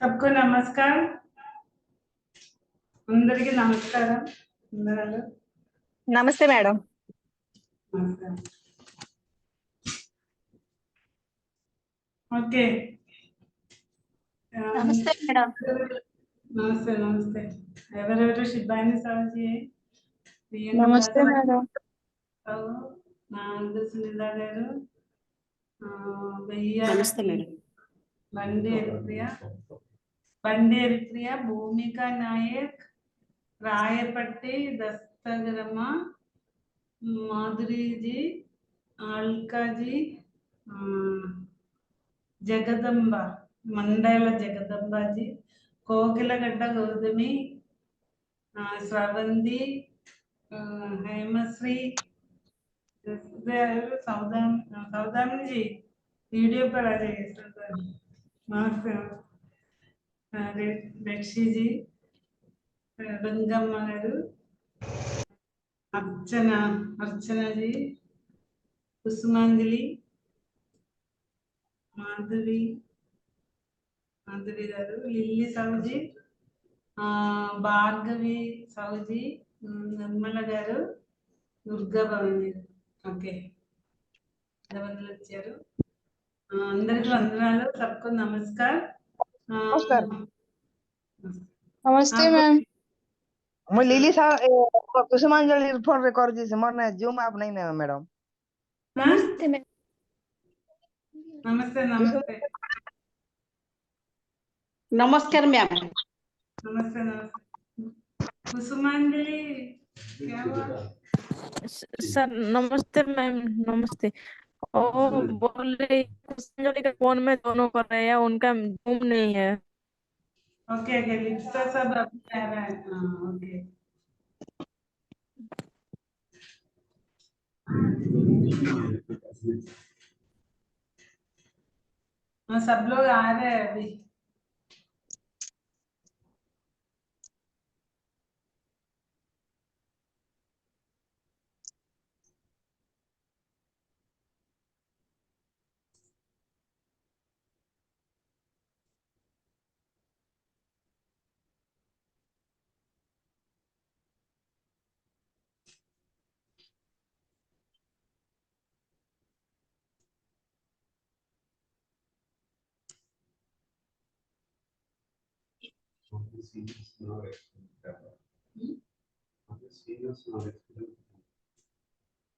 सबको नमस्कार. అందరికీ నమస్కారం. అందరూ నమస్తే మేడం. నమస్కారం. ఓకే. నమస్తే మేడం. నమస్తే నమస్తే. ఎవరెవరు శిబాని సాజీ నమస్తే మేడం. నా సునీత గారు, భయ్యా నమస్తే మేడం. బండేరు ప్రియ, భూమిక నాయక్, రాయపట్టి దస్తగరమ్మ, माधुरी जी, अलका जी, जगदंबा मंडल जगदंबा जी, कोकिलगड्ड गौतमी, श्रवंती, हेमश्री, सौदामिनी जी वीडियो पर आ जाइए. नमस्ते. रक्षी जी, रंगम्मा गारू, अर्चना जी, कुसुमांजलि, माधुरी गारू, लिल्ली साहूजी, भार्गवी साहूजी, निर्मला गारू, दुर्गा भवानी. ओके, धन्यवादाలు ఇచ్చారు. అందరికీ వందనాలు. सबको नमस्कार. नमस्ते मैम. मैं लिली साहब कुसुमांजलि फोन रिकॉर्ड जी से मरना जूम आप नहीं ना मैडम. नमस्ते मैम. नमस्ते नमस्ते नमस्कार मैम. नमस्ते नमस्ते. कुसुमांजलि क्या हुआ? सर नमस्ते मैम. नमस्ते. ओ बोल रहे कुसुमांजलि का फोन में दोनों कर रहे हैं, उनका जूम नहीं है. ओके ओके, लिखता सब अभी आ रहा है. ओके. सब लोग आ रहे हैं अभी.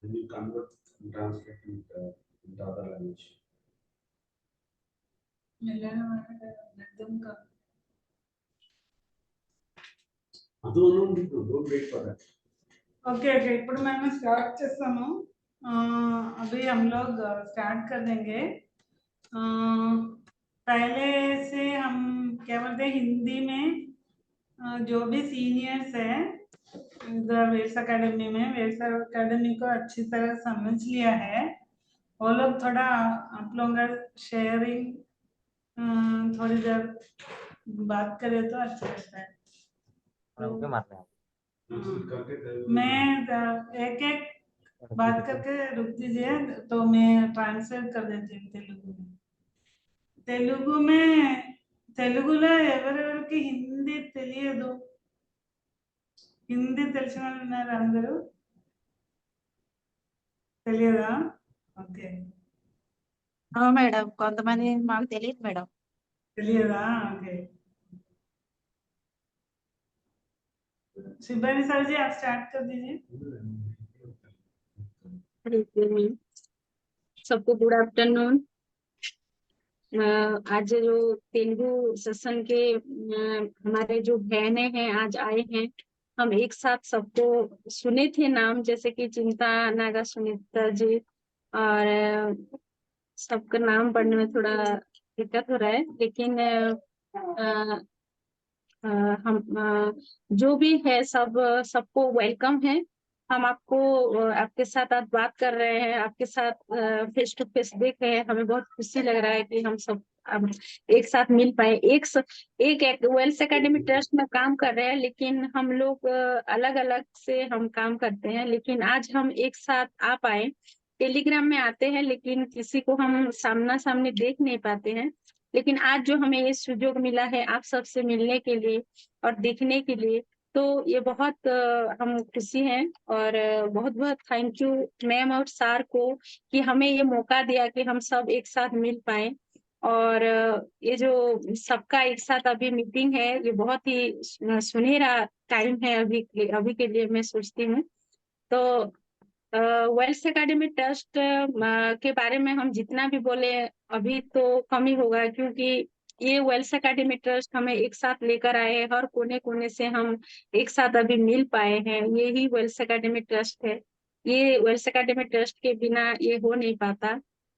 When you convert and translate into other language. Don't wait for that. Okay okay, ఇప్పుడు మేము స్టార్ట్ చేస్తాము. अभी हम लोग स्टार्ट कर देंगे. पहले से हम क्या बोलते हैं हिंदी में, जो भी सीनियर्स है वेल्स अकेडमी में, वेल्स अकेडमी को अच्छी तरह समझ लिया है. वो लोग थोड़ा आप लोगों का शेयरिंग थोड़ी देर बात करें तो अच्छा लगता है. मैं एक एक बात करके रुक दीजिए तो मैं ट्रांसलेट कर देती हूँ तेलुगु में. తెలుగులో ఎవరెవరికి హిందీ తెలియదు? హిందీ తెలిసిన వాళ్ళు ఉన్నారు? అందరూ తెలియదా? ఓకే. మేడం కొంతమంది మాకు తెలియదు మేడం. తెలియదా? ఓకే. शिबानी सर जी आप स्टार्ट कर दीजिए. सबको गुड आफ्टरनून. आज जो तेलुगु सेशन के हमारे जो बहने हैं आज आए हैं, हम एक साथ सबको सुने थे नाम, जैसे कि चिंता नागा सुनीता जी, और सबका नाम पढ़ने में थोड़ा दिक्कत हो रहा है, लेकिन हम जो भी है सबको वेलकम है. हम आपको आपके साथ आज बात कर रहे हैं, आपके साथ फेस टू फेस देख रहे हैं. हमें बहुत खुशी लग रहा है कि हम सब अब एक साथ मिल पाए. एक वेल्स एकेडमी ट्रस्ट में काम कर रहे हैं, लेकिन हम लोग अलग अलग से हम काम करते हैं. लेकिन आज हम एक साथ आ पाए. टेलीग्राम में आते हैं, लेकिन किसी को हम सामना सामने देख नहीं पाते हैं. लेकिन आज जो हमें ये सुयोग मिला है आप सबसे मिलने के लिए और देखने के लिए, तो ये बहुत हम खुशी हैं। और बहुत बहुत थैंक यू मैम और सर को कि हमें ये मौका दिया कि हम सब एक साथ मिल पाए। और ये जो सबका एक साथ अभी मीटिंग है, ये बहुत ही सुनहरा टाइम है अभी के लिए मैं सोचती हूँ। तो वेल्स एकेडमी ट्रस्ट के बारे में हम जितना भी बोले अभी तो कम ही होगा, क्योंकि ये वेल्स एकेडमी ट्रस्ट हमें एक साथ लेकर आए हैं। हर कोने कोने से हम एक साथ अभी मिल पाए हैं, ये ही वेल्स एकेडमी ट्रस्ट है। ये वेल्स एकेडमी ट्रस्ट के बिना ये हो नहीं पाता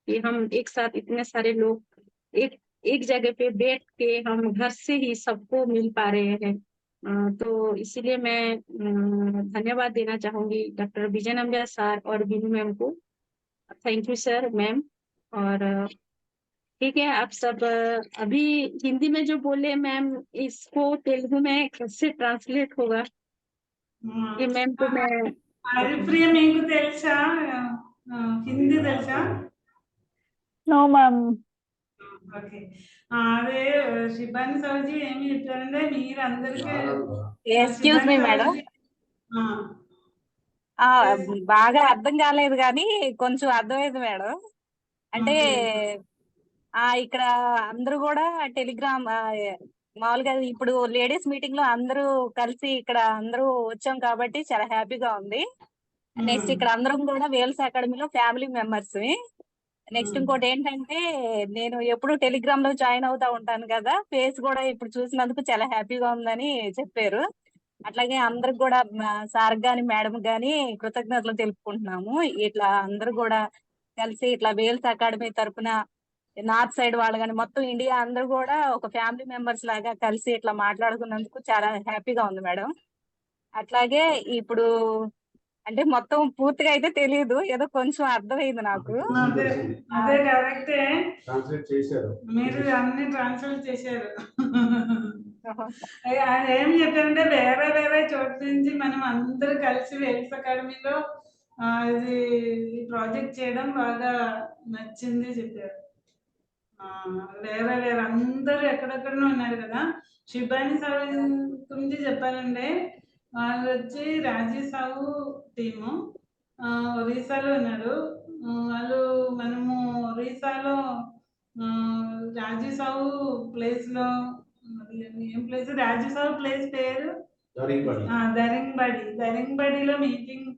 कि हम एक साथ इतने सारे लोग एक एक जगह पे बैठ के हम घर से ही सबको मिल पा रहे हैं। तो इसीलिए मैं धन्यवाद देना चाहूंगी डॉक्टर विजय नम्बियार सर और बीनू मैम को। Thank you sir ma'am. और ठीक है, आप सब अभी हिंदी में जो बोले मैम, इसको तेलुगु में कैसे ट्रांसलेट होगा ये मैम को मैं హరిప్రియ మీకు తెలుసా? హిందీ తెలుసా? No, ma'am. ఓకే. అదే శిబాని సౌజీ ఏమి చెప్పారంటే మీరు అందరికీ ఎక్స్క్యూజ్ మీ మేడం, బాగా అర్థం కాలేదు కానీ కొంచెం అర్థమైంది మేడం. అంటే ఇక్కడ అందరూ కూడా టెలిగ్రామ్ మామూలుగా ఇప్పుడు లేడీస్ మీటింగ్ లో అందరూ కలిసి ఇక్కడ అందరూ వచ్చాం కాబట్టి చాలా హ్యాపీగా ఉంది. నెక్స్ట్ ఇక్కడ అందరం కూడా వేల్స్ అకాడమీలో ఫ్యామిలీ మెంబర్స్. నెక్స్ట్ ఇంకోటి ఏంటంటే నేను ఎప్పుడు టెలిగ్రామ్ లో జాయిన్ అవుతా ఉంటాను కదా, ఫేస్ కూడా ఇప్పుడు చూసినందుకు చాలా హ్యాపీగా ఉందని చెప్పారు. అట్లాగే అందరికి కూడా సార్ గాని మేడం గాని కృతజ్ఞతలు తెలుపుకుంటున్నాము. ఇట్లా అందరూ కూడా కలిసి ఇట్లా వేల్స్ అకాడమీ తరపున నార్త్ సైడ్ వాళ్ళు కానీ మొత్తం ఇండియా అందరూ కూడా ఒక ఫ్యామిలీ మెంబర్స్ లాగా కలిసి ఇట్లా మాట్లాడుకున్నందుకు చాలా హ్యాపీగా ఉంది మేడం. అట్లాగే ఇప్పుడు అంటే మొత్తం పూర్తిగా అయితే తెలియదు, ఏదో కొంచెం అర్థమైంది నాకు. అదే కరెక్టే, ట్రాన్స్లేట్ చేశారు, మీరు అన్ని ట్రాన్స్లేట్ చేశారు. ఏం చెప్పారంటే వేరే వేరే చోటు నుంచి మనం అందరూ కలిసి వేల్స్ అకాడమీలో ఇది ప్రాజెక్ట్ చేయడం బాగా నచ్చింది చెప్పారు. వేరే వేరే అందరూ ఎక్కడెక్కడో ఉన్నారు కదా. శిబాని సాగు గురించి చెప్పాలంటే వాళ్ళు వచ్చి రాజీవ్ సాగు టీము ఒరిస్సాలో ఉన్నారు. వాళ్ళు మనము ఒరిస్సాలో రాజీవ్ సాగు ప్లేస్లో ఏం ప్లేస్, రాజీవ్ సాగు ప్లేస్ పేరు దరింగ్బడిలో మీటింగ్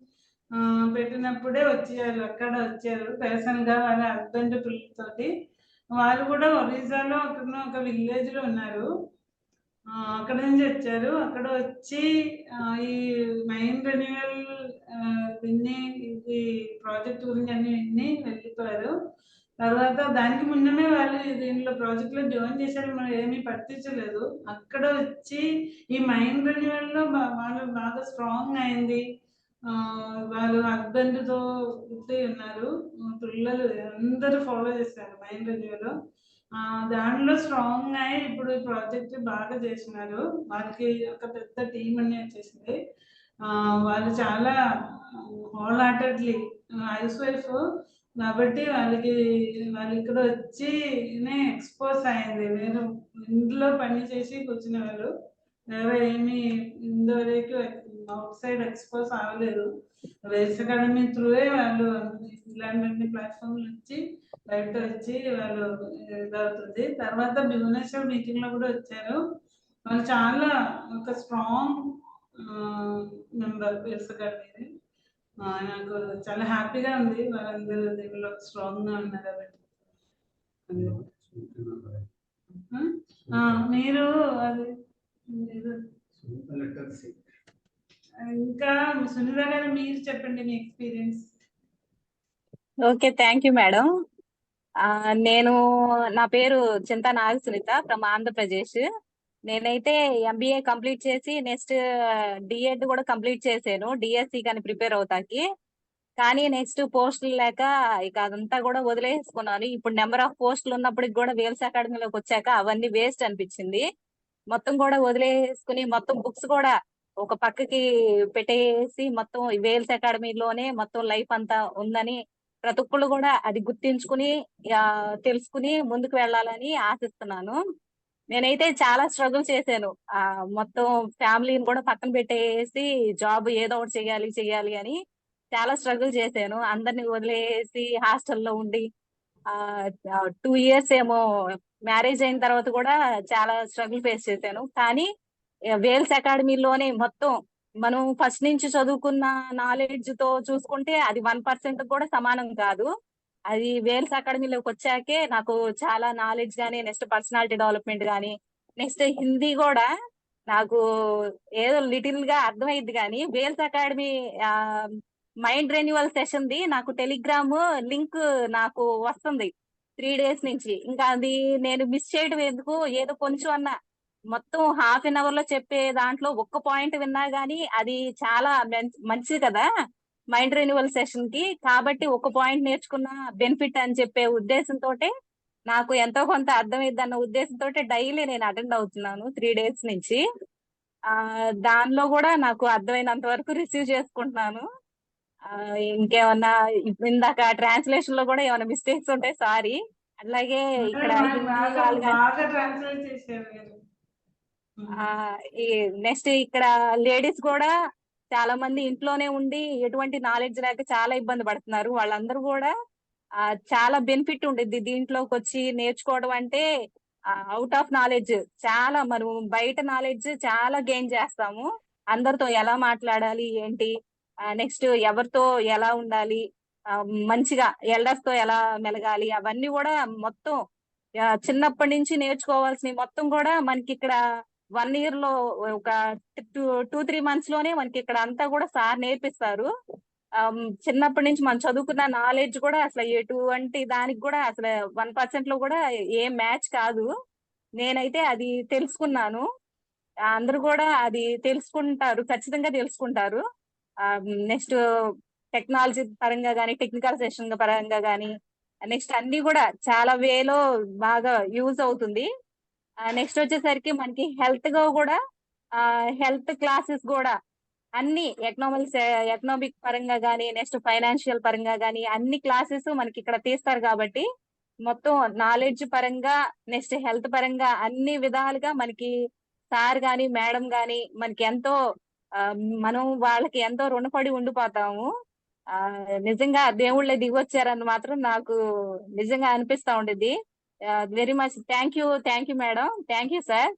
పెట్టినప్పుడే వచ్చారు. అక్కడ వచ్చారు పర్సనల్గా వాళ్ళ హస్బెండ్ పిల్లలతోటి. వాళ్ళు కూడా ఒరిస్సాలో అక్కడ ఒక విలేజ్ లో ఉన్నారు. అక్కడ నుంచి వచ్చారు. అక్కడ వచ్చి ఈ మైండ్ రెన్యువల్ విన్ని ఇది ప్రాజెక్ట్ గురించి అన్ని విన్ని వెళ్ళిపోయారు. తర్వాత దానికి ముందమే వాళ్ళు దీనిలో ప్రాజెక్ట్ లో జాయిన్ చేశారు, మనం ఏమీ పట్టించలేదు. అక్కడ వచ్చి ఈ మైండ్ రెన్యువల్ లో వాళ్ళు బాగా స్ట్రాంగ్ అయింది. వాళ్ళు హస్బెండ్ తో పుట్టి ఉన్నారు, పిల్లలు అందరూ ఫాలో చేస్తారు మైండ్ రెన్యూలో. దాంట్లో స్ట్రాంగ్ అయ్యి ఇప్పుడు ప్రాజెక్ట్ బాగా చేసినారు. వాళ్ళకి ఒక పెద్ద టీం అని వచ్చేసింది. వాళ్ళు చాలా హోల్ హార్టెడ్లీ హౌస్ వైఫ్ కాబట్టి వాళ్ళు ఇక్కడ వచ్చి ఎక్స్పోజ్ అయింది. నేను ఇంట్లో పని చేసి కూర్చునే వాళ్ళు, వేరే ఏమి ఇంతవరకు అవుట్ సైడ్ ఎక్స్పోజ్ అవ్వలేదు. వేల్స్ అకాడమీ త్రూవే వాళ్ళు ఇలాంటి ప్లాట్ఫామ్ నుంచి బయట వచ్చి వాళ్ళు ఇదవుతుంది. తర్వాత భువనేశ్వర్ మీటింగ్ లో కూడా వచ్చారు. వాళ్ళు చాలా ఒక స్ట్రాంగ్ మెంబర్ వేల్స్ అకాడమీ. నాకు చాలా హ్యాపీగా ఉంది వాళ్ళందరూ దీనిలో స్ట్రాంగ్ గా ఉన్నారు కాబట్టి. మీరు అది ఇంకా సునీత గారు మీరు చెప్పండి మీ experience. Okay, thank you madam. నేను నా పేరు చింతా నాగ సునీత ఫ్రమ్ ఆంధ్రప్రదేశ్. నేనైతే ఎంబీఏ కంప్లీట్ చేసి నెక్స్ట్ డిఎడ్ కూడా కంప్లీట్ చేశాను, డిఎస్సి కానీ ప్రిపేర్ అవుతాకి. కానీ నెక్స్ట్ పోస్టులు లేక ఇక అదంతా కూడా వదిలేసుకున్నాను. ఇప్పుడు నెంబర్ ఆఫ్ పోస్టులు ఉన్నప్పటికి కూడా వేల్స్ అకాడమీలోకి వచ్చాక అవన్నీ వేస్ట్ అనిపించింది. మొత్తం కూడా వదిలేసుకుని మొత్తం బుక్స్ కూడా ఒక పక్కకి పెట్టేసి మొత్తం వేల్స్ అకాడమీలోనే మొత్తం లైఫ్ అంతా ఉందని ప్రతి ఒక్కళ్ళు కూడా అది గుర్తించుకుని తెలుసుకుని ముందుకు వెళ్ళాలని ఆశిస్తున్నాను. నేనైతే చాలా స్ట్రగుల్ చేశాను. మొత్తం ఫ్యామిలీని కూడా పక్కన పెట్టేసి జాబ్ ఏదో ఒకటి చెయ్యాలి అని చాలా స్ట్రగుల్ చేశాను. అందరిని వదిలేసి హాస్టల్లో ఉండి 2 years ఏమో మ్యారేజ్ అయిన తర్వాత కూడా చాలా స్ట్రగుల్ ఫేస్ చేశాను. కానీ వేల్స్ అకాడమీలోనే మొత్తం మనం ఫస్ట్ నుంచి చదువుకున్న నాలెడ్జ్ తో చూసుకుంటే అది 1% కూడా సమానం కాదు. అది వేల్స్ అకాడమీలోకి వచ్చాకే నాకు చాలా నాలెడ్జ్ గానీ, నెక్స్ట్ పర్సనాలిటీ డెవలప్మెంట్ గానీ, నెక్స్ట్ హిందీ కూడా నాకు ఏదో లిటిల్ గా అర్థమైంది. కానీ Wales academy mind renewal session ది నాకు టెలిగ్రామ్ లింక్ నాకు వస్తుంది 3 days నుంచి. ఇంకా అది నేను మిస్ చేయడం ఎందుకు, ఏదో కొంచెం అన్నా మొత్తం ½ an hour లో చెప్పే దాంట్లో ఒక్క పాయింట్ విన్నా గానీ అది చాలా మంచిది కదా మైండ్ రెన్యువల్ సెషన్ కి. కాబట్టి ఒక పాయింట్ నేర్చుకున్న బెనిఫిట్ అని చెప్పే ఉద్దేశంతో నాకు ఎంతో కొంత అర్థమైంది అన్న ఉద్దేశంతో డైలీ నేను అటెండ్ అవుతున్నాను 3 days నుంచి. దానిలో కూడా నాకు అర్థమైనంత వరకు రిసీవ్ చేసుకుంటున్నాను. ఇంకేమన్నా ఇందాక ట్రాన్స్లేషన్ లో కూడా ఏమైనా మిస్టేక్స్ ఉంటే సారీ. అలాగే ఇక్కడ హిందీ వాళ్ళు నెక్స్ట్ ఇక్కడ లేడీస్ కూడా చాలా మంది ఇంట్లోనే ఉండి ఎటువంటి నాలెడ్జ్ లేక చాలా ఇబ్బంది పడుతున్నారు. వాళ్ళందరూ కూడా చాలా బెనిఫిట్ ఉండిద్ది దీంట్లోకి వచ్చి నేర్చుకోవడం. అంటే అవుట్ ఆఫ్ నాలెడ్జ్ చాలా మనం బయట నాలెడ్జ్ చాలా గెయిన్ చేస్తాము. అందరితో ఎలా మాట్లాడాలి ఏంటి, నెక్స్ట్ ఎవరితో ఎలా ఉండాలి, మంచిగా ఎల్డర్స్ తో ఎలా మెలగాలి, అవన్నీ కూడా మొత్తం చిన్నప్పటి నుంచి నేర్చుకోవాల్సినవి మొత్తం కూడా మనకి ఇక్కడ 1 year లో ఒక 2-3 months లోనే మనకి ఇక్కడ అంతా కూడా సార్ నేర్పిస్తారు. చిన్నప్పటి నుంచి మనం చదువుకున్న నాలెడ్జ్ కూడా అసలు ఎటువంటి దానికి కూడా అసలు 1% లో కూడా ఏం మ్యాచ్ కాదు. నేనైతే అది తెలుసుకున్నాను. అందరూ కూడా అది తెలుసుకుంటారు, ఖచ్చితంగా తెలుసుకుంటారు. నెక్స్ట్ టెక్నాలజీ పరంగా కానీ, టెక్నికల్ సెషన్ పరంగా కానీ, నెక్స్ట్ అన్ని కూడా చాలా వేలో బాగా యూజ్ అవుతుంది. నెక్స్ట్ వచ్చేసరికి మనకి హెల్త్ గా కూడా హెల్త్ క్లాసెస్ కూడా అన్ని ఎకనామిక్ పరంగా కానీ, నెక్స్ట్ ఫైనాన్షియల్ పరంగా కానీ అన్ని క్లాసెస్ మనకి ఇక్కడ తీస్తారు. కాబట్టి మొత్తం నాలెడ్జ్ పరంగా, నెక్స్ట్ హెల్త్ పరంగా అన్ని విధాలుగా మనకి సార్ గాని మేడం గాని మనకి ఎంతో మనం వాళ్ళకి ఎంతో రుణపడి ఉండిపోతాము. నిజంగా దేవుళ్ళే దిగొచ్చారని మాత్రం నాకు నిజంగా అనిపిస్తా ఉండేది. Very much thank you madam, thank you sir.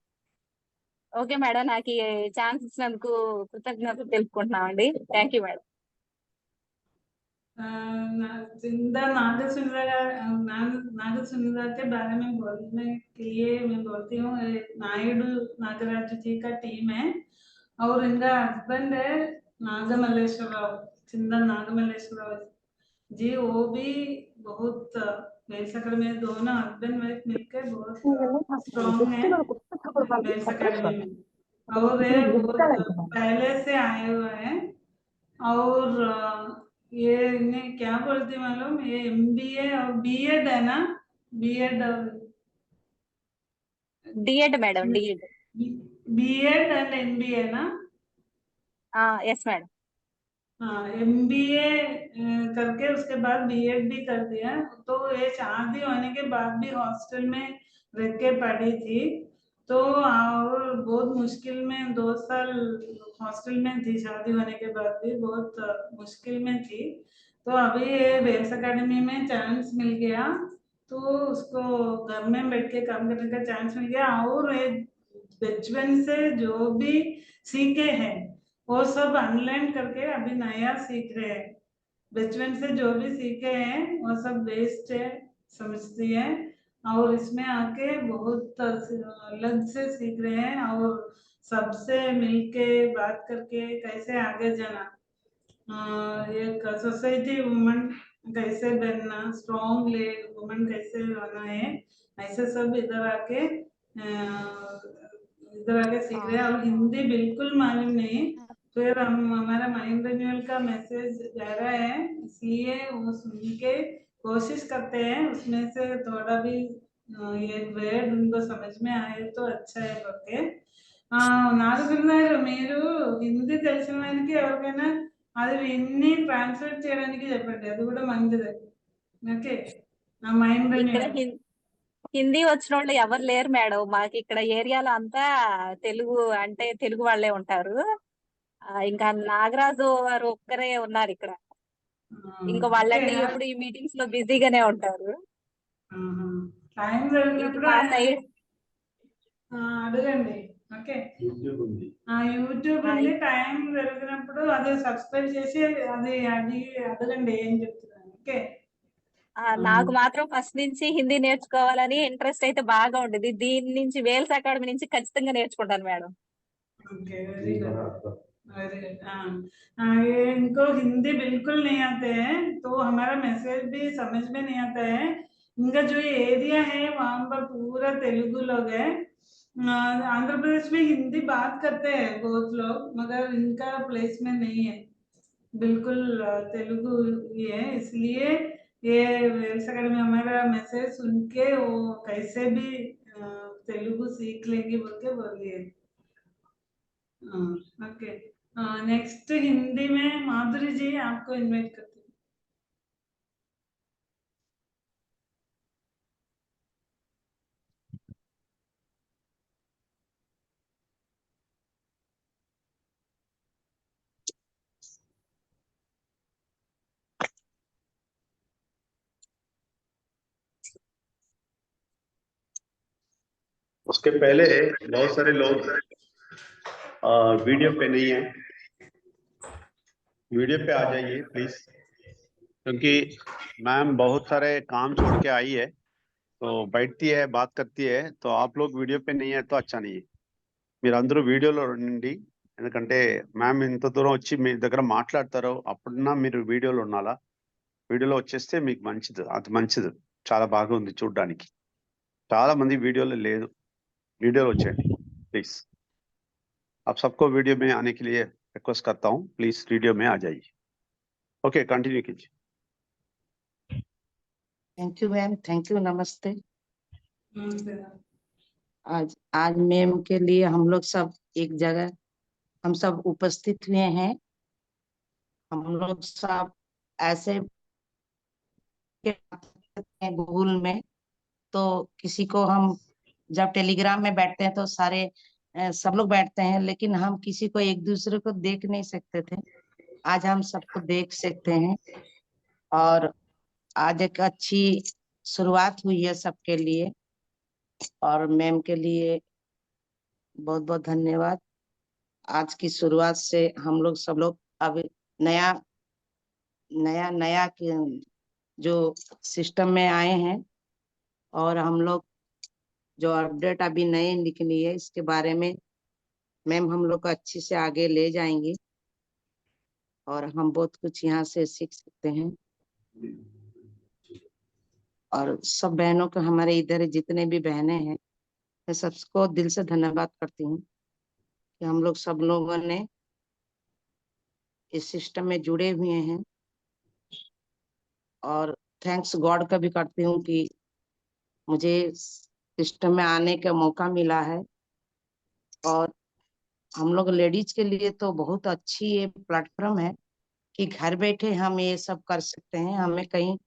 Okay madam, నాకు ఈ ఛాన్స్ ఇచ్చినందుకు కృతజ్ఞతలు తెలుపుకుంటున్నామండి. Thank you madam. नागर सुनिंद्रा के बारे में बोलने के लिए मैं बोलती हूँ। नायडू नागराज जी का टीम है और इनका हस्बैंड है नागमल्लेश्वर राव, चिंदा नागमल्लेश्वर राव जी। वो भी बहुत वेल्स अकेडमी में दोनों हस्बैंड वाइफ मिलकर बहुत स्ट्रॉन्ग है वेल्स अकेडमी में, और ये बहुत पहले से आए हुए हैं। और ये इन्हें क्या बोलती मालूम, ये MBA और B.Ed है ना, B.Ed और D.Ed madam, B.Ed and MBA ना। Yes madam. MBA करके उसके बाद B.Ed भी कर दिया। तो ये शादी होने के बाद भी हॉस्टल में रह के पढ़ी थी, तो और बहुत मुश्किल में 2 साल हॉस्टल में थी। शादी होने के बाद भी बहुत मुश्किल में थी। तो अभी वेल्स अकेडमी में चांस मिल गया, तो उसको घर में बैठ के काम करने का चांस मिल गया। और बचपन से जो भी सीखे हैं वो सब अनलर्न करके अभी नया सीख रहे हैं। बचपन से जो भी सीखे हैं वो सब वेस्ट है समझती है, और इसमें आके बहुत अलग से सीख रहे हैं। और सबसे मिलके बात करके कैसे आगे जाना, एक सोसाइटी वुमन कैसे बनना, स्ट्रॉन्ग वुमन कैसे होना है, ऐसे सब इधर आके सीख रहे हैं। और हिंदी बिल्कुल मालूम नहीं, फिर हम हमारा माइंड रिन्यूअल का मैसेज जा रहा है, इसलिए वो सुन के कोशिश करते हैं, उसमें से थोड़ा भी ये वर्ड उनको समझ में आए तो अच्छा है करके। నాగుతున్నారు మీరు హిందీ తెలిసిన వారికి ఎవరికైనా అది విన్ని ట్రాన్స్లేట్ చేయడానికి చెప్పండి, అది కూడా మంచిదే. ఓకే మైండ్ ఇక్కడ హిందీ వచ్చిన వాళ్ళు ఎవరు లేరు మేడం. మాకు ఇక్కడ ఏరియాలో అంతా తెలుగు అంటే తెలుగు వాళ్ళే ఉంటారు. ఇంకా నాగరాజు వారు ఒక్కరే ఉన్నారు ఇక్కడ. ఇంకా వాళ్ళంటే ఎప్పుడు ఈ మీటింగ్స్ లో బిజీగానే ఉంటారు. టైం ఇటు దొరికినప్పుడు మా సైడ్ అడగండి. ఓకే యూట్యూబ్ ఉంది. యూట్యూబ్ ఉంది. టైం దొరికినప్పుడు అది సబ్స్క్రైబ్ చేసి అది అడగండి ఏం చెప్తున్నాను. ఓకే నాకు మాత్రం ఫస్ట్ నుంచి హిందీ నేర్చుకోవాలని ఇంట్రెస్ట్ అయితే బాగా ఉండేది. దీని నుంచి వేల్స్ అకాడమీ నుంచి ఖచ్చితంగా నేర్చుకుంటాను madam. Okay very good very good. ये इनको हिंदी बिल्कुल नहीं आते हैं तो हमारा मैसेज भी समझ में नहीं आता है। इनका जो एरिया है वहाँ पर पूरा तेलुगु लोग है। आंध्र प्रदेश में हिंदी बात करते हैं बहुत लोग मगर इनका प्लेसमेंट नहीं है बिल्कुल तेलुगु ही है। इसलिए ये वेल्स अकेडमी हमारा मैसेज सुन के वो कैसे भी तेलुगु सीख लेंगे बोल के बोलिए। ओके नेक्स्ट हिंदी में माधुरी जी आपको इनवाइट करती हूँ। उसके पहले बहुत सारे लोग वीडियो पे नहीं है, वीडियो पे आ जाइए प्लीज, क्योंकि मैम बहुत सारे काम छोड़ के आई है तो बैठती है बात करती है, तो आप लोग वीडियो पे नहीं है तो अच्छा नहीं है। మీరందరూ వీడియోలో ఉండండి, ఎందుకంటే మ్యామ్ ఇంత దూరం వచ్చి మీ దగ్గర మాట్లాడతారో అప్పుడన్నా మీరు వీడియోలో ఉండాలా। వీడియోలో వచ్చేస్తే మీకు మంచిది, అది మంచిది, చాలా బాగా ఉంది చూడడానికి। చాలా మంది వీడియోలో లేదు, वीडियो వచ్చేయండి प्लीज। आप सबको वीडियो में आने के लिए रिक्वेस्ट करता हूँ, प्लीज वीडियो में आ जाइए। ओके कंटिन्यू कीजिए। Thank you ma'am, thank you, नमस्ते। नमस्ते। आज मैम के लिए हम लोग सब एक जगह हम सब उपस्थित हुए हैं। हम लोग सब ऐसे गूगल में, तो किसी को हम जब टेलीग्राम में बैठते हैं तो सारे सब लोग बैठते हैं, लेकिन हम किसी को एक दूसरे को देख नहीं सकते थे। आज हम सबको देख सकते हैं और आज एक अच्छी शुरुआत हुई है सबके लिए, और मैम के लिए बहुत बहुत धन्यवाद। आज की शुरुआत से हम लोग सब लोग अब नया नया नया जो सिस्टम में आए हैं, और हम लोग जो अपडेट अभी नए निकली है इसके बारे में मैम हम लोग को अच्छे से आगे ले जाएंगे, और हम बहुत कुछ यहाँ से सीख सकते हैं। और सब बहनों को, हमारे इधर जितने भी बहनें हैं, मैं सबको दिल से धन्यवाद करती हूँ कि हम लोग सब लोगों ने इस सिस्टम में जुड़े हुए हैं। और थैंक्स गॉड का भी करती हूँ कि मुझे सिस्टम में आने का मौका मिला है। और हम लोग लेडीज के लिए तो बहुत अच्छी ये प्लेटफॉर्म है कि घर बैठे हम ये सब कर सकते हैं, हमें कहीं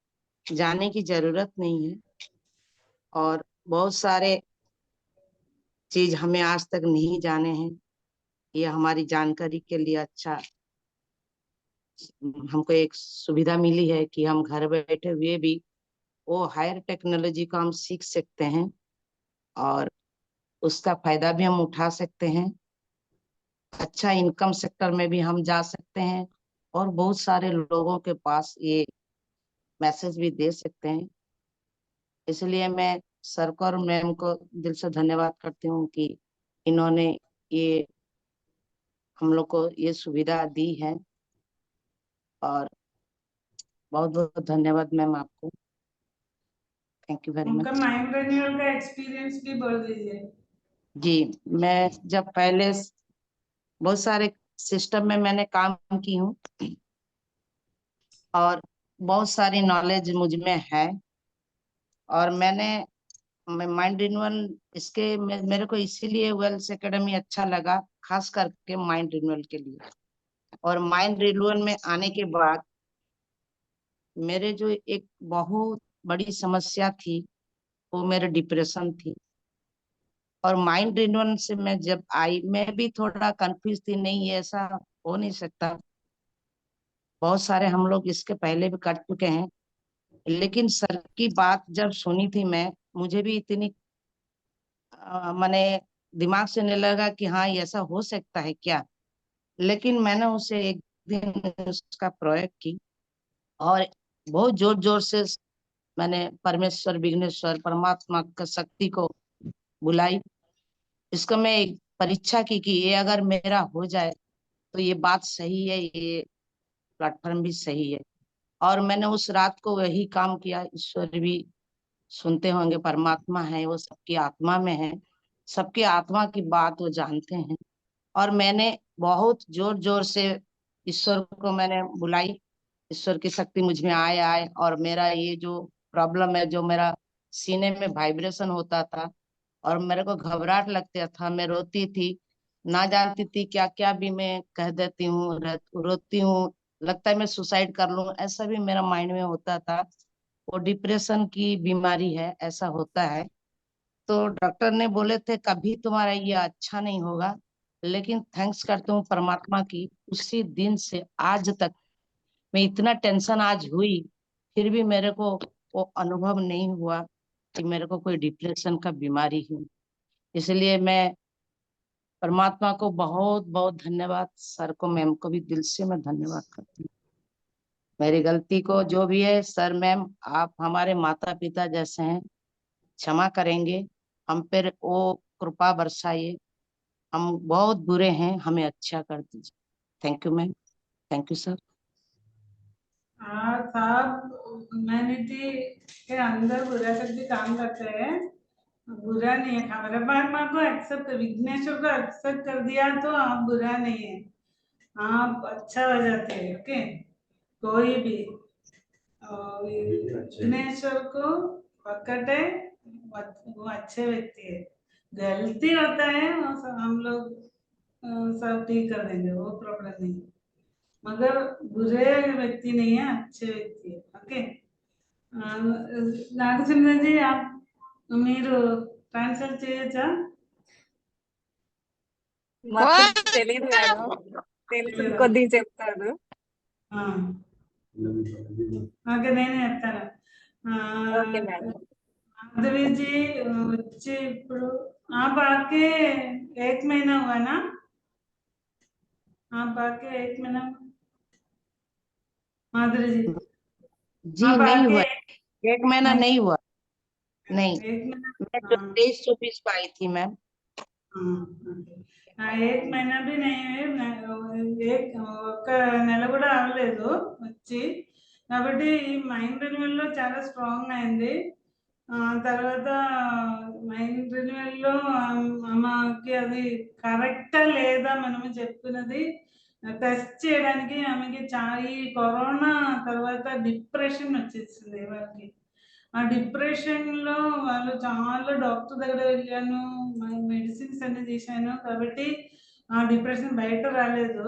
जाने की जरूरत नहीं है। और बहुत सारे चीज हमें आज तक नहीं जाने हैं, ये हमारी जानकारी के लिए अच्छा हमको एक सुविधा मिली है कि हम घर बैठे हुए भी वो हायर टेक्नोलॉजी को हम सीख सकते हैं और उसका फायदा भी हम उठा सकते हैं। अच्छा इनकम सेक्टर में भी हम जा सकते हैं और बहुत सारे लोगों के पास ये मैसेज भी दे सकते हैं। इसलिए मैं सर को और मैम को दिल से धन्यवाद करती हूँ कि इन्होंने ये हम लोग को ये सुविधा दी है। और बहुत बहुत धन्यवाद मैम आपको, थैंक यू वेरी उनका मच। माइंड रिन्यूअल का एक्सपीरियंस भी बोल दीजिए। जी, मैं जब पहले बहुत सारे सिस्टम में मैंने काम की हूँ और बहुत सारी नॉलेज मुझ में है, और मैं माइंड रिन्यूअल इसके मेरे को इसीलिए वेल्स एकेडमी अच्छा लगा, खास करके माइंड रिन्यूअल के लिए। और माइंड रिन्यूअल में आने के बाद मेरे जो एक बहुत बड़ी समस्या थी वो मेरे डिप्रेशन थी। और माइंड रिन्यूअल से मैं जब आई, मैं भी थोड़ा कंफ्यूज थी, नहीं ऐसा हो नहीं सकता, बहुत सारे हम लोग इसके पहले भी कर चुके हैं। लेकिन सर की बात जब सुनी थी मैं, मुझे भी इतनी मैंने दिमाग से नहीं लगा कि हाँ ये ऐसा हो सकता है क्या। लेकिन मैंने उसे एक दिन उसका प्रयोग की और बहुत जोर जोर से मैंने परमेश्वर, विघ्नेश्वर, परमात्मा का शक्ति को बुलाई। इसका मैं एक परीक्षा की कि ये अगर मेरा हो जाए तो ये बात सही है, ये प्लेटफॉर्म भी सही है। और मैंने उस रात को वही काम किया। ईश्वर भी सुनते होंगे, परमात्मा है, वो सबकी आत्मा में है, सबकी आत्मा की बात वो जानते हैं। और मैंने बहुत जोर जोर से ईश्वर को मैंने बुलाई, ईश्वर की शक्ति मुझ में आए आए। और मेरा ये जो प्रॉब्लम है, जो मेरा सीने में वाइब्रेशन होता था और मेरे को घबराहट लगता था, मैं रोती थी, ना जानती थी क्या क्या भी मैं कह देती हूँ, रोती हूँ, लगता है मैं सुसाइड कर लूं, ऐसा भी मेरा माइंड में होता था। वो डिप्रेशन की बीमारी है, ऐसा होता है। तो डॉक्टर ने बोले थे कभी तुम्हारा ये अच्छा नहीं होगा। लेकिन थैंक्स करती हूँ परमात्मा की, उसी दिन से आज तक मैं इतना टेंशन आज हुई, फिर भी मेरे को वो अनुभव नहीं हुआ कि मेरे को कोई डिप्रेशन का बीमारी है। इसलिए मैं परमात्मा को बहुत बहुत धन्यवाद, सर को, मैम को भी दिल से मैं धन्यवाद करती हूँ। मेरी गलती को जो भी है सर, मैम, आप हमारे माता पिता जैसे हैं, क्षमा करेंगे, हम पर वो कृपा बरसाइए। हम बहुत बुरे हैं, हमें अच्छा कर दीजिए। Thank you ma'am, thank you sir. हाँ साहब, ह्यूमैनिटी के अंदर बुरा शक्ति काम करते हैं, बुरा नहीं है। हमारे परमात्मा को एक्सेप्ट, विघ्नेश्वर को एक्सेप्ट कर दिया तो आप बुरा नहीं है, आप अच्छा हो जाते हैं। ओके, कोई भी विघ्नेश्वर को पकड़े, वो अच्छे व्यक्ति है। गलती होता है वो हम लोग सब ठीक कर देंगे, वो प्रॉब्लम नहीं है। मगर बुरे व्यक्ति नहीं है, अच्छे व्यक्ति है। ओके, నాగసింహ జీ మీరు ట్రాన్స్ఫర్ చేయొచ్చా? మొత్తం తెలియదు మేడం, తెలుసు కొద్దిగా చెప్తాను. ఓకే, నేనే చెప్తాను. Okay madam. माधवी जी వచ్చి ఇప్పుడు आप आके 1 महीना हुआ ना? आप आके 1 महीना, माधुरी जी जी आप नहीं आके हुआ, 1 महीना नहीं हुआ, नहीं। 1 महीना, मैं हाँ 23-24 को आई थी मैम। हाँ, 1 महीना भी नहीं है, ఒక నెల కూడా అవ్వలేదు వచ్చి. కాబట్టి ఈ మైండ్ రెన్యువల్ లో చాలా స్ట్రాంగ్ అయింది. తర్వాత మైండ్ రెన్యువల్ లో ఆమెకి అది కరెక్టా లేదా మనము చెప్పినది టెస్ట్ చేయడానికి ఆమెకి ఈ కరోనా తర్వాత డిప్రెషన్ వచ్చేసింది వాళ్ళకి. ఆ డిప్రెషన్ లో వాళ్ళు చాలా డాక్టర్ దగ్గర వెళ్ళాను, మెడిసిన్స్ అన్ని చేశాను, కాబట్టి ఆ డిప్రెషన్ బయట రాలేదు.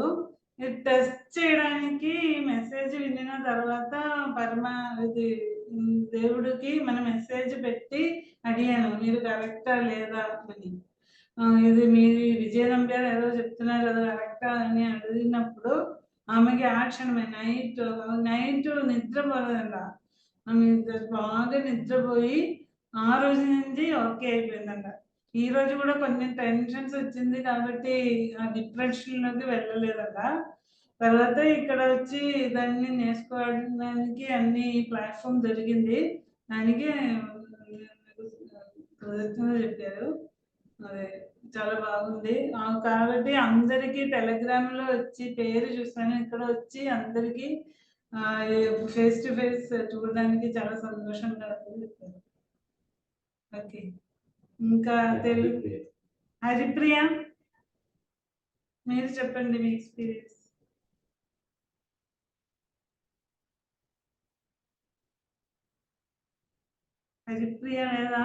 టెస్ట్ చేయడానికి మెసేజ్ వినిన తర్వాత ఇది దేవుడికి మన మెసేజ్ పెట్టి అడిగాను, మీరు కరెక్టా లేదా అని. ఇది మీరు విజయనగరం గారు ఏదో చెప్తున్నారు కదా కరెక్టా అని అడిగినప్పుడు ఆమెకి యాక్షన్ నైట్ నైట్ నిద్రపోలేదంట. ఆమె బాగా నిద్రపోయి ఆ రోజు నుంచి ఓకే అయిపోయిందంట. ఈ రోజు కూడా కొన్ని టెన్షన్స్ వచ్చింది కాబట్టి ఆ డిప్రెషన్ లోకి వెళ్ళలేదంట. తర్వాత ఇక్కడ వచ్చి దాన్ని నేర్చుకోవడానికి అన్ని ప్లాట్ఫామ్ దొరికింది, దానికి కృతజ్ఞతలు చెప్పారు. అదే చాలా బాగుంది. కాబట్టి అందరికీ టెలిగ్రామ్ లో వచ్చి పేరు చూస్తాను, ఇక్కడ వచ్చి అందరికీ ఫేస్ టు ఫేస్ చూడడానికి చాలా సంతోషంగా ఉంది. ఓకే, ఇంకా తెలుగు హరిప్రియ మీరు చెప్పండి మీ ఎక్స్పీరియన్స్. హరిప్రియ లేదా?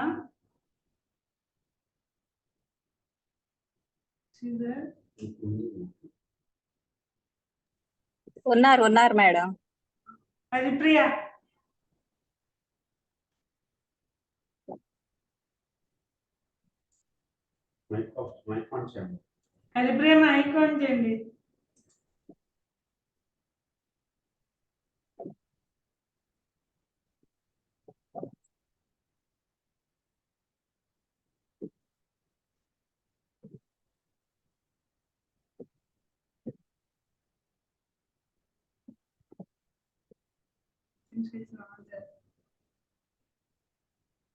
ఉన్నారు మేడం. హరిప్రియ హరిప్రేమ ఐకాన్ చేయండి.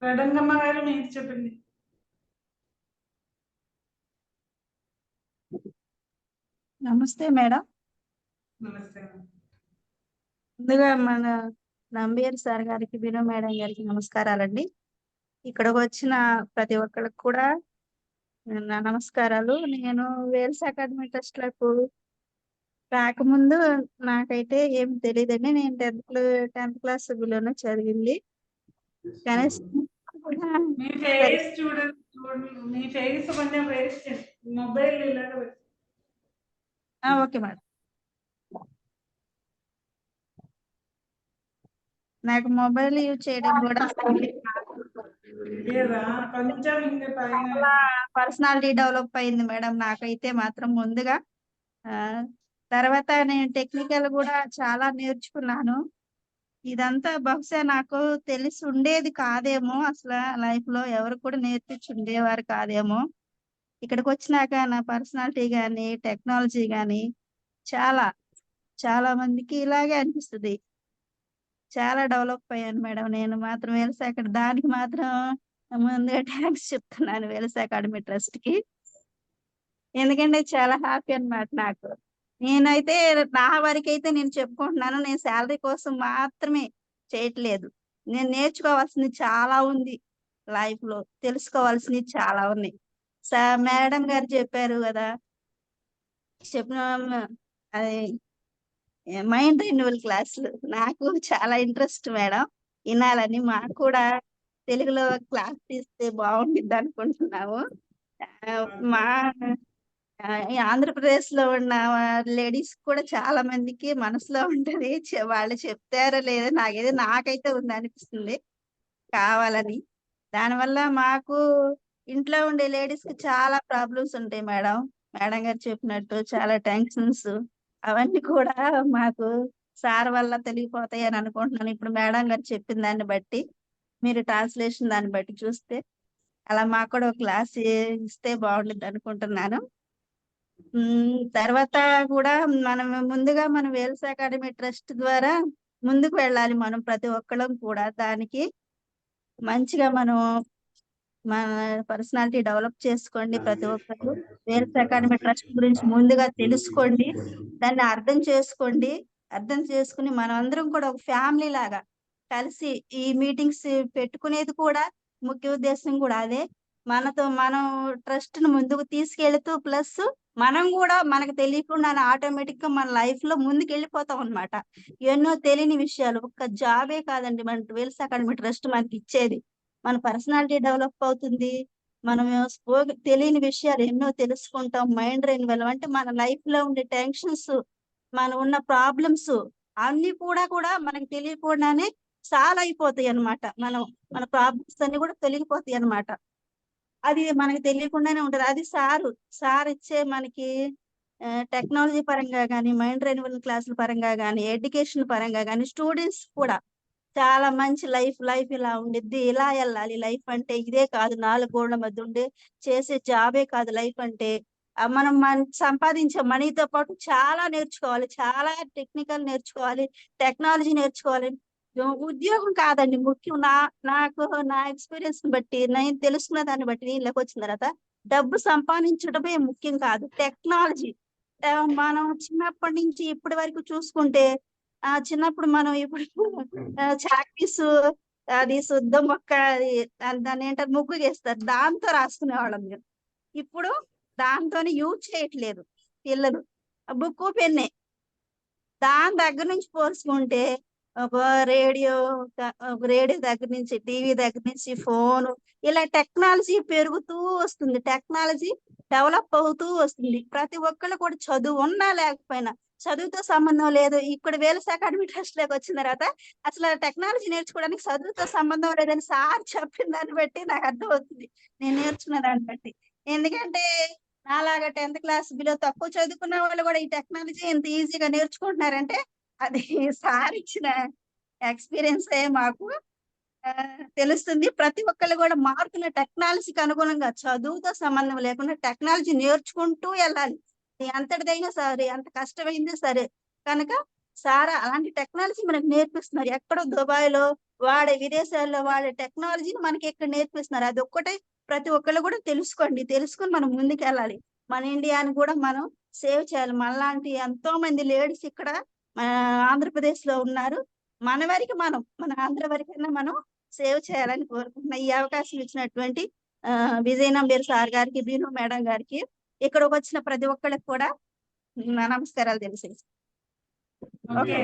రడంగమ్మ గారు మీరు చెప్పండి. నమస్తే మేడం. నమస్తే. ముందుగా మన నంబియార్ సార్ గారికి, వినో మేడం గారికి నమస్కారాలండి. ఇక్కడికి వచ్చిన ప్రతి ఒక్కరికి కూడా నా నమస్కారాలు. నేను వేల్స్ అకాడమీ ట్రస్ట్లకు రాకముందు నాకైతే ఏం తెలియదండి. నేను 10th క్లాస్ బిలోనే చదివింది. కానీ మీ ఫేస్ చూడండి, మీ ఫేస్ కొంచెం వేస్ట్ మొబైల్ ఇలాగ ఓకే మేడం. నాకు మొబైల్ యూజ్ చేయడం కూడా కొంచెం పర్సనాలిటీ డెవలప్ అయింది మేడం నాకైతే మాత్రం ముందుగా. తర్వాత నేను టెక్నికల్ కూడా చాలా నేర్చుకున్నాను. ఇదంతా బహుశా నాకు తెలిసి ఉండేది కాదేమో, అసలు లైఫ్ లో ఎవరు కూడా నేర్పించి ఉండేవారు కాదేమో. ఇక్కడికి వచ్చినాక నా పర్సనాలిటీ కానీ టెక్నాలజీ కానీ చాలా చాలా మందికి ఇలాగే అనిపిస్తుంది. చాలా డెవలప్ అయ్యాను మేడం. నేను మాత్రం వేల్స్ అకాడమీ దానికి మాత్రం ముందుగా థ్యాంక్స్ చెప్తున్నాను వేల్స్ అకాడమీ ట్రస్ట్ కి. ఎందుకంటే చాలా హ్యాపీ అన్నమాట నాకు. నేనైతే నా వరకైతే నేను చెప్పుకుంటున్నాను, నేను శాలరీ కోసం మాత్రమే చేయట్లేదు. నేను నేర్చుకోవాల్సింది చాలా ఉంది, లైఫ్ లో తెలుసుకోవాల్సినవి చాలా ఉన్నాయి. మేడం గారు చెప్పారు కదా, చెప్పిన అది మైండ్ రెన్యువల్ క్లాసులు నాకు చాలా ఇంట్రెస్ట్ మేడం వినాలని. మాకు కూడా తెలుగులో క్లాస్ తీస్తే బాగుంటుంది అనుకుంటున్నాము. మా ఆంధ్రప్రదేశ్ లో ఉన్న లేడీస్ కూడా చాలా మందికి మనసులో ఉంటది, వాళ్ళు చెప్తారో లేదో నాకైతే ఉంది అనిపిస్తుంది కావాలని. దానివల్ల మాకు ఇంట్లో ఉండే లేడీస్ కి చాలా ప్రాబ్లమ్స్ ఉంటాయి మేడం. మేడం గారు చెప్పినట్టు చాలా టెన్షన్స్ అవన్నీ కూడా మాకు సార్ వల్ల తెలియపోతాయి అని అనుకుంటున్నాను. ఇప్పుడు మేడం గారు చెప్పిన దాన్ని బట్టి, మీరు ట్రాన్స్లేషన్ దాన్ని బట్టి చూస్తే అలా మాకు కూడా ఒక క్లాస్ ఇస్తే బాగుంటుంది అనుకుంటున్నాను. తర్వాత కూడా ముందుగా మనం వేల్స్ అకాడమీ ట్రస్ట్ ద్వారా ముందుకు వెళ్ళాలి మనం ప్రతి ఒక్కళ్ళం కూడా. దానికి మంచిగా మనం మన పర్సనాలిటీ డెవలప్ చేసుకోండి. ప్రతి ఒక్కరు వేల్స్ అకాడమీ ట్రస్ట్ గురించి ముందుగా తెలుసుకోండి, దాన్ని అర్థం చేసుకోండి. అర్థం చేసుకుని మనం అందరం కూడా ఒక ఫ్యామిలీ లాగా కలిసి ఈ మీటింగ్స్ పెట్టుకునేది కూడా ముఖ్య ఉద్దేశం కూడా అదే. మనం ట్రస్ట్ ను ముందుకు తీసుకెళ్తూ ప్లస్ మనం కూడా మనకు తెలియకుండా ఆటోమేటిక్ గా మన లైఫ్ లో ముందుకు వెళ్ళిపోతాం అనమాట. ఎన్నో తెలియని విషయాలు, ఒక్క జాబే కాదండి మన వేల్స్ అకాడమీ ట్రస్ట్ మనకి ఇచ్చేది. మన పర్సనాలిటీ డెవలప్ అవుతుంది, మనం తెలియని విషయాలు ఎన్నో తెలుసుకుంటాం. మైండ్ రెన్యువల్ అంటే మన లైఫ్ లో ఉండే టెన్షన్స్, మన ఉన్న ప్రాబ్లమ్స్ అన్ని కూడా మనకు తెలియకుండానే సాల్వ్ అయిపోతాయి అనమాట. మన ప్రాబ్లమ్స్ అన్ని కూడా తొలగిపోతాయి అనమాట. అది మనకి తెలియకుండానే ఉంటది. అది సార్ ఇచ్చే మనకి టెక్నాలజీ పరంగా కానీ, మైండ్ రెన్యువల్ క్లాసుల పరంగా కానీ, ఎడ్యుకేషన్ పరంగా కానీ, స్టూడెంట్స్ కూడా చాలా మంచి లైఫ్ ఇలా ఉండిద్ది, ఇలా వెళ్ళాలి. లైఫ్ అంటే ఇదే కాదు, 4 గోడల మధ్య ఉండే చేసే జాబే కాదు లైఫ్ అంటే. మనం సంపాదించే మనీతో పాటు చాలా నేర్చుకోవాలి, చాలా టెక్నికల్ నేర్చుకోవాలి, టెక్నాలజీ నేర్చుకోవాలి. ఉద్యోగం కాదండి ముఖ్యం. నాకు నా ఎక్స్పీరియన్స్ బట్టి, నేను తెలుసుకున్న దాన్ని బట్టి, నీళ్ళకి వచ్చిన తర్వాత డబ్బు సంపాదించడమే ముఖ్యం కాదు, టెక్నాలజీ. మనం చిన్నప్పటి నుంచి ఇప్పటి వరకు చూసుకుంటే, చిన్నప్పుడు మనం ఇప్పుడు చాక్పీస్, అది శుద్ధ మొక్క, దాన్ని ఏంటారు ముగ్గు చేస్తారు, దాంతో రాసుకునే వాళ్ళం మేము. ఇప్పుడు దాంతోనే యూజ్ చేయట్లేదు పిల్లలు, బుక్ పెన్నే. దాని దగ్గర నుంచి పోల్చుకుంటే ఒక రేడియో దగ్గర నుంచి, టీవీ దగ్గర నుంచి ఫోన్, ఇలా టెక్నాలజీ పెరుగుతూ వస్తుంది, టెక్నాలజీ డెవలప్ అవుతూ వస్తుంది. ప్రతి ఒక్కళ్ళు కూడా చదువు ఉన్నా లేకపోయినా చదువుతో సంబంధం లేదు. ఇక్కడ వేల్స్ అకాడమీ ట్రస్ట్ లోకి వచ్చిన తర్వాత అసలు టెక్నాలజీ నేర్చుకోవడానికి చదువుతో సంబంధం లేదని సార్ చెప్పిన దాన్ని బట్టి నాకు అర్థమవుతుంది, నేను నేర్చుకున్న దాన్ని బట్టి. ఎందుకంటే నాలాగా 10th క్లాస్ బిలో తక్కువ చదువుకున్న వాళ్ళు కూడా ఈ టెక్నాలజీ ఎంత ఈజీగా నేర్చుకుంటున్నారంటే అది సార్ ఇచ్చిన ఎక్స్పీరియన్స్ మాకు తెలుస్తుంది. ప్రతి ఒక్కళ్ళు కూడా మారుతున్న టెక్నాలజీకి అనుగుణంగా చదువుతో సంబంధం లేకుండా టెక్నాలజీ నేర్చుకుంటూ వెళ్ళాలి. ఎంతటిదైనా సరే, ఎంత కష్టమైంది సరే. కనుక సార్ అలాంటి టెక్నాలజీ మనకు నేర్పిస్తున్నారు. ఎక్కడో దుబాయ్ లో వాడే, విదేశాల్లో వాడే టెక్నాలజీని మనకి ఇక్కడ నేర్పిస్తున్నారు. అది ఒక్కటే ప్రతి ఒక్కళ్ళు కూడా తెలుసుకోండి. తెలుసుకొని మనం ముందుకెళ్ళాలి. మన ఇండియాని కూడా మనం సేవ్ చేయాలి. మనలాంటి ఎంతో మంది లేడీస్ ఇక్కడ మన ఆంధ్రప్రదేశ్ లో ఉన్నారు. మన వరకు మనం, మన ఆంధ్ర వరకైనా మనం సేవ్ చేయాలని కోరుకుంటున్నా. ఈ అవకాశం ఇచ్చినటువంటి విజయ్ నంబేర్ సార్ గారికి, బీను మేడం గారికి, ఇక్కడికి వచ్చిన ప్రతి ఒక్కరికి కూడా నా నమస్కారాలు తెలిసేసి. ఓకే,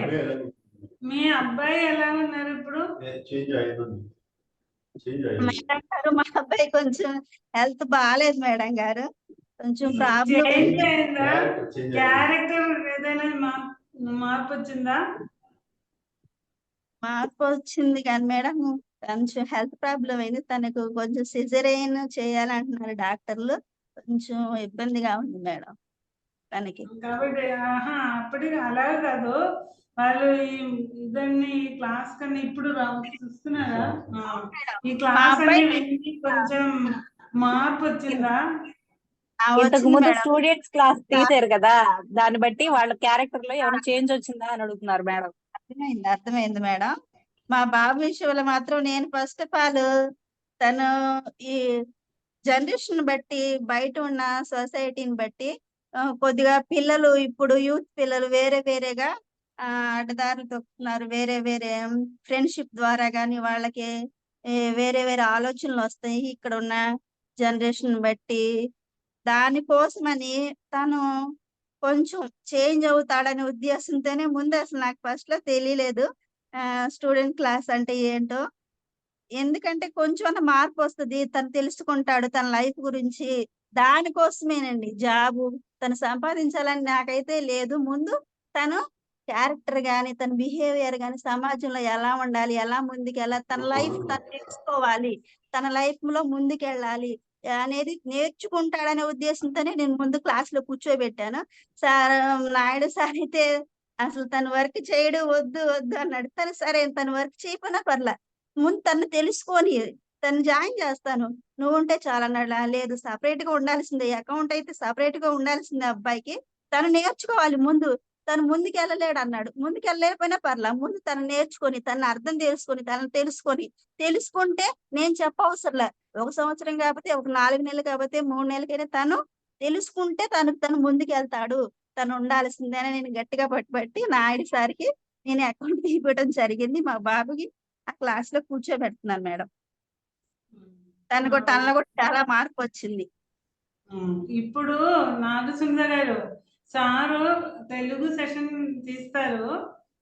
మీ అబ్బాయి ఎలా ఉన్నారు ఇప్పుడు? మేడం గారు, మా అబ్బాయి కొంచెం హెల్త్ బాగాలేదు మేడం గారు, కొంచెం ప్రాబ్లం. చేంజ్ అయిందా? క్యారెక్టర్ ఏదైనా మార్పు వచ్చిందా? మార్పు వచ్చింది కానీ మేడం కొంచెం హెల్త్ ప్రాబ్లం అయింది. తనకు కొంచెం సిజరేన్ చేయాలంటున్నారు డాక్టర్లు. కొంచెం ఇబ్బందిగా ఉంది మేడం తనకి. కాబట్టి అప్పటికి అలా కాదు, వాళ్ళు ఇదన్నీ క్లాస్ కన్నా ఇప్పుడు చూస్తున్నారా? ఈ క్లాస్ అన్ని కొంచెం మార్పు వచ్చిందా? ఇంతకు ముందు స్టూడెంట్స్ క్లాస్ తీసారు కదా, దాన్ని బట్టి వాళ్ళ క్యారెక్టర్ లో ఏమైనా చేంజ్ వచ్చిందా అని అడుగుతున్నారు మేడం. అర్థమైంది మేడం. మా బాబు విషయంలో మాత్రం నేను ఫస్ట్ ఆఫ్ ఆల్ తను ఈ జనరేషన్ బట్టి, బయట ఉన్న సొసైటీని బట్టి కొద్దిగా పిల్లలు, ఇప్పుడు యూత్ పిల్లలు వేరే వేరేగా అడ్డదారులు తొక్కుతున్నారు. వేరే వేరే ఫ్రెండ్షిప్ ద్వారా గాని వాళ్ళకి వేరే వేరే ఆలోచనలు వస్తాయి ఇక్కడ ఉన్న జనరేషన్ బట్టి. దానికోసమని తను కొంచెం చేంజ్ అవుతాడనే ఉద్దేశంతోనే, ముందు అసలు నాకు ఫస్ట్ లో తెలియలేదు స్టూడెంట్ క్లాస్ అంటే ఏంటో. ఎందుకంటే కొంచెం మార్పు వస్తుంది, తను తెలుసుకుంటాడు తన లైఫ్ గురించి. దానికోసమేనండి జాబు తను సంపాదించాలని నాకైతే లేదు. ముందు తను క్యారెక్టర్ గాని, తన బిహేవియర్ గాని, సమాజంలో ఎలా ఉండాలి, ఎలా ముందుకెళ్ళాలి, తన లైఫ్ తను తెలుసుకోవాలి, తన లైఫ్ లో ముందుకెళ్ళాలి అనేది నేర్చుకుంటాడనే ఉద్దేశంతోనే నేను ముందు క్లాస్ లో కూర్చోబెట్టాను. సార్ నాయుడు సార్ అయితే అసలు తను వర్క్ చేయడు, వద్దు వద్దు అన్నాడు. తను సరే తను వర్క్ చేయకపోయినా పర్లా, ముందు తను తెలుసుకొని తను జాయిన్ చేస్తాను, నువ్వు ఉంటే చాలా అన్నాడు. లేదు, సపరేట్ గా ఉండాల్సిందే, అకౌంట్ అయితే సపరేట్ గా ఉండాల్సిందే అబ్బాయికి, తను నేర్చుకోవాలి ముందు. తను ముందుకెళ్ళలేడు అన్నాడు. ముందుకెళ్ళలేకపోయినా పర్లా, ముందు తను నేర్చుకొని, తను అర్థం తెలుసుకొని, తను తెలుసుకుంటే నేను చెప్పవసరంలే. 1 సంవత్సరం కాకపోతే, ఒక 4 నెలలు కాకపోతే, 3 నెలలకైనా తను తెలుసుకుంటే తను ముందుకెళ్తాడు. తను ఉండాల్సిందే అని నేను గట్టిగా పట్టుబట్టి నాయుడు సార్కి నేను అకౌంట్ తీయడం జరిగింది. మా బాబుకి ఆ క్లాస్ లో కూర్చోబెడుతున్నాను మేడం. తనలో కూడా చాలా మార్పు వచ్చింది. ఇప్పుడు నాగసుందర్ గారు, సారు తెలుగు సెషన్ తీస్తారు,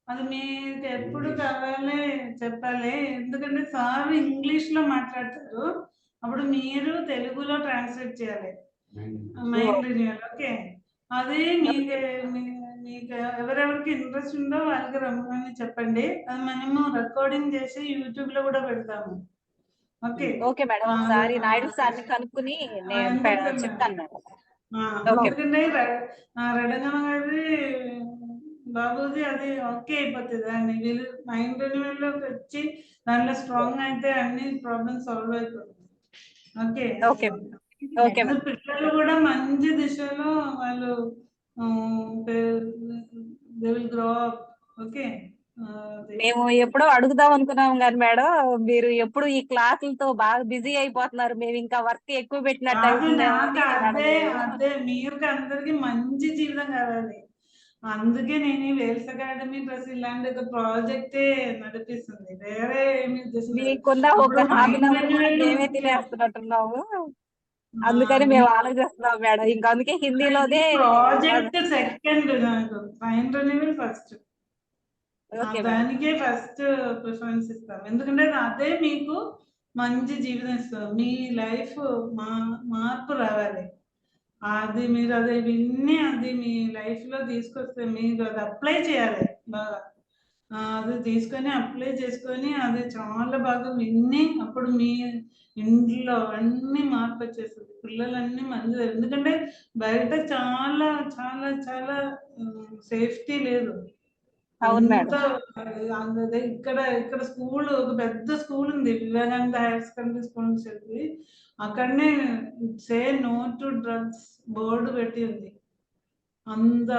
అది మీకు ఎప్పుడు కావాలి చెప్పాలి. ఎందుకంటే సార్ ఇంగ్లీష్ లో మాట్లాడతారు, అప్పుడు మీరు తెలుగులో ట్రాన్స్లేట్ చేయాలి మైండ్ రెన్యూవల్. ఓకే, అది మీకు ఎవరెవరికి ఇంట్రెస్ట్ ఉందో వాళ్ళకి రమ్మని చెప్పండి. అది మేము రికార్డింగ్ చేసి యూట్యూబ్ లో కూడా పెడతాము. ఓకే ఓకే మేడం, ఒకసారి నాయుడు సార్ని కనుక్కుని నేను చెప్తాను మేడం. ఎందుకంటే రెడగమ్మ గారి బాబుజీ అది ఓకే అయిపోతుంది. అని వీళ్ళు మైండ్ రెన్యూవల్ లోకి వచ్చి దాంట్లో స్ట్రాంగ్ అయితే అన్ని ప్రాబ్లమ్స్ సాల్వ్ అయిపోతుంది. ఓకే, పిల్లలు కూడా మంచి దిశలో వాళ్ళు they will grow up. Okay, మేము ఎప్పుడో అడుగుదాం అనుకున్నాం కానీ మేడం, మీరు ఎప్పుడు ఈ క్లాసులతో బాగా బిజీ అయిపోతున్నారు, మేము ఇంకా వర్క్ ఎక్కువ పెట్టినట్టు అదే మీరు అందరికి మంచి జీవితం కావాలి. అందుకే నేను వేల్స్ అకాడమీ ప్లస్ ఇలాంటి ఒక ప్రాజెక్టే నడిపిస్తుంది, వేరే ఏమి మేమే తినేస్తున్నట్టున్నాము. అందుకని మేము ఆలోచిస్తున్నాం మేడం, ఇంకా అందుకే హిందీలోనే ప్రాజెక్ట్ సెకండ్, నాకు మైండ్ రెన్యూవల్ ఫస్ట్. దానికే ఫస్ట్ ప్రిఫరెన్స్ ఇస్తాం, ఎందుకంటే అదే మీకు మంచి జీవితం ఇస్తుంది. మీ లైఫ్ మార్పు రావాలి. అది మీరు అది విన్ని అది మీ లైఫ్ లో తీసుకొస్తే మీరు అది అప్లై చేయాలి బాగా. అది తీసుకొని అప్లై చేసుకొని అది చాలా బాగా విన్ని అప్పుడు మీ ఇంట్లో అన్ని మార్పు వచ్చేస్తుంది, పిల్లలన్నీ మంచిది. ఎందుకంటే బయట చాలా చాలా చాలా సేఫ్టీ లేదు. అవును అంతా మేడం. అదే ఇక్కడ ఇక్కడ స్కూల్ ఒక పెద్ద స్కూల్ ఉంది, వివేకానంద హైయర్ సెకండరీ స్కూల్ అని చెప్పి. అక్కడనే say no to drugs board పెట్టి ఉంది. అంత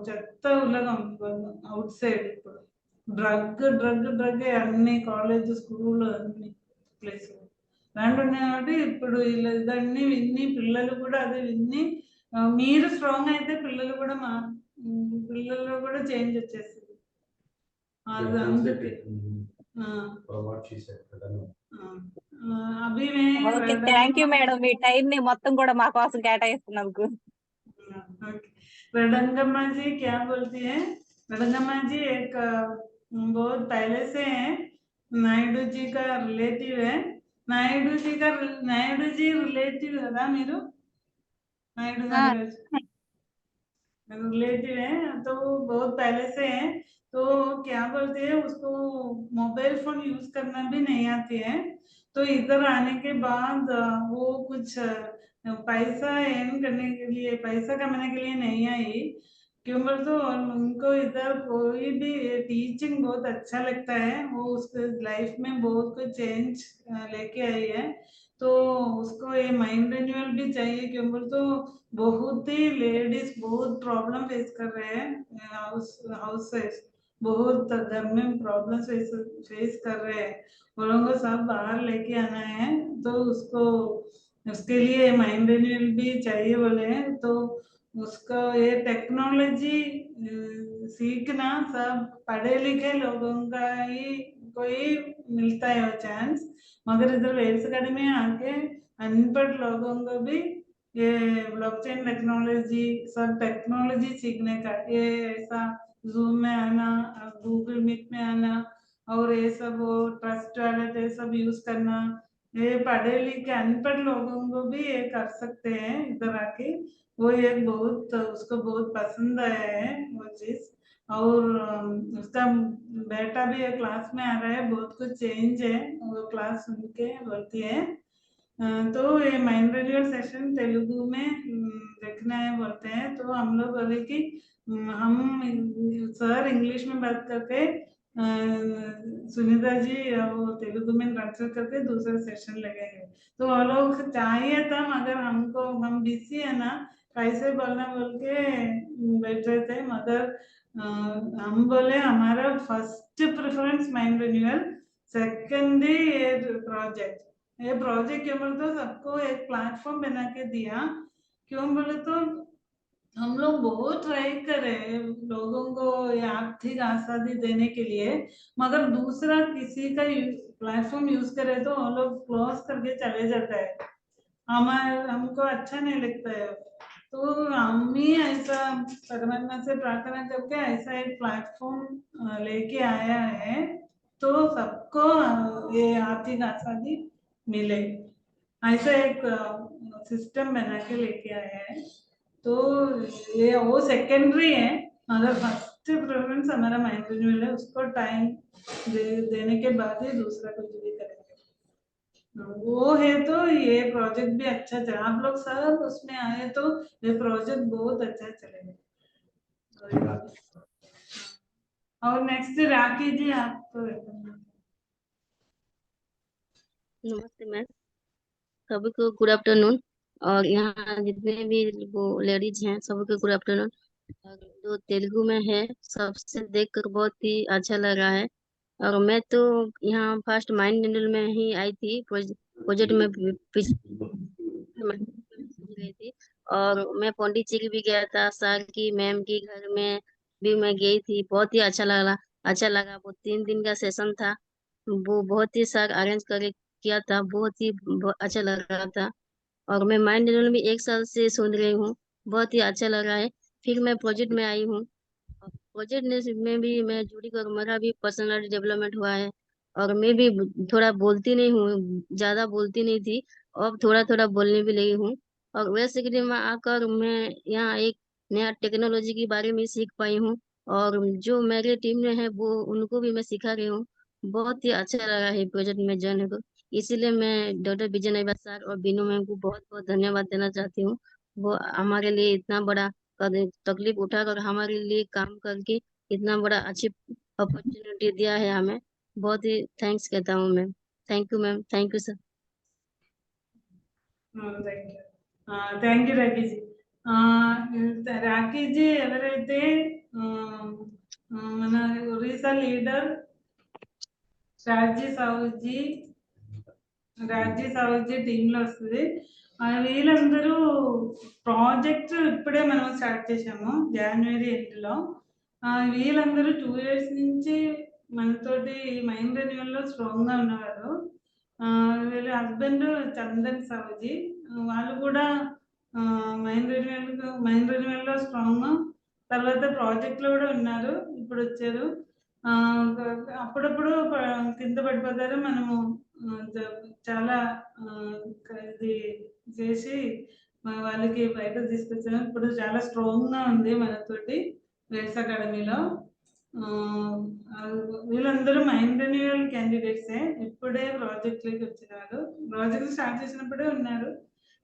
చెత్త ఉలగం అవుట్ సైడ్. ఇప్పుడు డ్రగ్ డ్రగ్ డ్రగ్ అన్ని కాలేజ్ స్కూల్ అన్ని ప్లేస్ దాంట్లో ఉన్నాయి. కాబట్టి ఇప్పుడు ఇలా ఇదన్నీ విన్ని పిల్లలు కూడా అదే విన్ని మీరు స్ట్రాంగ్ అయితే పిల్లలు కూడా పిల్లల్లో కూడా చేంజ్ వచ్చేస్తుంది. అది అందుకే अभी मैं okay, thank you madam, me time ని మొత్తం కూడా మా కోసం కేటాయిస్తున్నందుకు. रडंगम्मा जी क्या बोलती है? रडंगम्मा जी एक बहुत पहले से है, नायडू जी का रिलेटिव है. नायडू जी रिलेटिव है ना మీరు? नायडू गारी रिलेटिव है तो बहुत पहले से है. तो क्या बोलते हैं उसको मोबाइल फोन यूज करना भी नहीं आती है. तो इधर आने के बाद वो कुछ पैसा अर्न करने के लिए, पैसा कमाने के लिए नहीं आई. क्यों बोल तो उनको इधर कोई भी टीचिंग बहुत अच्छा लगता है. वो उसके लाइफ में बहुत कुछ चेंज लेके आई है. तो उसको ये माइंड रिन्यूअल भी चाहिए. क्यों बोल तो बहुत ही लेडीज बहुत प्रॉब्लम फेस कर रहे हैं. हाउस वाइफ बहुत घर में प्रॉब्लम फेस कर रहे हैं. वो लोगों को सब बाहर लेके आना है. तो उसको उसके लिए माइंड रिन्यूअल भी चाहिए बोले हैं. तो उसका ये टेक्नोलॉजी सीखना सब पढ़े लिखे लोगों का ही कोई मिलता है वो चांस. मगर इधर वेल्स अकेडमी आके अनपढ़ लोगों को भी ये ब्लॉकचेन टेक्नोलॉजी सब टेक्नोलॉजी सीखने का, ये ऐसा जूम में आना, गूगल मीट में आना और ये सब ट्रस्ट वॉलेट ये सब यूज करना, ये पढ़े लिखे अनपढ़ लोगों को भी ये कर सकते हैं इधर आके. वो एक बहुत उसको बहुत पसंद आया है वो चीज. और उसका बेटा भी एक क्लास में आ रहा है, बहुत कुछ चेंज है वो क्लास सुन के बोलती है. तो ये माइंड रिन्यूअल सेशन तेलुगु में देखना है बोलते हैं. तो हम लोग बोले कि हम सर इंग्लिश में बात करके सुनीता जी वो तेलुगु में ट्रांसलेट करके दूसरा सेशन लगेंगे. तो वो लोग चाहिए था मगर हमको हम बिजी है ना, कैसे बोलना बोल के बैठ रहे थे. मगर हम बोले हमारा first preference mind renewal, secondary ये प्रोजेक्ट. ये प्रोजेक्ट क्यों बोले तो सबको एक प्लेटफॉर्म बना के दिया. क्यों बोले तो हम लोग बहुत ट्राई करे लोगों को ये आर्थिक आजादी देने के लिए, मगर दूसरा किसी का प्लेटफॉर्म यूज करे तो वो लोग क्लोज करके चले जाता है. हमको अच्छा नहीं लगता है. तो हम ही ऐसा परमात्मा से प्रार्थना करके ऐसा एक प्लेटफॉर्म लेके आया है. तो सबको ये आर्थिक आजादी मिले ऐसा एक सिस्टम बना के लेके आया है. तो ये वो सेकेंडरी है मगर फर्स्ट प्रेफरेंस हमारा माइंड रिन्यूअल है. उसको टाइम देने के बाद ही दूसरा कुछ भी करेंगे. वो है तो ये प्रोजेक्ट भी अच्छा चला. आप लोग सब उसमें आए तो ये प्रोजेक्ट बहुत अच्छा चलेगा. और नेक्स्ट राखी जी आप नमस्ते मैम, सभी को गुड आफ्टरनून. और यहाँ जितने भी वो लेडीज हैं सभी को गुड आफ्टरनून. जो तेलुगु में है सबसे देखकर बहुत ही अच्छा लग रहा है. और मैं तो यहाँ फर्स्ट माइंड रिन्यूअल में ही आई थी, प्रोजेक्ट में गई थी. और मैं पौंडीचेरी भी गया था, सर की मैम की घर में भी मैं गई थी. बहुत ही अच्छा लगा. वो 3 दिन का सेशन था, वो बहुत ही सर अरेंज कर किया था, बहुत ही अच्छा लग रहा था. और मैं माइंड रिन्यूअल में 1 साल से सुन रही हूँ, बहुत ही अच्छा लग रहा है. फिर मैं प्रोजेक्ट में आई हूँ. प्रोजेक्ट में भी मैं जुड़ी कर मेरा भी पर्सनालिटी डेवलपमेंट हुआ है. और मैं भी थोड़ा बोलती नहीं हूँ, ज्यादा बोलती नहीं थी, अब थोड़ा थोड़ा बोलने भी लगी हूँ. और वेल्स एकेडमी में आकर मैं यहाँ एक नया टेक्नोलॉजी के बारे में सीख पाई हूँ, और जो मेरे टीम में है वो उनको भी मैं सिखा रही हूँ। बहुत ही अच्छा लगा है प्रोजेक्ट में ज्वाइन होकर, इसीलिए मैं डॉक्टर विजय नायबा सर और बीनू मैम को बहुत बहुत धन्यवाद देना चाहती हूँ। वो हमारे लिए इतना बड़ा तकलीफ उठाकर हमारे लिए काम करके इतना बड़ा अच्छी अपॉर्चुनिटी दिया है हमें। बहुत ही थैंक्स कहता हूँ ma'am. Thank you ma'am, thank you sir. Thank you Rakesh. Rakesh ఎవరైతే మన ఒరిస్సా లీడర్ రాజీ సావుజీ టీంలో వస్తుంది. వీళ్ళందరూ ప్రాజెక్ట్ ఇప్పుడే మనం స్టార్ట్ చేసాము జనవరి ఎండ్లో. వీళ్ళందరూ 2 years నుంచి మనతోటి మైండ్ రెన్యూవల్లో స్ట్రాంగ్గా ఉన్నవారు. వీళ్ళ హస్బెండ్ చందన్ సావుజీ, వాళ్ళు కూడా మైండ్ రెన్యూవల్లో స్ట్రాంగ్, తర్వాత ప్రాజెక్ట్లో కూడా ఉన్నారు, ఇప్పుడు వచ్చారు. అప్పుడప్పుడు కింద పడిపోతారు, మనము చాలా ఇది చేసి వాళ్ళకి బయటకు తీసుకొచ్చాము. ఇప్పుడు చాలా స్ట్రాంగ్గా ఉంది మనతోటి వేల్స్ అకాడమీలో. వీళ్ళందరూ మైండ్ రెన్యూవల్ క్యాండిడేట్సే, ఇప్పుడే ప్రాజెక్ట్లోకి వచ్చినారు, ప్రాజెక్ట్ స్టార్ట్ చేసినప్పుడే ఉన్నారు.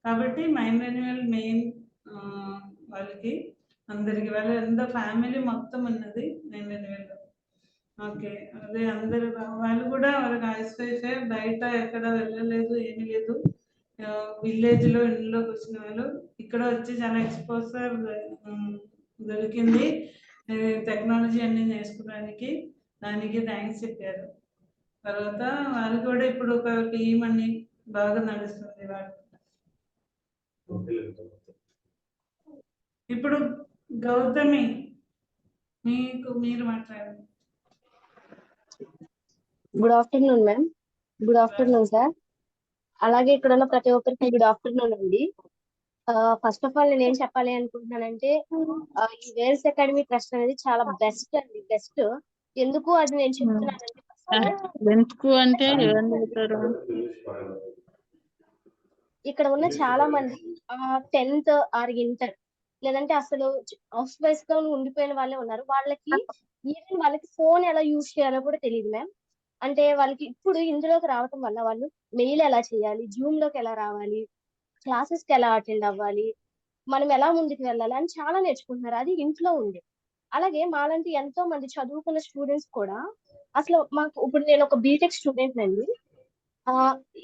కాబట్టి మైండ్ రెన్యూవల్ మెయిన్ వాళ్ళకి అందరికి, వాళ్ళ ఎంత ఫ్యామిలీ మొత్తం ఉన్నది మైండ్ రెన్యూవల్లో. ఓకే, అదే అందరు వాళ్ళు కూడా వాళ్ళకి హౌస్ వైఫే, బయట ఎక్కడ వెళ్ళలేదు, ఏమీ లేదు. విలేజ్లో ఇంట్లోకి వచ్చిన వాళ్ళు ఇక్కడ వచ్చి చాలా ఎక్స్పోజర్ దొరికింది టెక్నాలజీ అన్ని నేర్చుకోవడానికి. దానికి థ్యాంక్స్ చెప్పారు. తర్వాత వాళ్ళు కూడా ఇప్పుడు ఒక టీం అని బాగా నడుస్తుంది వాళ్ళు. ఇప్పుడు గౌతమి మీరు మాట్లాడండి. Good afternoon ma'am. Good afternoon sir. అలాగే ఇక్కడ ఉన్న ప్రతి ఒక్కరికి గుడ్ ఆఫ్టర్నూన్ అండి. ఫస్ట్ ఆఫ్ ఆల్ నేను ఏం చెప్పాలి అనుకుంటున్నానంటే, ఈ వేల్స్ అకాడమీ ట్రస్ట్ అనేది చాలా బెస్ట్ అండి, బెస్ట్. ఎందుకు అది నేను చెప్తున్నానంటే, ఎందుకు అంటే ఇక్కడ ఉన్న చాలా మంది 10th ఆర్ ఇంటర్ లేదంటే అసలు హౌస్ వైఫ్ గా ఉండిపోయిన వాళ్ళే ఉన్నారు. వాళ్ళకి ఈవెన్ వాళ్ళకి ఫోన్ ఎలా యూజ్ చేయాలో కూడా తెలియదు మ్యామ్. అంటే వాళ్ళకి ఇప్పుడు ఇందులోకి రావటం వల్ల వాళ్ళు మెయిల్ ఎలా చేయాలి, జూమ్ లోకి ఎలా రావాలి, క్లాసెస్ కి ఎలా అటెండ్ అవ్వాలి, మనం ఎలా ముందుకు వెళ్ళాలి అని చాలా నేర్చుకుంటున్నారు, అది ఇంట్లో ఉండి. అలాగే మాలాంటి ఎంతో మంది చదువుకున్న స్టూడెంట్స్ కూడా అసలు మాకు ఇప్పుడు నేను ఒక బీటెక్ స్టూడెంట్ అండి.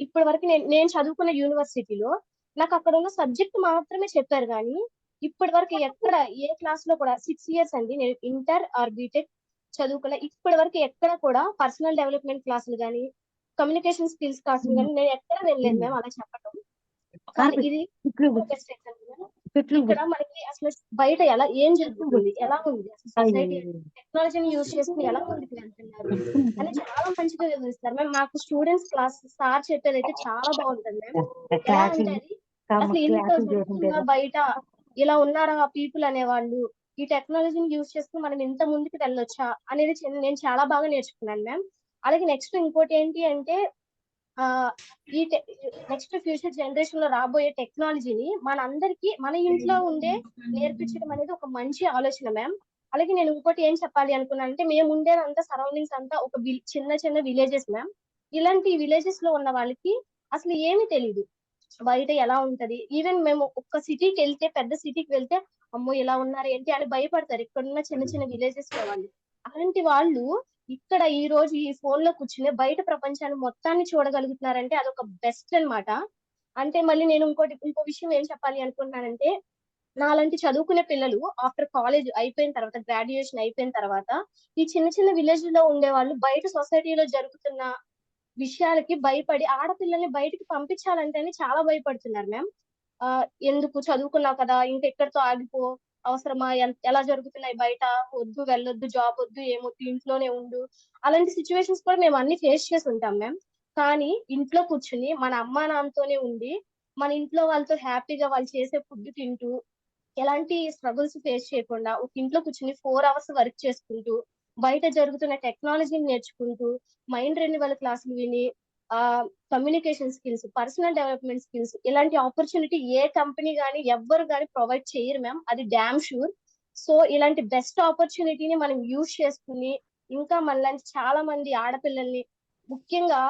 ఇప్పటి వరకు నేను చదువుకున్న యూనివర్సిటీలో నాకు అక్కడ ఉన్న సబ్జెక్ట్ మాత్రమే చెప్పారు, కానీ ఇప్పటి వరకు ఎక్కడ ఏ క్లాస్ లో కూడా 6 years అండి నేను ఇంటర్ ఆర్ బీటెక్ చదువుకున్న, ఇప్పటి వరకు ఎక్కడ కూడా పర్సనల్ డెవలప్మెంట్ క్లాసులు కానీ కమ్యూనికేషన్ స్కిల్స్ క్లాసులు కానీ నేను ఎక్కడ వెళ్ళలేదు మేము అలా చెప్పడం. ఇది ఇక్కడ మనకి అసలు బయట ఎలా ఏం జరుగుతుంది, ఎలా ఉంది సొసైటీ, టెక్నాలజీని యూజ్ చేసుకుని ఎలా ముందుకు వెళ్తున్నారు అని చాలా మంచిగా వివరిస్తారు మ్యామ్. మాకు స్టూడెంట్స్ క్లాస్ సార్ చెప్పేది అయితే చాలా బాగుంటుంది మ్యామ్. ఎలా అంటే అసలు ఇంట్లో జరుగుతుందా, బయట ఇలా ఉన్నారా ఆ పీపుల్ అనేవాళ్ళు, ఈ టెక్నాలజీని యూజ్ చేసుకుని మనం ఇంత ముందుకు వెళ్ళొచ్చా అనేది నేను చాలా బాగా నేర్చుకున్నాను మ్యామ్. అలాగే నెక్స్ట్ ఇంకోటి ఏంటి అంటే, ఈ నెక్స్ట్ ఫ్యూచర్ జనరేషన్ లో రాబోయే టెక్నాలజీని మనందరికి మన ఇంట్లో ఉండే నేర్పించడం అనేది ఒక మంచి ఆలోచన మ్యామ్. అలాగే నేను ఇంకోటి ఏం చెప్పాలి అనుకున్నాను అంటే, మేము ఉండేదంతా సరౌండింగ్స్ అంతా ఒక చిన్న చిన్న విలేజెస్ మ్యామ్. ఇలాంటి విలేజెస్ లో ఉన్న వాళ్ళకి అసలు ఏమీ తెలియదు బయట ఎలా ఉంటది. ఈవెన్ మేము ఒక్క సిటీకి వెళ్తే, పెద్ద సిటీకి వెళ్తే అమ్మో ఇలా ఉన్నారు ఏంటి అని భయపడతారు ఇక్కడ ఉన్న చిన్న చిన్న విలేజెస్ లో వాళ్ళు. అలాంటి వాళ్ళు ఇక్కడ ఈ రోజు ఈ ఫోన్ లో కూర్చుని బయట ప్రపంచాన్ని మొత్తాన్ని చూడగలుగుతున్నారంటే అదొక బెస్ట్ అన్నమాట. అంటే మళ్ళీ నేను ఇంకో విషయం ఏం చెప్పాలి అనుకుంటున్నానంటే, నాలాంటి చదువుకునే పిల్లలు ఆఫ్టర్ కాలేజ్ అయిపోయిన తర్వాత, గ్రాడ్యుయేషన్ అయిపోయిన తర్వాత ఈ చిన్న చిన్న విలేజ్ లో ఉండే వాళ్ళు బయట సొసైటీలో జరుగుతున్న విషయాలకి భయపడి ఆడపిల్లల్ని బయటికి పంపించాలంటేనే చాలా భయపడుతున్నారు మ్యామ్. ఎందుకు చదువుకున్నావు కదా ఇంకెక్కడితో ఆగిపో, అవసరమా, ఎలా జరుగుతున్నాయి బయట, వద్దు వెళ్ళొద్దు, జాబ్ వద్దు, ఏమొద్దు, ఇంట్లోనే ఉండు. అలాంటి సిచ్యువేషన్స్ కూడా మేము అన్ని ఫేస్ చేసి ఉంటాం మ్యామ్. కానీ ఇంట్లో కూర్చుని మన అమ్మా నాన్నతోనే ఉండి మన ఇంట్లో వాళ్ళతో హ్యాపీగా వాళ్ళు చేసే ఫుడ్ తింటూ ఎలాంటి స్ట్రగుల్స్ ఫేస్ చేయకుండా ఒక ఇంట్లో కూర్చుని 4 hours వర్క్ చేసుకుంటూ బయట జరుగుతున్న టెక్నాలజీని నేర్చుకుంటూ మైండ్ రెన్యూవల్ క్లాసులు విని communication skills, personal development skills, ఇలాంటి ఆపర్చునిటీ ఏ కంపెనీ కానీ ఎవ్వరు కానీ ప్రొవైడ్ చేయరు మ్యామ్, అది డామ్ షూర్. సో ఇలాంటి బెస్ట్ ఆపర్చునిటీని మనం యూజ్ చేసుకుని ఇంకా మనలాంటి చాలా మంది ఆడపిల్లల్ని, ముఖ్యంగా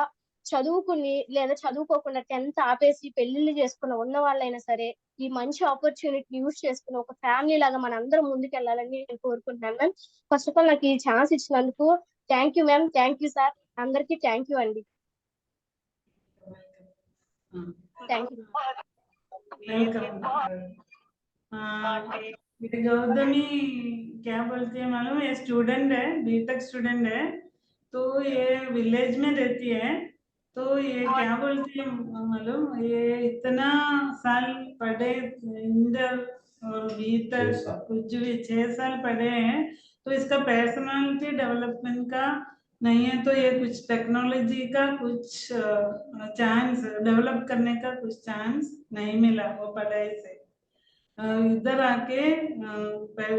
చదువుకుని లేదా చదువుకోకుండా 10th ఆపేసి పెళ్లిళ్ళు చేసుకున్న ఉన్న వాళ్ళైనా సరే ఈ మంచి ఆపర్చునిటీ యూజ్ చేసుకుని ఒక ఫ్యామిలీ లాగా మన అందరం ముందుకెళ్ళాలని నేను కోరుకుంటున్నాను మ్యామ్. ఫస్ట్ ఆఫ్ ఆల్ నాకు ఈ ఛాన్స్ ఇచ్చినందుకు thank you ma'am, thank you sir, అందరికీ థ్యాంక్ యూ అండి. Thank you. वेलकम। ये गौतमी क्या बोलती है मालूम, ये स्टूडेंट है, बीटेक स्टूडेंट है, तो ये विलेज में रहती है। तो ये क्या बोलती है मालूम, ये इतना साल पढ़े, इंटर और बीटेक कुछ भी 6 साल पढ़े हैं, तो इसका पर्सनालिटी डेवलपमेंट का नहीं है, तो ये कुछ टेक्नोलॉजी का कुछ चांस डेवलप करने का कुछ चांस नहीं मिला वो पढ़ाई से। इधर आके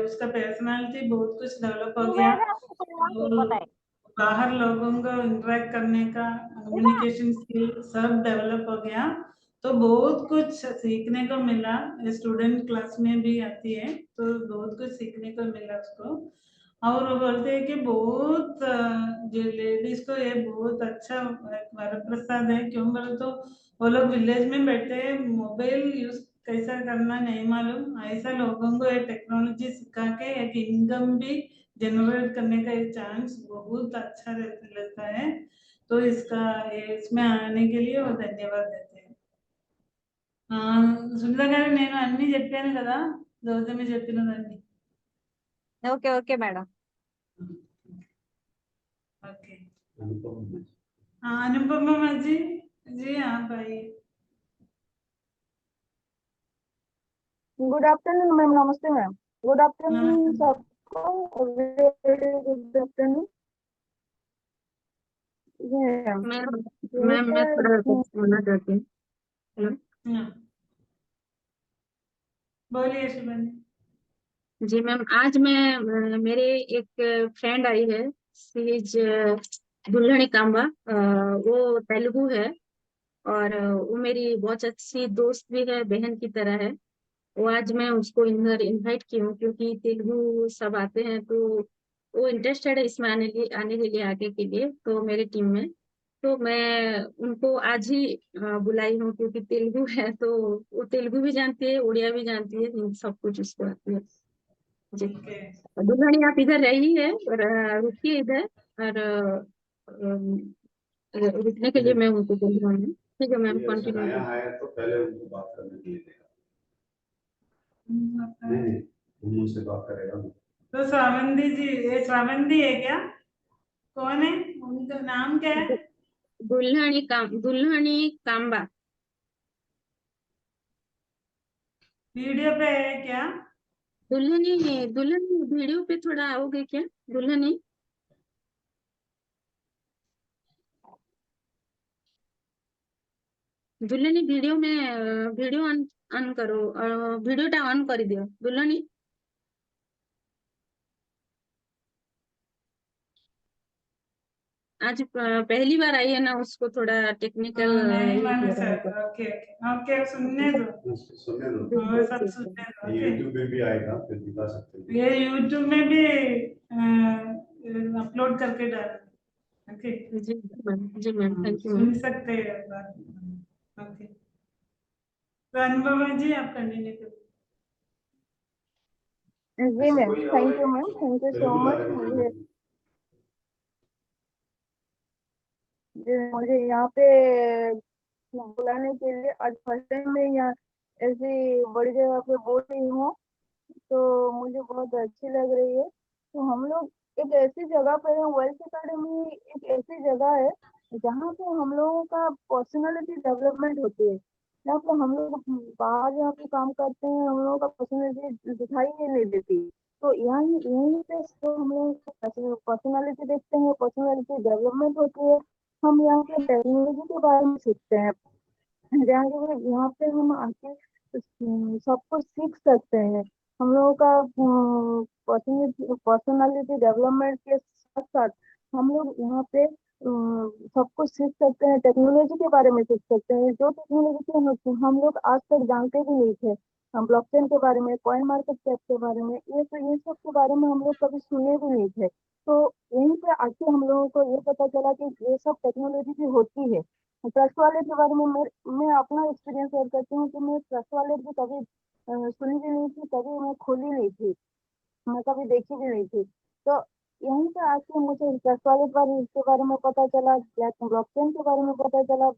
उसका पर्सनालिटी बहुत कुछ डेवलप हो गया और बाहर लोगों को इंटरेक्ट करने का कम्युनिकेशन स्किल सब डेवलप हो गया, तो बहुत कुछ सीखने को मिला। स्टूडेंट क्लास में भी आती है तो बहुत कुछ सीखने को मिला उसको। और वो बोलते हैं कि बहुत जो लेडीज को ये बहुत अच्छा वरप्रसाद है, क्यों बोले तो वो लोग विलेज में बैठे मोबाइल यूज कैसा करना नहीं मालूम, ऐसा लोगों को ये टेक्नोलॉजी सिखा के एक इनकम भी जनरेट करने का ये चांस बहुत अच्छा रहता है। तो इसमें आने के लिए वो धन्यवाद देते हैं। సునీత గారు, నేను అన్ని చెప్పాను కదా గౌతమి చెప్పినదన్నీ? Okay okay madam. Okay, Anupama ji, जी हाँ भाई। गुड आफ्टरनून मैम, नमस्ते मैम, गुड आफ्टरनून सबको, गुड आफ्टरनून। मैम मैं थोड़ा कुछ बोलना चाहती हूँ। हेलो, बोलिए शुभन जी मैम, आज मैं मेरे एक फ्रेंड आई है, सी इज दुल्हनी कांबा, वो तेलुगु है और वो मेरी बहुत अच्छी दोस्त भी है, बहन की तरह है। वो आज मैं उसको इधर इनवाइट की हूँ क्योंकि तेलुगु सब आते हैं, तो वो इंटरेस्टेड है इसमें आने के लिए आगे के लिए, तो मेरे टीम में। तो मैं उनको आज ही बुलाई हूँ क्योंकि तेलुगु है, तो वो तेलुगु भी जानती है, उड़िया भी जानती है, सब कुछ उसको आती है जी। दुल्हनी आप इधर रही है और रुकिए इधर, और रुकने के लिए मैं उनको बोल रहा हूँ। ठीक है मैम, कंटिन्यू। तो पहले उनको बात करने के लिए देगा, नहीं उनसे बात करेगा। तो श्रावंती जी, ये श्रावंती है क्या? कौन है, उनका नाम क्या है? दुल्हनी कांबा। वीडियो पे है क्या? दुल्हनी वीडियो पे थोड़ा आओगे क्या? दुल्हनी वीडियो में वीडियो ऑन करो, वीडियो ऑन कर दियो दुल्हनी। आज पहली बार आई है ना, उसको थोड़ा टेक्निकल नहीं माने सर। ओके ओके, सुनने दो वो सब सुनने दो। यूट्यूब पे भी आएगा, फिर दिखा सकते हैं। ये यूट्यूब में भी अपलोड करके डाल। ओके जी मैम, थैंक यू। सुन सकते हैं बात। ओके, तो अनुभव जी आप कंटिन्यू करो। जी ma'am, thank you ma'am, thank you so much. मुझे यहाँ पे बुलाने के लिए आज फर्स्ट टाइम मैं यहाँ ऐसी बड़ी जगह पे बोल रही हूँ, तो मुझे बहुत अच्छी लग रही है। तो हम लोग एक ऐसी जगह पे हैं, वेल्स एकेडमी एक ऐसी जगह है जहाँ पे हम लोगों का पर्सनालिटी डेवलपमेंट होती है। जहाँ पे हम लोग बाहर जहाँ पे काम करते हैं, हम लोगों का पर्सनालिटी दिखाई ही नहीं देती, तो यहीं पे तो हम लोग पर्सनालिटी देखते हैं, पर्सनालिटी डेवलपमेंट होती है। हम यहाँ पे टेक्नोलॉजी के बारे में सीखते हैं, यहाँ पे हम आके सब कुछ सीख सकते हैं। हम लोगों का पर्सनालिटी डेवलपमेंट के साथ साथ हम लोग यहाँ पे सब कुछ सीख सकते हैं, टेक्नोलॉजी के बारे में सीख सकते हैं, जो टेक्नोलॉजी हम लोग आज तक जानते भी नहीं थे। हम ब्लॉकचेन के बारे में, कॉइन मार्केट कैप के बारे में, ये सब के बारे में हम लोग कभी सुने भी नहीं थे। तो यहीं पे आके हम लोगों को ये पता चला कि ये सब टेक्नोलॉजी भी होती है। ट्रस्ट वॉलेट के बारे में मैं अपना एक्सपीरियंस शेयर करती हूँ कि मैं ट्रस्ट वॉलेट भी कभी सुनी भी नहीं थी, कभी मैं खोली नहीं थी, मैं कभी देखी भी नहीं थी। तो यहीं पे आके मुझे ट्रस्ट वॉलेट के बारे में पता चला, ब्लॉकचेन के बारे में पता चला,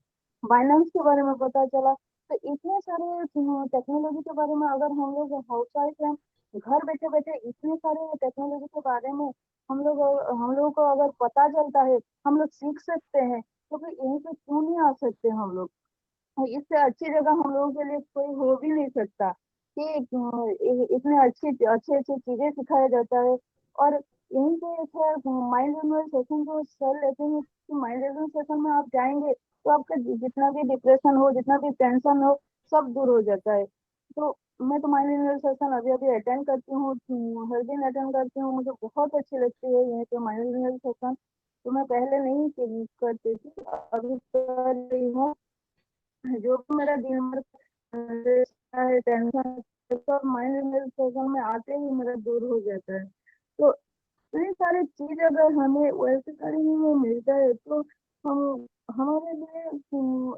बाइनेंस के बारे में पता चला। तो इतने सारे टेक्नोलॉजी के बारे में अगर हम लोग हाउस वाइफ हैं, घर बैठे बैठे इतने सारे टेक्नोलॉजी के बारे में हम लोगों को अगर पता चलता है, हम लोग सीख सकते हैं, तो फिर यहीं पे क्यों नहीं आ सकते हम लोग। और इससे अच्छी जगह हम लोगों के लिए कोई हो भी नहीं सकता कि इतने अच्छी अच्छी अच्छी चीजें सिखाया जाता है। और यहीं पे माइंड रिन्यूअल सेशन जो सर लेते हैं, कि माइंड रिन्यूअल सेशन में आप जाएंगे तो आपका जितना भी डिप्रेशन हो, जितना भी टेंशन हो, सब दूर हो जाता है। तो मैं तो माइंड रिन्यूअल सेशन अभी अभी अटेंड करती हूँ, हर दिन अटेंड करती हूँ, मुझे बहुत अच्छी लगती है यहीं पे माइंड रिन्यूअल सेशन। तो मैं पहले नहीं करती थी, अभी कर रही हूँ। जो भी मेरा दिन भर है, टेंशन, सब माइंड रिलैक्सेशन में आते ही मेरा दूर हो जाता है। तो ये सारी चीज अगर हमें वैसे करने में मिलता है, तो हम हमारे लिए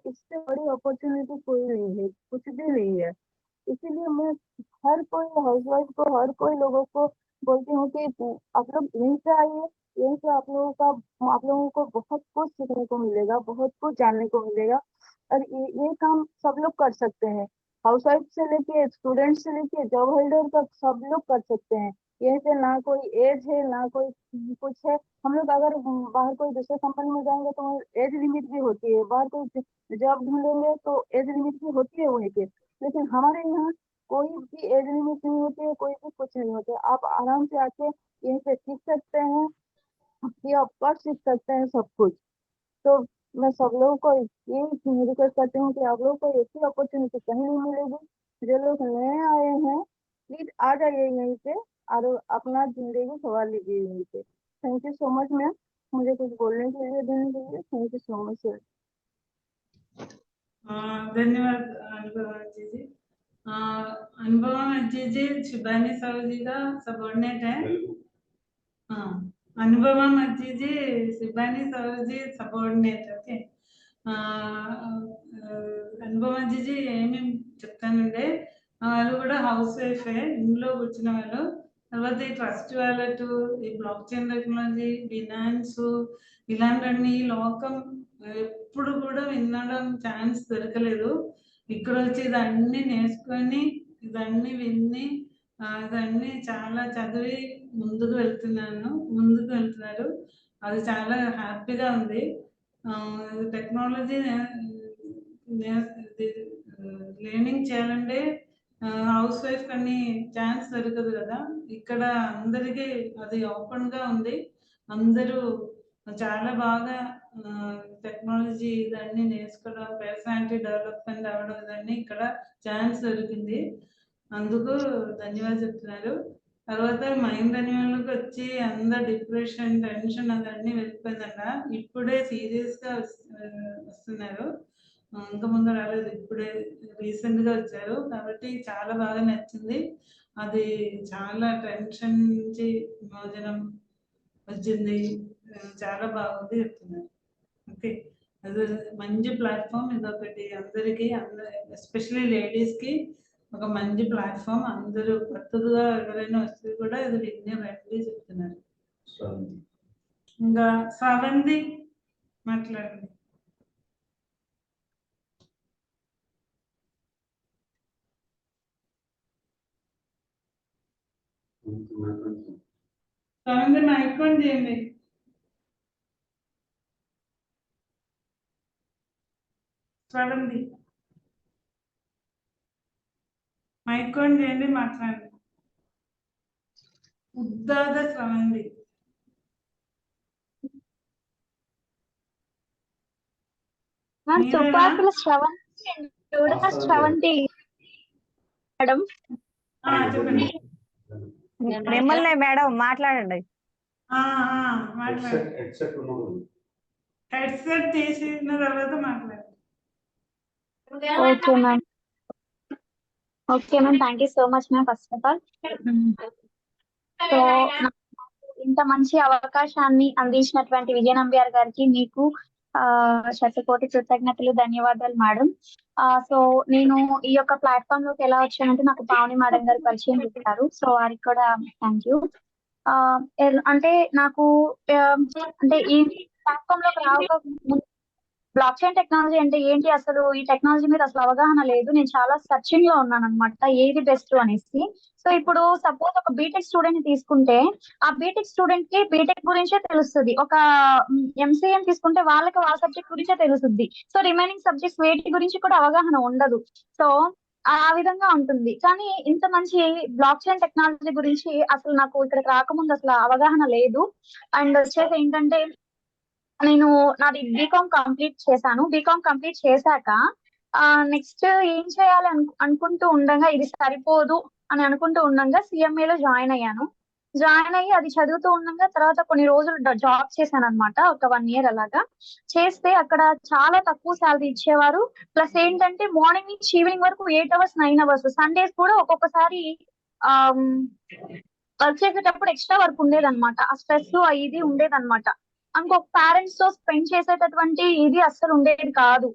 इससे बड़ी अपॉर्चुनिटी कोई नहीं है, कुछ भी नहीं है। इसीलिए मैं हर कोई हाउसवाइफ को, हर कोई लोगों को बोलती हूँ कि आप लोग यहीं से आइए, यहीं से आप लोगों को बहुत कुछ सीखने को मिलेगा, बहुत कुछ जानने को मिलेगा। और ये काम सब लोग कर सकते हैं, हाउसवाइफ से लेके स्टूडेंट से लेके जॉब होल्डर तक सब लोग कर सकते हैं। यहीं पे ना कोई एज है, ना कोई कुछ है। हम लोग अगर बाहर कोई दूसरे कंपनी में जाएंगे तो एज लिमिट भी होती है, बाहर कोई जॉब ढूंढेंगे तो एज लिमिट भी होती है वहीं पे। लेकिन हमारे यहाँ कोई भी एज लिमिट नहीं होती है, कोई भी कुछ नहीं होता है। आप आराम से आके यहीं पे सीख सकते हैं, कि आप कर सीख सकते हैं सब कुछ। तो मैं सब लोगों को ये रिक्वेस्ट करती हूँ कि आप लोगों को ऐसी अपॉर्चुनिटी कहीं नहीं मिलेगी। जो लोग नए आए हैं, प्लीज आ जाइए यहीं पे और अपना जिंदगी सवार लीजिए यहीं पे। Thank you so much ma'am, मुझे कुछ बोलने के लिए देने के लिए। Thank you so much sir. धन्यवाद अनुभव जी। अनुभव जी शिबानी साहू जी का सबॉर्डिनेट है। हाँ, అనుభవం వచ్చేసి శిబాని సరోజీ సబార్డినేట్. ఓకే, అనుభవం వచ్చేసి ఏమేమి చెప్తానంటే, వాళ్ళు కూడా హౌస్ వైఫే, ఇంట్లో కూర్చున్న వాళ్ళు. తర్వాత ఈ ట్రస్ట్ వాలెట్, ఈ బ్లాక్ చైన్ టెక్నాలజీ, బినాన్స్, ఇలాంటివన్నీ లోకం ఎప్పుడు కూడా వినడం ఛాన్స్ దొరకలేదు. ఇక్కడ వచ్చి ఇదన్నీ నేర్చుకొని, ఇదన్నీ విని, ఇదన్నీ చాలా చదివి ముందుకు వెళ్తున్నారు. అది చాలా హ్యాపీగా ఉంది. టెక్నాలజీ లెర్నింగ్ చేయాలంటే హౌస్ వైఫ్ కానీ ఛాన్స్ దొరకదు కదా. ఇక్కడ అందరికీ అది ఓపెన్గా ఉంది. అందరూ చాలా బాగా టెక్నాలజీ ఇదన్నీ నేర్చుకోవడం, పర్సనాలిటీ డెవలప్మెంట్ అవ్వడం, ఇదన్నీ ఇక్కడ ఛాన్స్ దొరికింది. అందుకు ధన్యవాదాలు చెప్తున్నారు. తర్వాత మైండ్ రెన్యూవల్కి వచ్చి అందరు డిప్రెషన్, టెన్షన్ అదన్నీ వెళ్ళిపోయిందంట. ఇప్పుడే సీరియస్గా వస్తున్నారు, ఇంకా ముందు రాలేదు, ఇప్పుడే రీసెంట్గా వచ్చారు. కాబట్టి చాలా బాగా నచ్చింది. అది చాలా టెన్షన్ నుంచి విమోచనం వచ్చింది, చాలా బాగుంది చెప్తున్నారు. ఓకే, అది మంచి ప్లాట్ఫామ్ ఇదొకటి అందరికీ, ఎస్పెషల్లీ లేడీస్కి ఒక మంచి ప్లాట్ఫామ్. అందరూ కొత్తగా ఎవరైనా వస్తే కూడా ఇది వినే రండి చెప్తున్నారు. ఇంకా శ్రవంతి మాట్లాడండి. శ్రవంతి మైక్ ఆన్ చేయండి. శ్రవంతి మైక్ ఆన్ చేయండి, మాట్లాడండి. ఉద్దాద శ్రవంతి. తుపాకుల శ్రవంతి మేడం. చెప్పండి. మిమ్మల్ని మేడం మాట్లాడండి. హెడ్సెట్ చేసిన తర్వాత మాట్లాడు. Okay ma'am. Okay ma'am, thank you so much ma'am first of all. So ఇంత మంచి అవకాశాన్ని అందించినటువంటి విజయ నంబియార్ గారికి మీకు శతకోటి కృతజ్ఞతలు, ధన్యవాదాలు మేడం. సో నేను ఈ యొక్క ప్లాట్ఫామ్ లోకి ఎలా వచ్చానంటే నాకు పావని మేడం గారు పరిచయం చేశారు. సో వారికి కూడా థ్యాంక్ యూ. అంటే నాకు అంటే ఈ ప్లాట్ఫామ్ లోకి రావక ముందు బ్లాక్ చైన్ టెక్నాలజీ అంటే ఏంటి, అసలు ఈ టెక్నాలజీ మీద అసలు అవగాహన లేదు. నేను చాలా సర్చింగ్ లో ఉన్నాను అనమాట, ఏది బెస్ట్ అనేసి. సో ఇప్పుడు సపోజ్ ఒక బీటెక్ స్టూడెంట్ ని తీసుకుంటే ఆ బీటెక్ స్టూడెంట్ కి బీటెక్ గురించే తెలుస్తుంది. ఒక ఎంసీఎం తీసుకుంటే వాళ్ళకి వాళ్ళ సబ్జెక్ట్ గురించే తెలుస్తుంది. సో రిమైనింగ్ సబ్జెక్ట్స్ వేటి గురించి కూడా అవగాహన ఉండదు. సో ఆ విధంగా ఉంటుంది. కానీ ఇంత మంచి బ్లాక్ చైన్ టెక్నాలజీ గురించి అసలు నాకు ఇక్కడికి రాకముందు అసలు అవగాహన లేదు. అండ్ వచ్చేసి ఏంటంటే నేను నాది బీకామ్ కంప్లీట్ చేశాను. బీకామ్ కంప్లీట్ చేశాక నెక్స్ట్ ఏం చేయాలి అనుకుంటూ ఉండగా ఇది సరిపోదు అని అనుకుంటూ ఉండగా సిఎంఏలో జాయిన్ అయ్యాను. జాయిన్ అయ్యి అది చదువుతూ ఉండగా తర్వాత కొన్ని రోజులు జాబ్ చేశాను అనమాట, ఒక 1 year అలాగా చేస్తే అక్కడ చాలా తక్కువ శాలరీ ఇచ్చేవారు. ప్లస్ ఏంటంటే మార్నింగ్ నుంచి ఈవినింగ్ వరకు 8 hours 9 hours, సండేస్ కూడా ఒక్కొక్కసారి వర్క్ చేసేటప్పుడు ఎక్స్ట్రా వర్క్ ఉండేదన్నమాట. ఆ స్ట్రెస్ ఇది ఉండేదన్నమాట. ఇంకొక పేరెంట్స్ తో స్పెండ్ చేసేటటువంటి ఇది అస్సలు ఉండేది కాదు.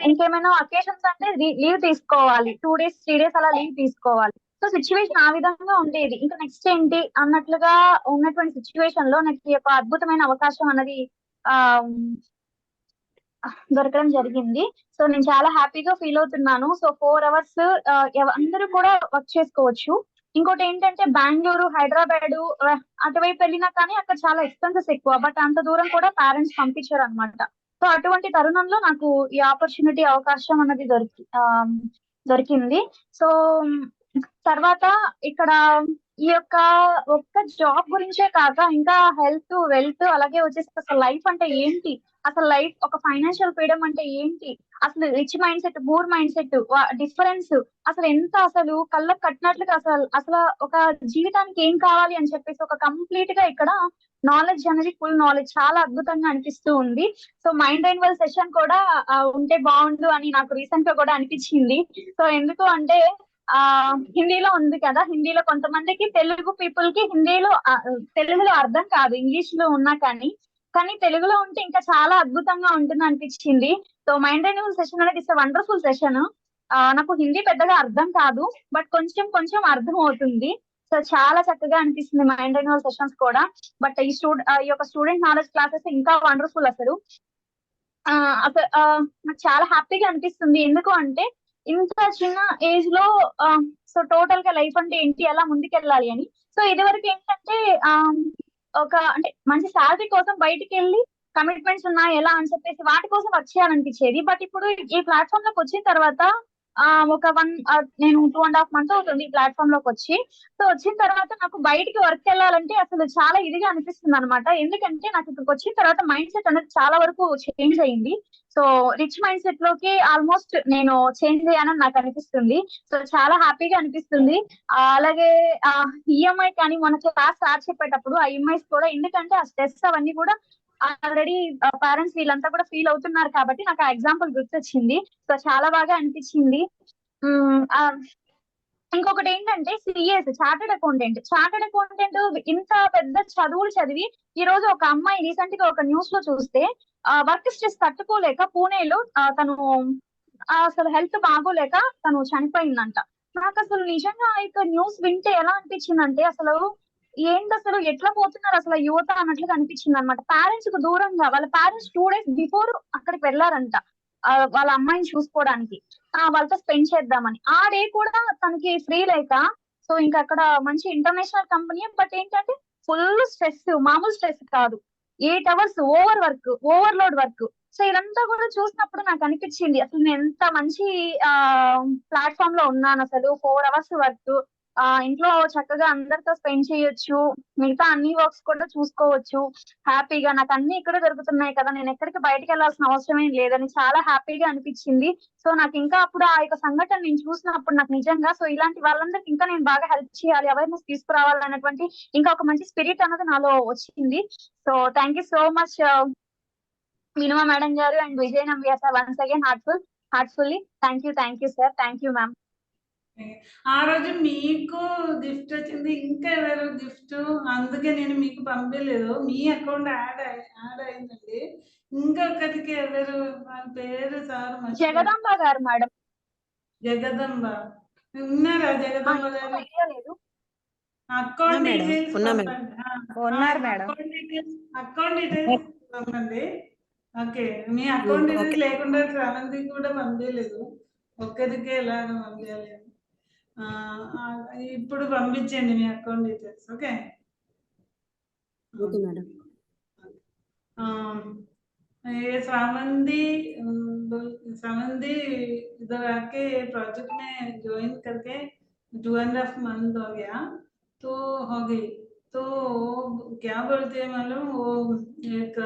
ఇంకేమైనా అకేషన్స్ అంటే లీవ్ తీసుకోవాలి, 2 days 3 days అలా లీవ్ తీసుకోవాలి. సో సిచ్యువేషన్ ఆ విధంగా ఉండేది. ఇంకా నెక్స్ట్ ఏంటి అన్నట్లుగా ఉన్నటువంటి సిచ్యువేషన్ లో నాకు ఈ యొక్క అద్భుతమైన అవకాశం అన్నది దొరకడం జరిగింది. సో నేను చాలా హ్యాపీగా ఫీల్ అవుతున్నాను. సో 4 hours అందరూ కూడా వర్క్ చేసుకోవచ్చు. ఇంకోటి ఏంటంటే బెంగళూరు, హైదరాబాద్ అటువైపు వెళ్ళినా కానీ అక్కడ చాలా ఎక్స్పెన్సెస్ ఎక్కువ, బట్ అంత దూరం కూడా పేరెంట్స్ పంపించారు అనమాట. సో అటువంటి తరుణంలో నాకు ఈ ఆపర్చునిటీ అవకాశం అన్నది దొరికింది. సో తర్వాత ఇక్కడ ఈ యొక్క ఒక్క జాబ్ గురించే కాక ఇంకా హెల్త్, వెల్త్, అలాగే వచ్చేసి అసలు లైఫ్ అంటే ఏంటి, అసలు లైఫ్ ఒక ఫైనాన్షియల్ ఫ్రీడమ్ అంటే ఏంటి, అసలు rich mind set, poor mind set difference అసలు ఎంత, అసలు కళ్ళకు కట్టినట్లుగా అసలు ఒక జీవితానికి ఏం కావాలి అని చెప్పేసి ఒక కంప్లీట్ గా ఇక్కడ నాలెడ్జ్ అనేది ఫుల్ నాలెడ్జ్ చాలా అద్భుతంగా అనిపిస్తూ ఉంది. సో మైండ్ రెన్యువల్ సెషన్ కూడా ఉంటే బాగుండు అని నాకు రీసెంట్ గా కూడా అనిపించింది. సో ఎందుకు అంటే హిందీలో ఉంది కదా, హిందీలో కొంతమందికి తెలుగు పీపుల్ కి తెలుగులో అర్థం కాదు, ఇంగ్లీష్ లో ఉన్నా కానీ తెలుగులో ఉంటే ఇంకా చాలా అద్భుతంగా ఉంటుంది అనిపించింది. సో మైండ్ రెన్యువల్ సెషన్ అనేది ఇట్స్ వండర్ఫుల్ సెషన్. నాకు హిందీ పెద్దగా అర్థం కాదు, బట్ కొంచెం అర్థం అవుతుంది. సో చాలా చక్కగా అనిపిస్తుంది మైండ్ రెన్యువల్ సెషన్స్ కూడా. బట్ ఈ యొక్క స్టూడెంట్ నాలెడ్జ్ క్లాసెస్ ఇంకా వండర్ఫుల్ అసలు. నాకు చాలా హ్యాపీగా అనిపిస్తుంది. ఎందుకు అంటే ఇంత చిన్న ఏజ్ లో సో టోటల్ గా లైఫ్ అంటే ఏంటి, ఎలా ముందుకెళ్ళాలి అని. సో ఇదివరకు ఏంటంటే అంటే మంచి శాలరీ కోసం బయటికి వెళ్ళి కమిట్మెంట్స్ ఉన్నాయి ఎలా అని చెప్పేసి వాటి కోసం వర్క్ చేయాలనిపించేది. బట్ ఇప్పుడు ఈ ప్లాట్ఫామ్ లోకి వచ్చిన తర్వాత ఒక నేను 2.5 months అవుతుంది ఈ ప్లాట్ఫామ్ లోకి వచ్చి. సో వచ్చిన తర్వాత నాకు బయటికి వర్క్ వెళ్ళాలంటే అసలు చాలా ఇదిగా అనిపిస్తుంది అనమాట. ఎందుకంటే నాకు ఇక్కడికి వచ్చిన తర్వాత మైండ్ సెట్ అనేది చాలా వరకు చేంజ్ అయింది. సో రిచ్ మైండ్ సెట్ లోకి ఆల్మోస్ట్ నేను చేంజ్ అయ్యానని నాకు అనిపిస్తుంది. సో చాలా హ్యాపీగా అనిపిస్తుంది. అలాగే ఈఎంఐ కానీ మన క్లాస్ స్టార్ట్ చెప్పేటప్పుడు ఆ ఈఎంఐస్ కూడా, ఎందుకంటే ఆ స్ట్రెస్ అవన్నీ కూడా ఆల్రెడీ పేరెంట్స్ వీళ్ళంతా కూడా ఫీల్ అవుతున్నారు కాబట్టి నాకు ఆ ఎగ్జాంపుల్ గుర్తొచ్చింది. సో చాలా బాగా అనిపించింది. ఇంకొకటి ఏంటంటే సిఎస్, చార్టెడ్ అకౌంటెంట్ ఇంత పెద్ద చదువులు చదివి ఈ రోజు ఒక అమ్మాయి రీసెంట్ గా ఒక న్యూస్ లో చూస్తే వర్క్ స్ట్రెస్ తట్టుకోలేక పూణేలో తను అసలు హెల్త్ బాగోలేక తను చనిపోయిందంట. నాకు అసలు నిజంగా ఇక న్యూస్ వింటే ఎలా అనిపించిందంటే అసలు ఏంటి, అసలు ఎట్లా పోతున్నారు అసలు యువత అన్నట్లుగా అనిపించింది అనమాట. పేరెంట్స్ కు దూరంగా వాళ్ళ పేరెంట్స్ 2 days బిఫోర్ అక్కడికి వెళ్ళారంట వాళ్ళ అమ్మాయిని చూసుకోవడానికి, వాళ్ళతో స్పెండ్ చేద్దామని. ఆ డే కూడా తనకి ఫ్రీ లేక, సో ఇంకా అక్కడ మంచి ఇంటర్నేషనల్ కంపెనీ, బట్ ఏంటంటే ఫుల్ స్ట్రెస్, మామూలు స్ట్రెస్ కాదు, 8 hours ఓవర్లోడ్ వర్క్. సో ఇదంతా కూడా చూసినప్పుడు నాకు అనిపించింది అసలు నేను ఎంత మంచి ప్లాట్ఫామ్ లో ఉన్నాను. అసలు 4 hours వర్క్, ఇంట్లో చక్కగా అందరితో స్పెండ్ చేయొచ్చు, మిగతా అన్ని వర్క్స్ కూడా చూసుకోవచ్చు హ్యాపీగా. నాకు అన్ని ఇక్కడ దొరుకుతున్నాయి కదా, నేను ఎక్కడికి బయటకు వెళ్లాల్సిన అవసరం ఏం లేదని చాలా హ్యాపీగా అనిపించింది. సో నాకు ఇంకా అప్పుడు ఆ యొక్క సంఘటన నేను చూసినప్పుడు నాకు నిజంగా సో ఇలాంటి వాళ్ళందరికి ఇంకా నేను బాగా హెల్ప్ చేయాలి, అవేర్నెస్ తీసుకురావాలన్నటువంటి ఇంకా ఒక మంచి స్పిరిట్ అన్నది నాలో వచ్చింది. So thank you so much Minima Madam Garu and Vijay Nambiar sir, once again heartfully thank you sir, thank you ma'am. ఆ రోజు మీకు గిఫ్ట్ వచ్చింది, ఇంకా ఎవరు గిఫ్ట్, అందుకే నేను మీకు పంపించలేదు. మీ అకౌంట్ యాడ్ అయిందండి. ఇంకొకరికి ఎవరు వాళ్ళ పేరు సార్ జగదాంబ గారు మేడం. జగదంబ ఉన్నారా? జగదంబ గారు అకౌంట్ డీటెయిల్స్ ఉన్నారు మేడం. అకౌంట్ డీటెయిల్స్ పంపండి. ఓకే, మీ అకౌంట్ డీటెయిల్స్ లేకుండా శ్రవంతికి కూడా పంపించలేదు, ఒక్కరికే ఎలా పంపించలేదు. ఇప్పుడు పంపించండి మీ అకౌంట్ డీటెయిల్స్. Okay madam. ये सावंदी इधर आके प्रोजेक्ट में ज्वाइन करके 2.5 मंथ हो गया, तो हो गई। तो क्या बोलते हैं मालूम, वो एक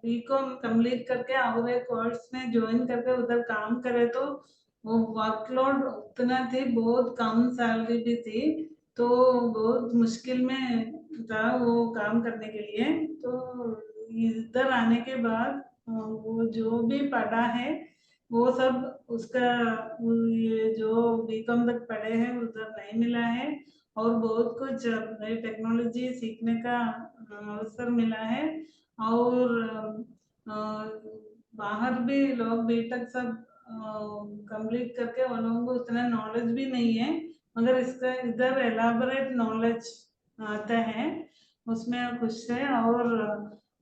बीकॉम कंप्लीट करके और एक कोर्स में ज्वाइन करके उधर काम करे, तो वो वर्कलोड उतना थी, बहुत कम सैलरी भी थी, तो बहुत मुश्किल में था वो काम करने के लिए। तो इधर आने के बाद वो जो भी पढ़ा है वो सब उसका ये जो बीकॉम तक पढ़े हैं उधर नहीं मिला है, और बहुत कुछ नई टेक्नोलॉजी सीखने का अवसर मिला है। और बाहर भी लोग बीटेक सब कंप्लीट करके उन लोगों को उतना नॉलेज भी नहीं है, मगर इसका इधर एलाबोरेट नॉलेज आता है, उसमें खुश है।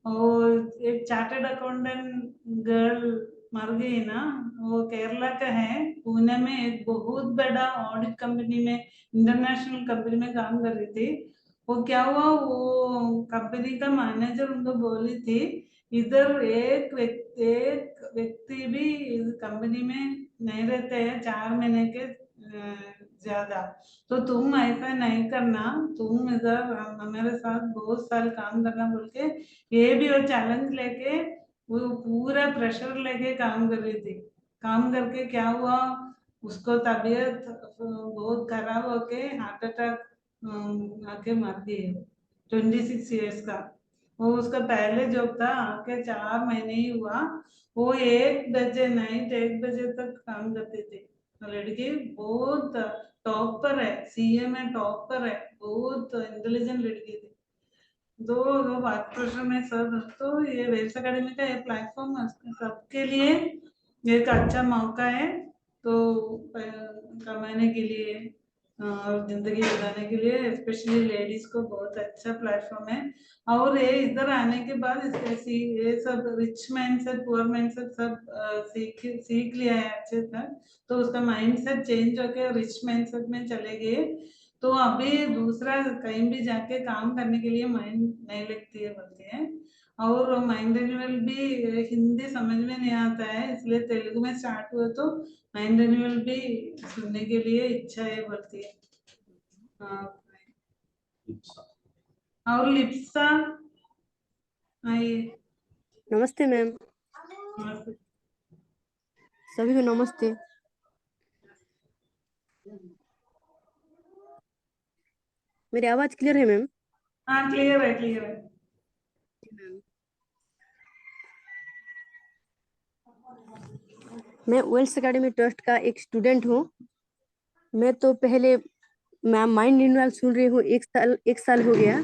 और एक चार्टर्ड अकाउंटेंट गर्ल मर गई ना, वो केरला का है, पुणे में एक बहुत बड़ा ऑडिट कंपनी में, इंटरनेशनल कंपनी में काम कर रही थी। वो क्या हुआ, वो कंपनी का मैनेजर उनको बोली थी, इधर एक व्यक्ति भी इस कंपनी में नहीं रहते हैं 4 महीने के ज्यादा, तो तुम ऐसा नहीं करना, तुम इधर हमारे साथ बहुत साल काम करना बोल के ये भी वो चैलेंज लेके वो पूरा प्रेशर लेके काम कर रही थी। काम करके क्या हुआ, उसको तबीयत बहुत खराब होके हार्ट अटैक आके मर गई, 26 इयर्स का। वो उसका पहले जॉब था, आके 4 महीने ही हुआ। वो 1 बजे नाइट 1 बजे तक काम करती थी। लड़की बहुत टॉपर है, सीए में टॉपर है, बहुत इंटेलिजेंट लड़की थी। दो बात प्रश्न में सब, तो ये वेल्स अकेडमी का ये प्लेटफॉर्म सबके लिए एक अच्छा मौका है, तो कमाने के लिए और जिंदगी गुजारने के लिए स्पेशली लेडीज को बहुत अच्छा प्लेटफॉर्म है। और ये इधर आने के बाद ये सब रिच माइंडसेट पुअर माइंडसेट सब सीख लिया है अच्छे से, तो उसका माइंडसेट चेंज होकर रिच माइंडसेट में चले गए, तो अभी दूसरा कहीं भी जाके काम करने के लिए माइंड नहीं लगती है बोलते हैं। और माइंड रिन्यूअल भी हिंदी समझ में नहीं आता है, इसलिए तेलुगु में स्टार्ट हुआ, तो माइंड रिन्यूअल भी सुनने के लिए इच्छा है बोलती है। और लिप्सा आइए। नमस्ते मैम। नमस्ते। सभी को नमस्ते। मेरी आवाज क्लियर है मैम? हाँ क्लियर है, क्लियर है। मैं वेल्स एकेडमी ट्रस्ट का एक स्टूडेंट हूँ। मैं तो पहले माइंड रिन्यूअल सुन रही हूँ, 1 साल हो गया,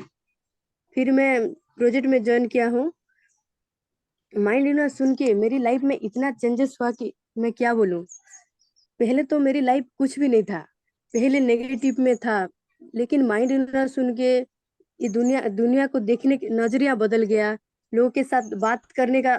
फिर मैं प्रोजेक्ट में ज्वाइन किया हूँ। माइंड रिन्यूअल सुन के मेरी लाइफ में इतना चेंजेस हुआ कि मैं क्या बोलूँ। पहले तो मेरी लाइफ कुछ भी नहीं था, पहले नेगेटिव में था, लेकिन माइंड रिन्यूअल सुन के ये दुनिया को देखने का नजरिया बदल गया, लोगों के साथ बात करने का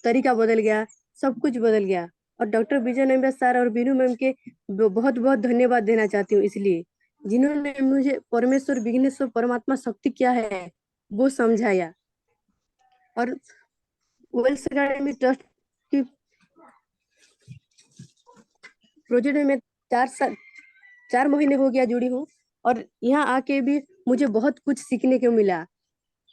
तरीका बदल गया, सब कुछ बदल गया। और डॉक्टर विजय नंबियार सर और बीनू मैम के बहुत बहुत धन्यवाद देना चाहती हूँ, इसलिए जिन्होंने मुझे परमेश्वर विघ्नेश्वर परमात्मा शक्ति क्या है वो समझाया। और वेल्स एकेडमी ट्रस्ट की प्रोजेक्ट में 4 महीने हो गया जुड़ी हूँ, और यहाँ आके भी मुझे बहुत कुछ सीखने को मिला।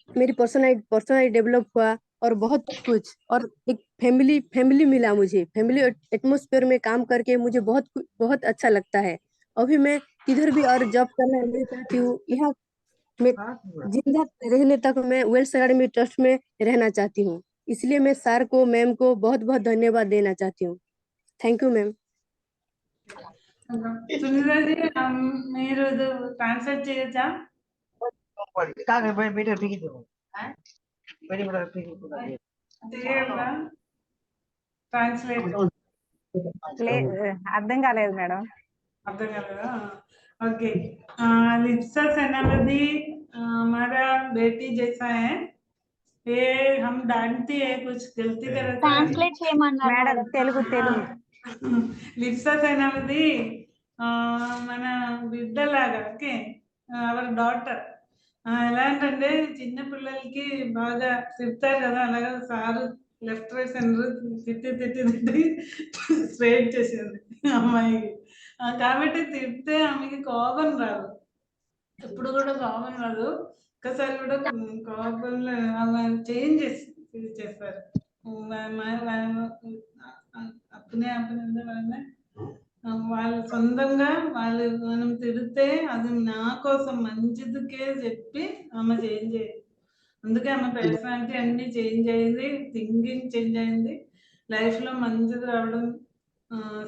मेरी पर्सनालिटी डेवलप हुआ और बहुत कुछ, और एक फैमिली मिला मुझे। फैमिली एटमॉस्फेयर में काम करके मुझे बहुत अच्छा लगता है। अभी मैं किधर भी और जॉब करना नहीं चाहती हूँ, यहाँ मैं जिंदा रहने तक मैं वेल्स एकेडमी ट्रस्ट में रहना चाहती हूँ। इसलिए मैं सर को मैम को बहुत बहुत धन्यवाद देना चाहती हूँ। Thank you ma'am. Sunitha ji మీరు ట్రాన్స్లేట్ చేయొచ్చా? చేయగలరా ట్రాన్స్లేట్? అర్థం కాలేదు మేడం. అర్థం కాలేదా? ओके। लिप्सा सेनापति हमारा बेटी जैसा है, ये हम डांटती है कुछ गलती करता है। ట్రాన్స్లేట్ చేయమన్నారు మేడం మేడం. తెలుగు తెలుగు. లిప్సా సేనాపతి మన బిడ్డలాగా, ఓకే, అవర్ డాటర్. ఎలా అంటే చిన్న పిల్లలకి బాగా తిడతారు కదా, అలాగా సారు లెఫ్ట్ రైట్ సెంటర్ తిట్టి తిట్టి తిట్టి స్ట్రైట్ చేసింది అమ్మాయికి. కాబట్టి తిడితే ఆమెకి కోపం రాదు, ఎప్పుడు కూడా కోపం రాదు. ఒక్కసారి కూడా కోపంలో ఆమె చేంజ్ చేస్తారు. అప్పునే అప్పునే వాళ్ళు సొంతంగా వాళ్ళు మనం తిడితే అది నా కోసం మంచిదికే చెప్పి ఆమె చేంజ్ అయ్యింది. అందుకే ఆమె పర్సనాలిటీ అన్ని చేంజ్ అయింది, థింకింగ్ చేంజ్ అయింది, లైఫ్లో మంచిది రావడం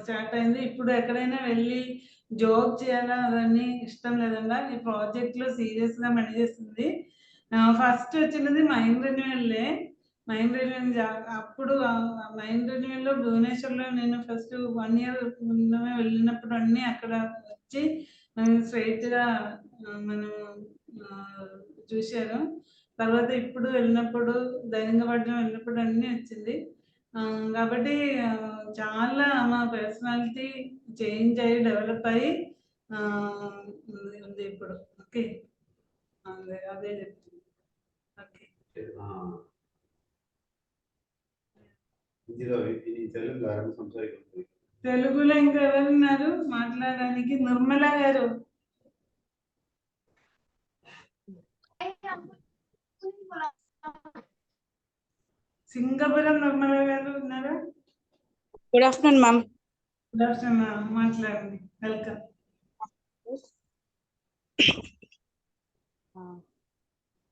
స్టార్ట్ అయింది. ఇప్పుడు ఎక్కడైనా వెళ్ళి జోక్ చేయాలా అవన్నీ ఇష్టం లేదండి. ఈ ప్రాజెక్ట్లో సీరియస్గా పనిచేస్తుంది. ఫస్ట్ వచ్చినది మైండ్ రెన్యూవల్లే. మైండ్ రెన్యూవల్ అప్పుడు మైండ్ రెన్యూవల్లో భువనేశ్వర్లో నేను ఫస్ట్ 1 year ముందమే వెళ్ళినప్పుడు అన్నీ అక్కడ వచ్చి స్ట్రైట్గా మనం చూశారు. తర్వాత ఇప్పుడు వెళ్ళినప్పుడు దైనికపట్నం వెళ్ళినప్పుడు అన్నీ వచ్చింది. కాబట్టి చాలా మా పర్సనాలిటీ చేంజ్ అయ్యి డెవలప్ అయ్యి ఉంది ఇప్పుడు. ఓకే, అదే చెప్తుంది. ఓకే, తెలుగులో ఇంకా ఎవరున్నారు మాట్లాడడానికి? నిర్మల గారు, సింగపురం నిర్మల గారు ఉన్నారా? Good afternoon ma'am. Good afternoon, మాట్లాడండి. వెల్కమ్.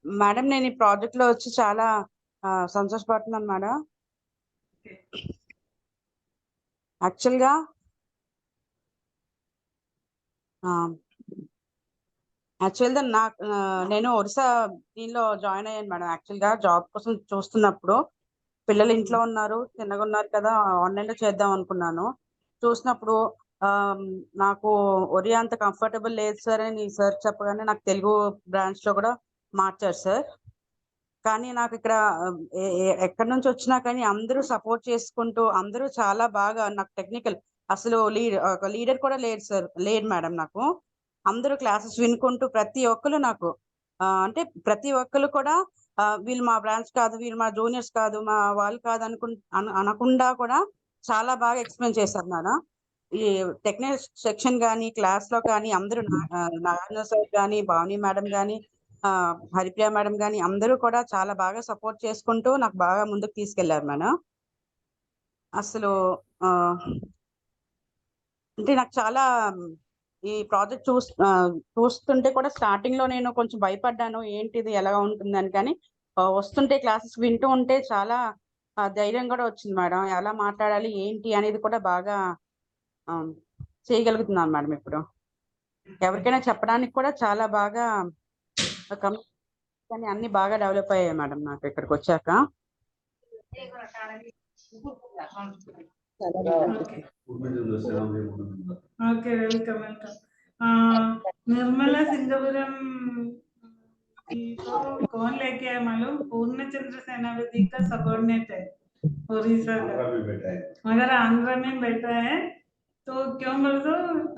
మేడం నేను ఈ ప్రాజెక్ట్ లో వచ్చి చాలా సంతోషపడుతున్నాను మేడం. యాక్చువల్గా నేను ఒరిస్సా దీనిలో జాయిన్ అయ్యాను మేడం. యాక్చువల్గా జాబ్ కోసం చూస్తున్నప్పుడు పిల్లలు ఇంట్లో ఉన్నారు, చిన్నగా ఉన్నారు కదా, ఆన్లైన్ లో చేద్దాం అనుకున్నాను. చూసినప్పుడు నాకు ఒరియా అంత కంఫర్టబుల్ లేదు సార్ అని సార్ చెప్పగానే నాకు తెలుగు బ్రాంచ్ లో కూడా మార్చారు సార్. కానీ నాకు ఇక్కడ ఎక్కడి నుంచి వచ్చినా కానీ అందరూ సపోర్ట్ చేసుకుంటూ అందరూ చాలా బాగా నాకు టెక్నికల్ అసలు ఒక లీడర్ కూడా లేడు సార్, లేడు మేడం. నాకు అందరూ క్లాసెస్ వినుకుంటూ ప్రతి ఒక్కరు నాకు అంటే ప్రతి ఒక్కరు కూడా వీళ్ళు మా బ్రాంచ్ కాదు, వీళ్ళు మా జూనియర్స్ కాదు, మా వాళ్ళు కాదు అనకుండా కూడా చాలా బాగా ఎక్స్ప్లెయిన్ చేశారు మేడం. ఈ టెక్నికల్ సెక్షన్ కానీ క్లాస్ లో కానీ అందరూ నారాయణ సార్ కానీ, భావని మేడం కానీ, హరిప్రియ మేడం కానీ అందరూ కూడా చాలా బాగా సపోర్ట్ చేసుకుంటూ నాకు బాగా ముందుకు తీసుకెళ్లారు మేడం. అసలు అంటే నాకు చాలా ఈ ప్రాజెక్ట్ చూస్తుంటే కూడా స్టార్టింగ్ లో నేను కొంచెం భయపడ్డాను, ఏంటిది ఎలా ఉంటుందని. కానీ వస్తుంటే క్లాసెస్ వింటూ ఉంటే చాలా ధైర్యం కూడా వచ్చింది మేడం. ఎలా మాట్లాడాలి ఏంటి అనేది కూడా బాగా చేయగలుగుతున్నాను మేడం. ఇప్పుడు ఎవరికైనా చెప్పడానికి కూడా చాలా బాగా కానీ అన్ని బాగా డెవలప్ అయ్యాయి మేడం నాకు ఇక్కడికి వచ్చాక. Okay, welcome welcome. Nirmala Singapuram को कौन लेके आया मालूम? पूर्णचंद्र सेनापति का सबॉर्डिनेट है, उड़ीसा का, मगर आंध्रा में बैठा है। तो क्यों बोल दो,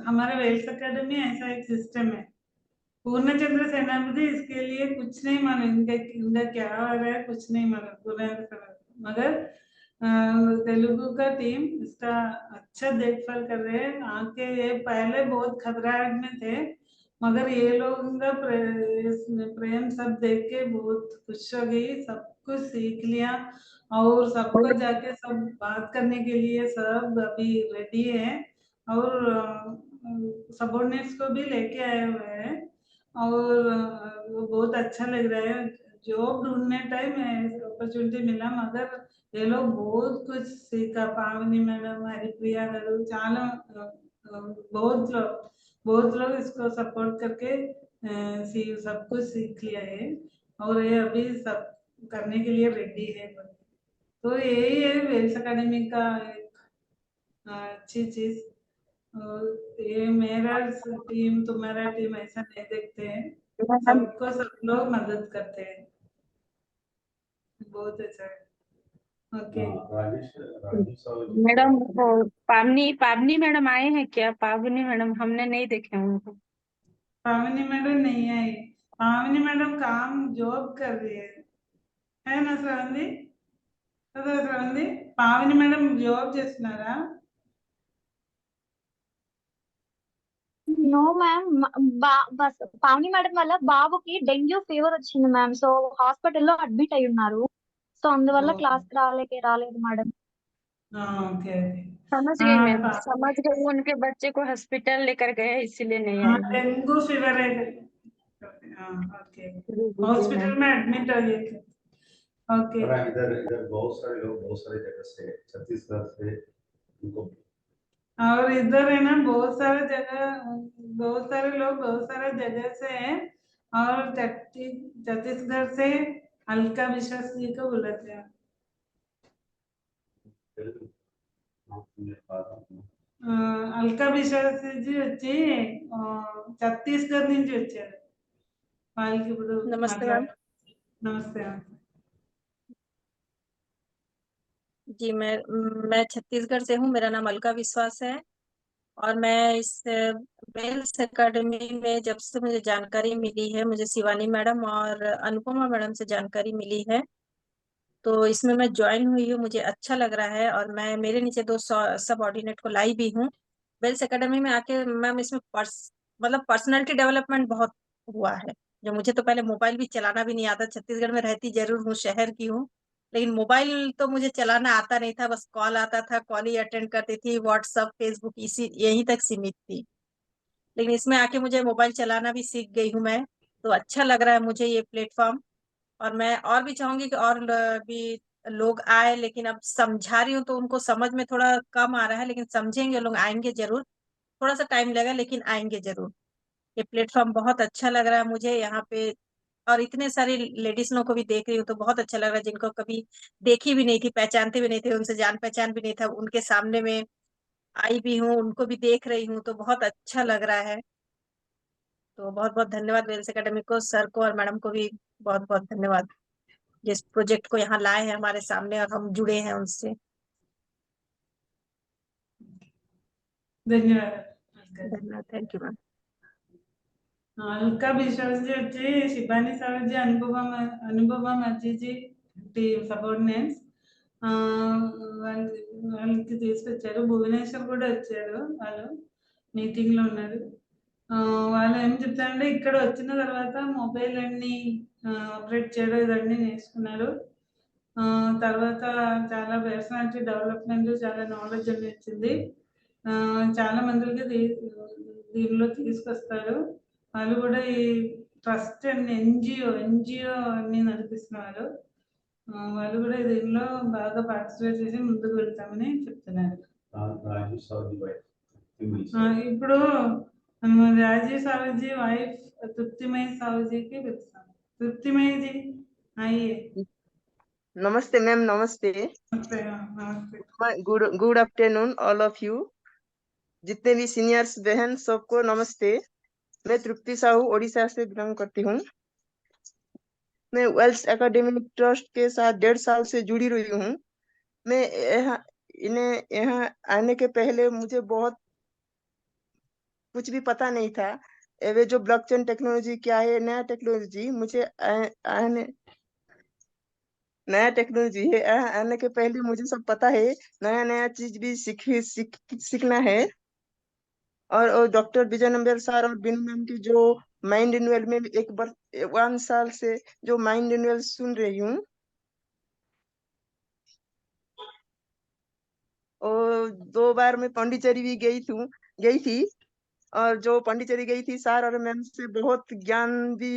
हमारे वेल्स अकेडमी ऐसा एक सिस्टम है। पूर्णचंद्र सेनापति इसके लिए कुछ नहीं मालूम, इनका क्या हो रहा है कुछ नहीं मालूम, मगर तेलुगु का टीम इसका अच्छा देखभाल कर रहे हैं। आके ये पहले बहुत घबराहट में थे, मगर ये लोग का प्रेम सब देख के बहुत खुश हो गई, सब कुछ सीख लिया और सबको जाके सब बात करने के लिए सब अभी रेडी है और सबॉर्डिनेट्स को भी लेके आए हुए हैं और वो बहुत अच्छा लग रहा है। जॉब ढूंढने टाइम अपॉर्चुनिटी मिला, मगर ये लोग बहुत कुछ सीखा। पावनी मैडम, हरिप्रिया गारू, చాలా बहुत लोग इसको सपोर्ट करके सब कुछ सीख लिया है, और ये अभी सब करने के लिए रेडी है। तो यही है वेल्स एकेडमी का एक अच्छी चीज। ये मेरा टीम तुम्हारा टीम ऐसा नहीं देखते हैं, सबको सब लोग मदद करते हैं, बहुत अच्छा है। ओके राजेश साहब मैडम वो पावनी मैडम आए हैं क्या? पावनी मैडम हमने नहीं देखे उनको। पावनी मैडम नहीं आई। पावनी मैडम काम जॉब कर रही है ना श्रवंती? కదా శ్రవంతి, పావని మేడం జాబ్ చేస్తున్నారా? నో మ్యామ్, బస్ పావని మేడం వల్ల బాబుకి డెంగ్యూ ఫీవర్ వచ్చింది మ్యామ్. సో హాస్పిటల్లో అడ్మిట్ అయి ఉన్నారు. సో అందువల్ల క్లాస్ రాలేదు మేడం. ओके समझ गई मैम, समझ गई। उनके बच्चे को हॉस्पिटल लेकर गए इसीलिए नहीं आई। डेंगू फीवर है। ओके, हॉस्पिटल में एडमिट हो गए। ओके, इधर इधर बहुत सारे लोग बहुत सारे जगह से, छत्तीसगढ़ से उनको, और इधर है ना बहुत सारे लोग बहुत सारे जगह से हैं, और छत्तीसगढ़ से अलका विश्वास जी को बुलाते हैं। అల్కా విశ్వాసజీ వచ్చి ఛత్తీస్గఢ్ నుంచి వచ్చారు. వాళ్ళకి ఇప్పుడు नमस्ते मैम। నమస్తే. जी मैं छत्तीसगढ़ से हूँ। मेरा नाम अलका विश्वास है और मैं इस वेल्स एकेडमी में जब से मुझे जानकारी मिली है, मुझे शिवानी मैडम और अनुपमा मैडम से जानकारी मिली है, तो इसमें मैं ज्वाइन हुई हूँ। मुझे अच्छा लग रहा है और मैं मेरे नीचे 2 सबऑर्डिनेट को लाई भी हूँ। वेल्स एकेडमी में आके मैम इसमें मतलब पर्सनालिटी डेवलपमेंट बहुत हुआ है। जो मुझे तो पहले मोबाइल भी चलाना भी नहीं आता, छत्तीसगढ़ में रहती जरूर हूँ, शहर की हूँ, लेकिन मोबाइल तो मुझे चलाना आता नहीं था। बस कॉल आता था, कॉल ही अटेंड करती थी, व्हाट्सअप फेसबुक इसी यहीं तक सीमित थी। लेकिन इसमें आके मुझे मोबाइल चलाना भी सीख गई हूँ मैं, तो अच्छा लग रहा है मुझे ये प्लेटफॉर्म। और मैं और भी चाहूंगी कि और भी लोग आए, लेकिन अब समझा रही हूँ तो उनको समझ में थोड़ा कम आ रहा है, लेकिन समझेंगे लोग, आएंगे जरूर। थोड़ा सा टाइम लगेगा लेकिन आएंगे जरूर। ये प्लेटफॉर्म बहुत अच्छा लग रहा है मुझे यहाँ पे, और इतने सारी लेडीज लोगों को भी देख रही हूँ तो बहुत अच्छा लग रहा है, जिनको कभी देखी भी नहीं थी, पहचानते भी नहीं थे, उनसे जान पहचान भी नहीं था, उनके सामने में आई भी हूँ, उनको भी देख रही हूँ, तो बहुत अच्छा लग रहा है। तो बहुत बहुत धन्यवाद वेल्स एकेडमी को, सर को और मैडम को भी बहुत बहुत धन्यवाद, जिस प्रोजेक्ट को यहाँ लाए हैं हमारे सामने और हम जुड़े हैं उनसे। धन्यवाद। Thank you ma'am. अलका विश्वास जी వచ్చి శిబాని సావర్జీ, అనుపమ మజ్జీజీ టీమ్ సబార్డినేట్స్ వాళ్ళకి తీసుకొచ్చారు. భువనేశ్వర్ కూడా వచ్చారు, వాళ్ళు మీటింగ్ లో ఉన్నారు. వాళ్ళు ఏం చెప్తారంటే ఇక్కడ వచ్చిన తర్వాత మొబైల్ అన్ని ఆపరేట్ చేయడం ఇవన్నీ నేర్చుకున్నారు. తర్వాత చాలా పర్సనాలిటీ డెవలప్మెంట్, చాలా నాలెడ్జ్ అని వచ్చింది. చాలా మందికి దీనిలో తీసుకొస్తారు. వాళ్ళు కూడా ఈ ట్రస్ట్ అండ్ ఎన్జిఓ అన్ని నడిపిస్తున్నారు. వాళ్ళు కూడా దీనిలో బాగా పార్టిసిపేట్ చేసి ముందుకు వెళ్తామని చెప్తున్నారు. ఇప్పుడు రాజీవ్ సావుజీ వైఫ్ తృప్తిమయి సావుజీకి పిలుస్తాం. తృప్తిమయి जी आइए। नमस्ते मैम, नमस्ते। Good afternoon all of you. जितने भी सीनियर्स बहन सबको नमस्ते। मैं तृप्ति साहू ओडिशा से बिलोंग करती हूँ। मैं वेल्स एकेडमी ट्रस्ट के साथ 1.5 साल से जुड़ी रही हूँ। मैं यहाँ आने के पहले मुझे बहुत कुछ भी पता नहीं था। वे जो ब्लॉकचेन टेक्नोलॉजी क्या है, नया टेक्नोलॉजी मुझे नया टेक्नोलॉजी है। आने के पहले मुझे सब पता है, नया नया चीज भी सीखना है। और डॉक्टर विजय नंबर सर और बिन मैम की जो माइंड रिन्यूअल में 1 साल से जो माइंड रिन्यूअल सुन रही हूँ, और 2 बार मैं पांडिचेरी भी गई थी। और जो पांडिचेरी गई थी, सर और मैम से बहुत ज्ञान भी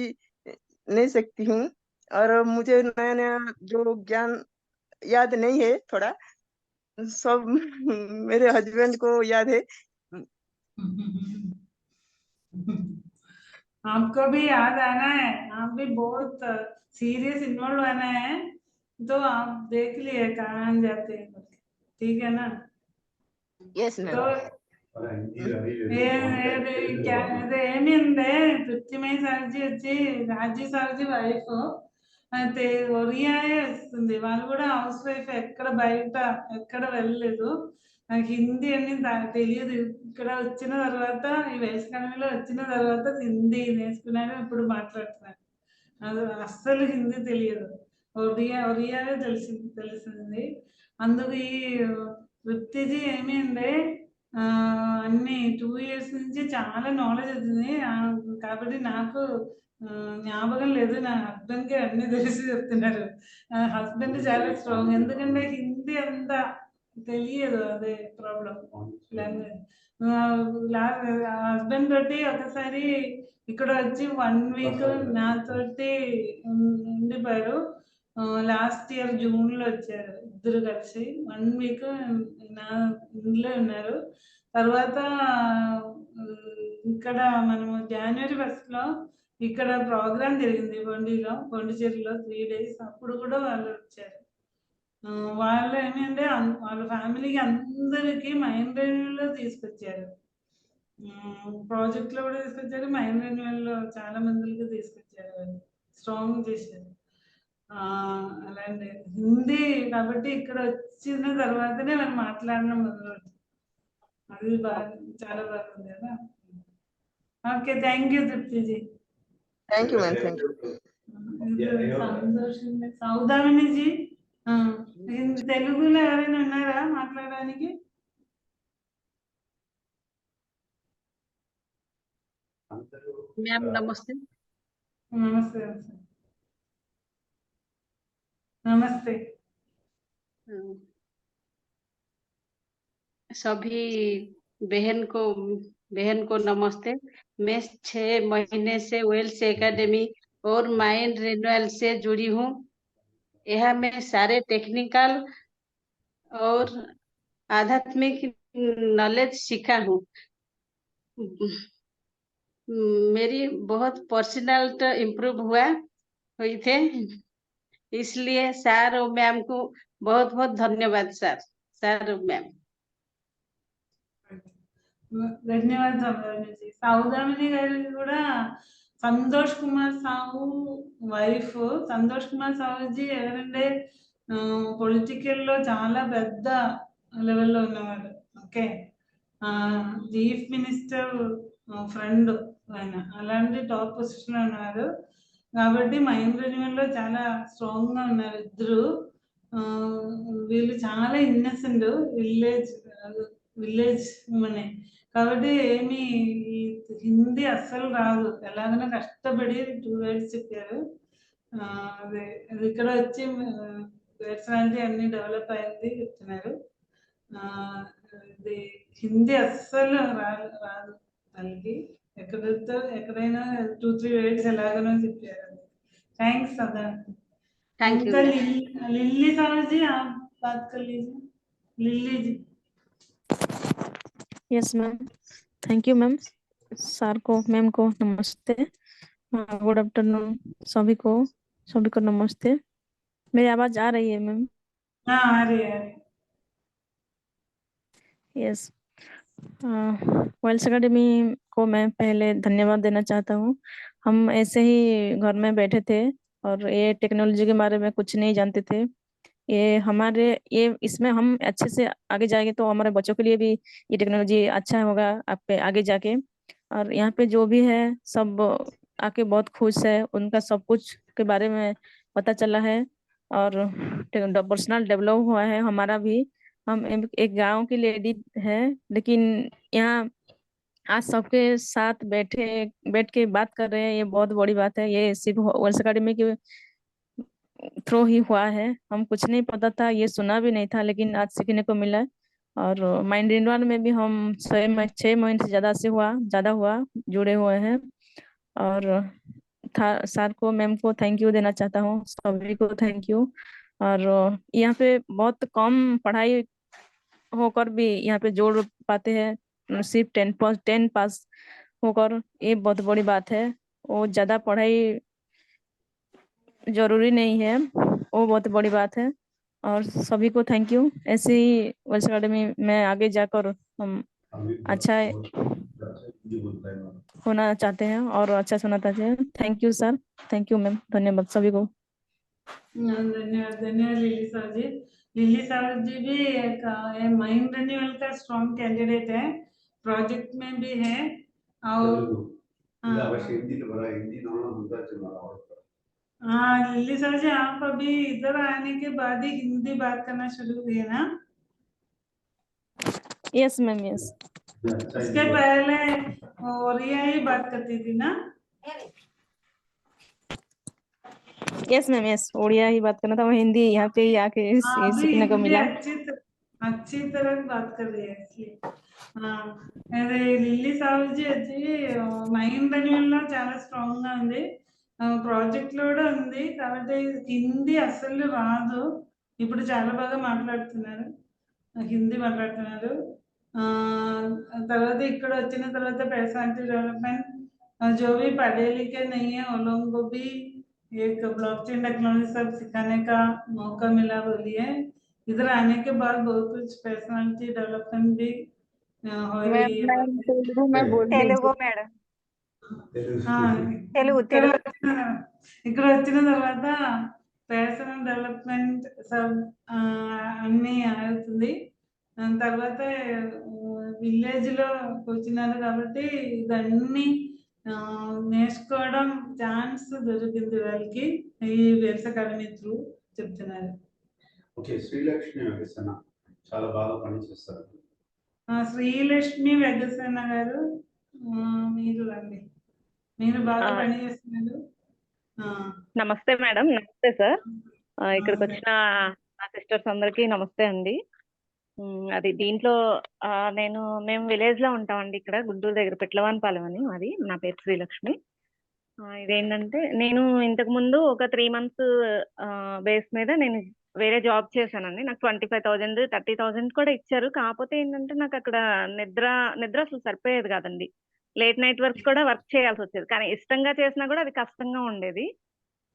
ले सकती हूँ। और मुझे नया नया जो ज्ञान याद नहीं है थोड़ा, सब मेरे हस्बैंड को याद है। आपको भी याद आना है, आप भी बहुत सीरियस इन्वॉल्व आना है, तो आप देख लिए कहाँ जाते हैं, ठीक है ना? यस तो ఏమి ఉందే తృప్తిమయ్య సార్జీ వచ్చి రాజీ సార్జీ వైఫ్ అయితే ఒరియాయే వస్తుంది, వాళ్ళు కూడా హౌస్ వైఫ్, ఎక్కడ బయట ఎక్కడ వెళ్ళలేదు. నాకు హిందీ అని తెలియదు. ఇక్కడ వచ్చిన తర్వాత ఈ వేసవిలో వచ్చిన తర్వాత హిందీ నేర్చుకున్నాను, ఇప్పుడు మాట్లాడుతున్నాను. అది అస్సలు హిందీ తెలియదు, ఒరియానే తెలిసింది. అందుకు ఈ వృత్తిజీ ఏమి అంటే అన్ని 2 ఇయర్స్ నుంచి చాలా నాలెడ్జ్ అవుతుంది. కాబట్టి నాకు జ్ఞాపకం లేదు, నా హస్బెండ్కి అన్ని తెలిసి చెప్తున్నారు. హస్బెండ్ చాలా స్ట్రాంగ్, ఎందుకంటే హిందీ అంత తెలియదు, అదే ప్రాబ్లం. హస్బెండ్ తోటి ఒకసారి ఇక్కడ వచ్చి 1 వీక్ నాతోటి ఉండిపోయారు. లాస్ట్ ఇయర్ జూన్ లో వచ్చారు ఇద్దరు కలిసి, 1 వీక్ నా ఇంట్లో ఉన్నారు. తర్వాత ఇక్కడ మనము జనవరి 1 లో ఇక్కడ ప్రోగ్రామ్ జరిగింది పొండిచేరిలో 3 days, అప్పుడు కూడా వాళ్ళు వచ్చారు. వాళ్ళు ఏమంటే వాళ్ళ ఫ్యామిలీకి అందరికి మైండ్ రెన్యూలో తీసుకొచ్చారు, ప్రాజెక్ట్ లో కూడా తీసుకొచ్చారు, మైండ్ రెన్యూవల్ లో చాలా మందికి తీసుకొచ్చారు, వాళ్ళు స్ట్రాంగ్ చేశారు. అలాంటి హిందీ కాబట్టి ఇక్కడ వచ్చిన తర్వాతనే మనం మాట్లాడడం మొదలు, అది బాగా చాలా బాగుంది కదా. Okay, thank you Trupti ji. Thank you ma'am, thank you. Saudamini ji, తెలుగులో ఎవరైనా ఉన్నారా మాట్లాడడానికి? मैम नमस्ते। नमस्ते नमस्ते। सभी बहन को नमस्ते। मैं 6 महीने से वेल्स एकेडमी और माइंड रिन्यूअल से जुड़ी हूँ। यह मैं सारे टेक्निकल और आध्यात्मिक नॉलेज सीखा हूँ। मेरी बहुत पर्सनल इम्प्रूव हुई थे, इसलिए सर और मैम को बहुत बहुत धन्यवाद सर और मैम। ధన్యవాదాలు సౌదామిని. సౌదామిని గారికి కూడా సంతోష్ కుమార్ సాహు వైఫ్. సంతోష్ కుమార్ సాహుజీ ఎవరంటే పొలిటికల్ లో చాలా పెద్ద లెవెల్లో ఉన్నవాడు. ఓకే, చీఫ్ మినిస్టర్ ఫ్రెండ్ ఆయన, అలాంటి టాప్ పొజిషన్ లో ఉన్నారు. కాబట్టి మైండ్ రెన్యూవల్ లో చాలా స్ట్రాంగ్ గా ఉన్నారు ఇద్దరు. వీళ్ళు చాలా ఇన్నసెంట్, విలేజ్ ఉమెనే, కాబట్టి ఏమి హిందీ అస్సలు రాదు, ఎలాగైనా కష్టపడి 2 words చెప్పారు. అదే ఇక్కడ వచ్చి పర్సనాలిటీ అన్ని డెవలప్ అయింది చెప్తున్నారు. ఇది హిందీ అస్సలు రాదు తనకి, ఎక్కడైనా 2-3 words ఎలాగనో చెప్పారు. థ్యాంక్స్ సదా. लिल्ली साहू जी, आप बात कर लीजिए। Lilly ji. Yes ma'am, thank you ma'am. Sir को, मैम को नमस्ते, गुड आफ्टरनून सभी को नमस्ते। मेरी आवाज आ रही है मैम? हाँ, आ रही है। यस, वेल्स एकेडमी को मैं पहले धन्यवाद देना चाहता हूँ। हम ऐसे ही घर में बैठे थे और ये टेक्नोलॉजी के बारे में कुछ नहीं जानते थे। ये इसमें हम अच्छे से आगे जाएंगे तो हमारे बच्चों के लिए भी ये टेक्नोलॉजी अच्छा होगा आप पे आगे जाके। और यहाँ पे जो भी है सब आके बहुत खुश है, उनका सब कुछ के बारे में पता चला है और पर्सनल डेवलप हुआ है हमारा भी। हम एक गांव की लेडी है, लेकिन यहाँ आज सबके साथ बैठ के बात कर रहे हैं, ये बहुत बड़ी बात है। ये सिर्फ वेल्स एकेडमी के थ्रू ही हुआ है, हम कुछ नहीं पता था, ये सुना भी नहीं था, लेकिन आज सीखने को मिला। और माइंड रिन्यूअल में भी हम 6 महीने से ज्यादा हुआ जुड़े हुए हैं। और सर को मैम को थैंक यू देना चाहता हूँ, सभी को थैंक यू। और यहाँ पे बहुत कम पढ़ाई होकर भी यहाँ पे जोड़ पाते हैं, सिर्फ 10 पास होकर, ये बहुत बड़ी बात है। वो ज्यादा पढ़ाई जरूरी नहीं है, वो बहुत बड़ी बात है। और सभी को थैंक यू। ऐसे ही वेल्स अकेडमी में आगे जाकर हम अच्छा होना चाहते हैं और अच्छा से होना चाहते हैं। Thank you sir, thank you ma'am, धन्यवाद सभी को। धन्यवाद धन्यवाद लिली सर जी। लिली सर जी भी एक माइंड रिन्यूअल का स्ट्रॉन्ग कैंडिडेट है, प्रोजेक्ट में भी है। और हाँ लिली सर जी, आप अभी इधर आने के बाद ही हिंदी बात करना शुरू किए ना? Yes ma'am, yes. इसके पहले ओरिया ही बात करती थी ना? यस मैम, यस, उड़िया ही बात करना था, हिंदी यहाँ पे ही आके अभी सीखने को हिंदी मिला। अच्छी तरह बात कर रही है इसलिए। అదే లిల్లీ సావుజీ వచ్చి మైండ్ రెన్యూవల్ చాలా స్ట్రాంగ్ గా ఉంది, ప్రాజెక్ట్ లో కూడా ఉంది కాబట్టి హిందీ అస్సలు రాదు, ఇప్పుడు చాలా బాగా మాట్లాడుతున్నారు, హిందీ మాట్లాడుతున్నారు। తర్వాత ఇక్కడ వచ్చిన తర్వాత पर्सनालिटी डेवलपमेंट जो भी पढ़े लिखे नहीं है उन लोगों को भी एक ब्लॉकचेन टेक्नोलॉजी सब सिखाने का मौका मिला बोलिए। इधर आने के बाद बहुत कुछ पर्सनालिटी डेवलपमेंट भी हो रही है। తెలుగు में बोल తెలుగు మేడం, తెలుగు తెలుగు ఇక్కడ వచ్చిన తర్వాత పర్సనల్ డెవలప్మెంట్ సబ్ అన్ని అవుతుంది। తర్వాత విలేజ్ లో వచ్చినారు కాబట్టి ఇవన్నీ నేర్చుకోవడం ఛాన్స్ దొరికింది వాళ్ళకి ఈ వేల్స్ అకాడమీ త్రూ చెప్తున్నారు। ఓకే, శ్రీలక్ష్మి వెగసన చాలా బాగా పనిచేస్తారు। శ్రీలక్ష్మి వెగసన గారు మీరు రండి, మీరు బాగా పని చేస్తున్నారు। నమస్తే మేడం, నమస్తే సార్। ఇక్కడికి వచ్చిన నా సిస్టర్స్ అందరికీ నమస్తే అండి। అది దీంట్లో మేము విలేజ్ లో ఉంటామండి, ఇక్కడ గుంటూరు దగ్గర పెట్లవానిపాలెం అని మాది, నా పేరు శ్రీలక్ష్మి। ఇదేంటంటే నేను ఇంతకు ముందు ఒక 3 months బేస్ మీద నేను వేరే జాబ్ చేశానండి, నాకు 25,000 30,000 కూడా ఇచ్చారు। కాకపోతే ఏంటంటే నాకు అక్కడ నిద్ర అసలు సరిపోయేది కాదండి, లేట్ నైట్ వర్క్ కూడా వర్క్ చేయాల్సి వచ్చేది, కానీ ఇష్టంగా చేసినా కూడా అది కష్టంగా ఉండేది।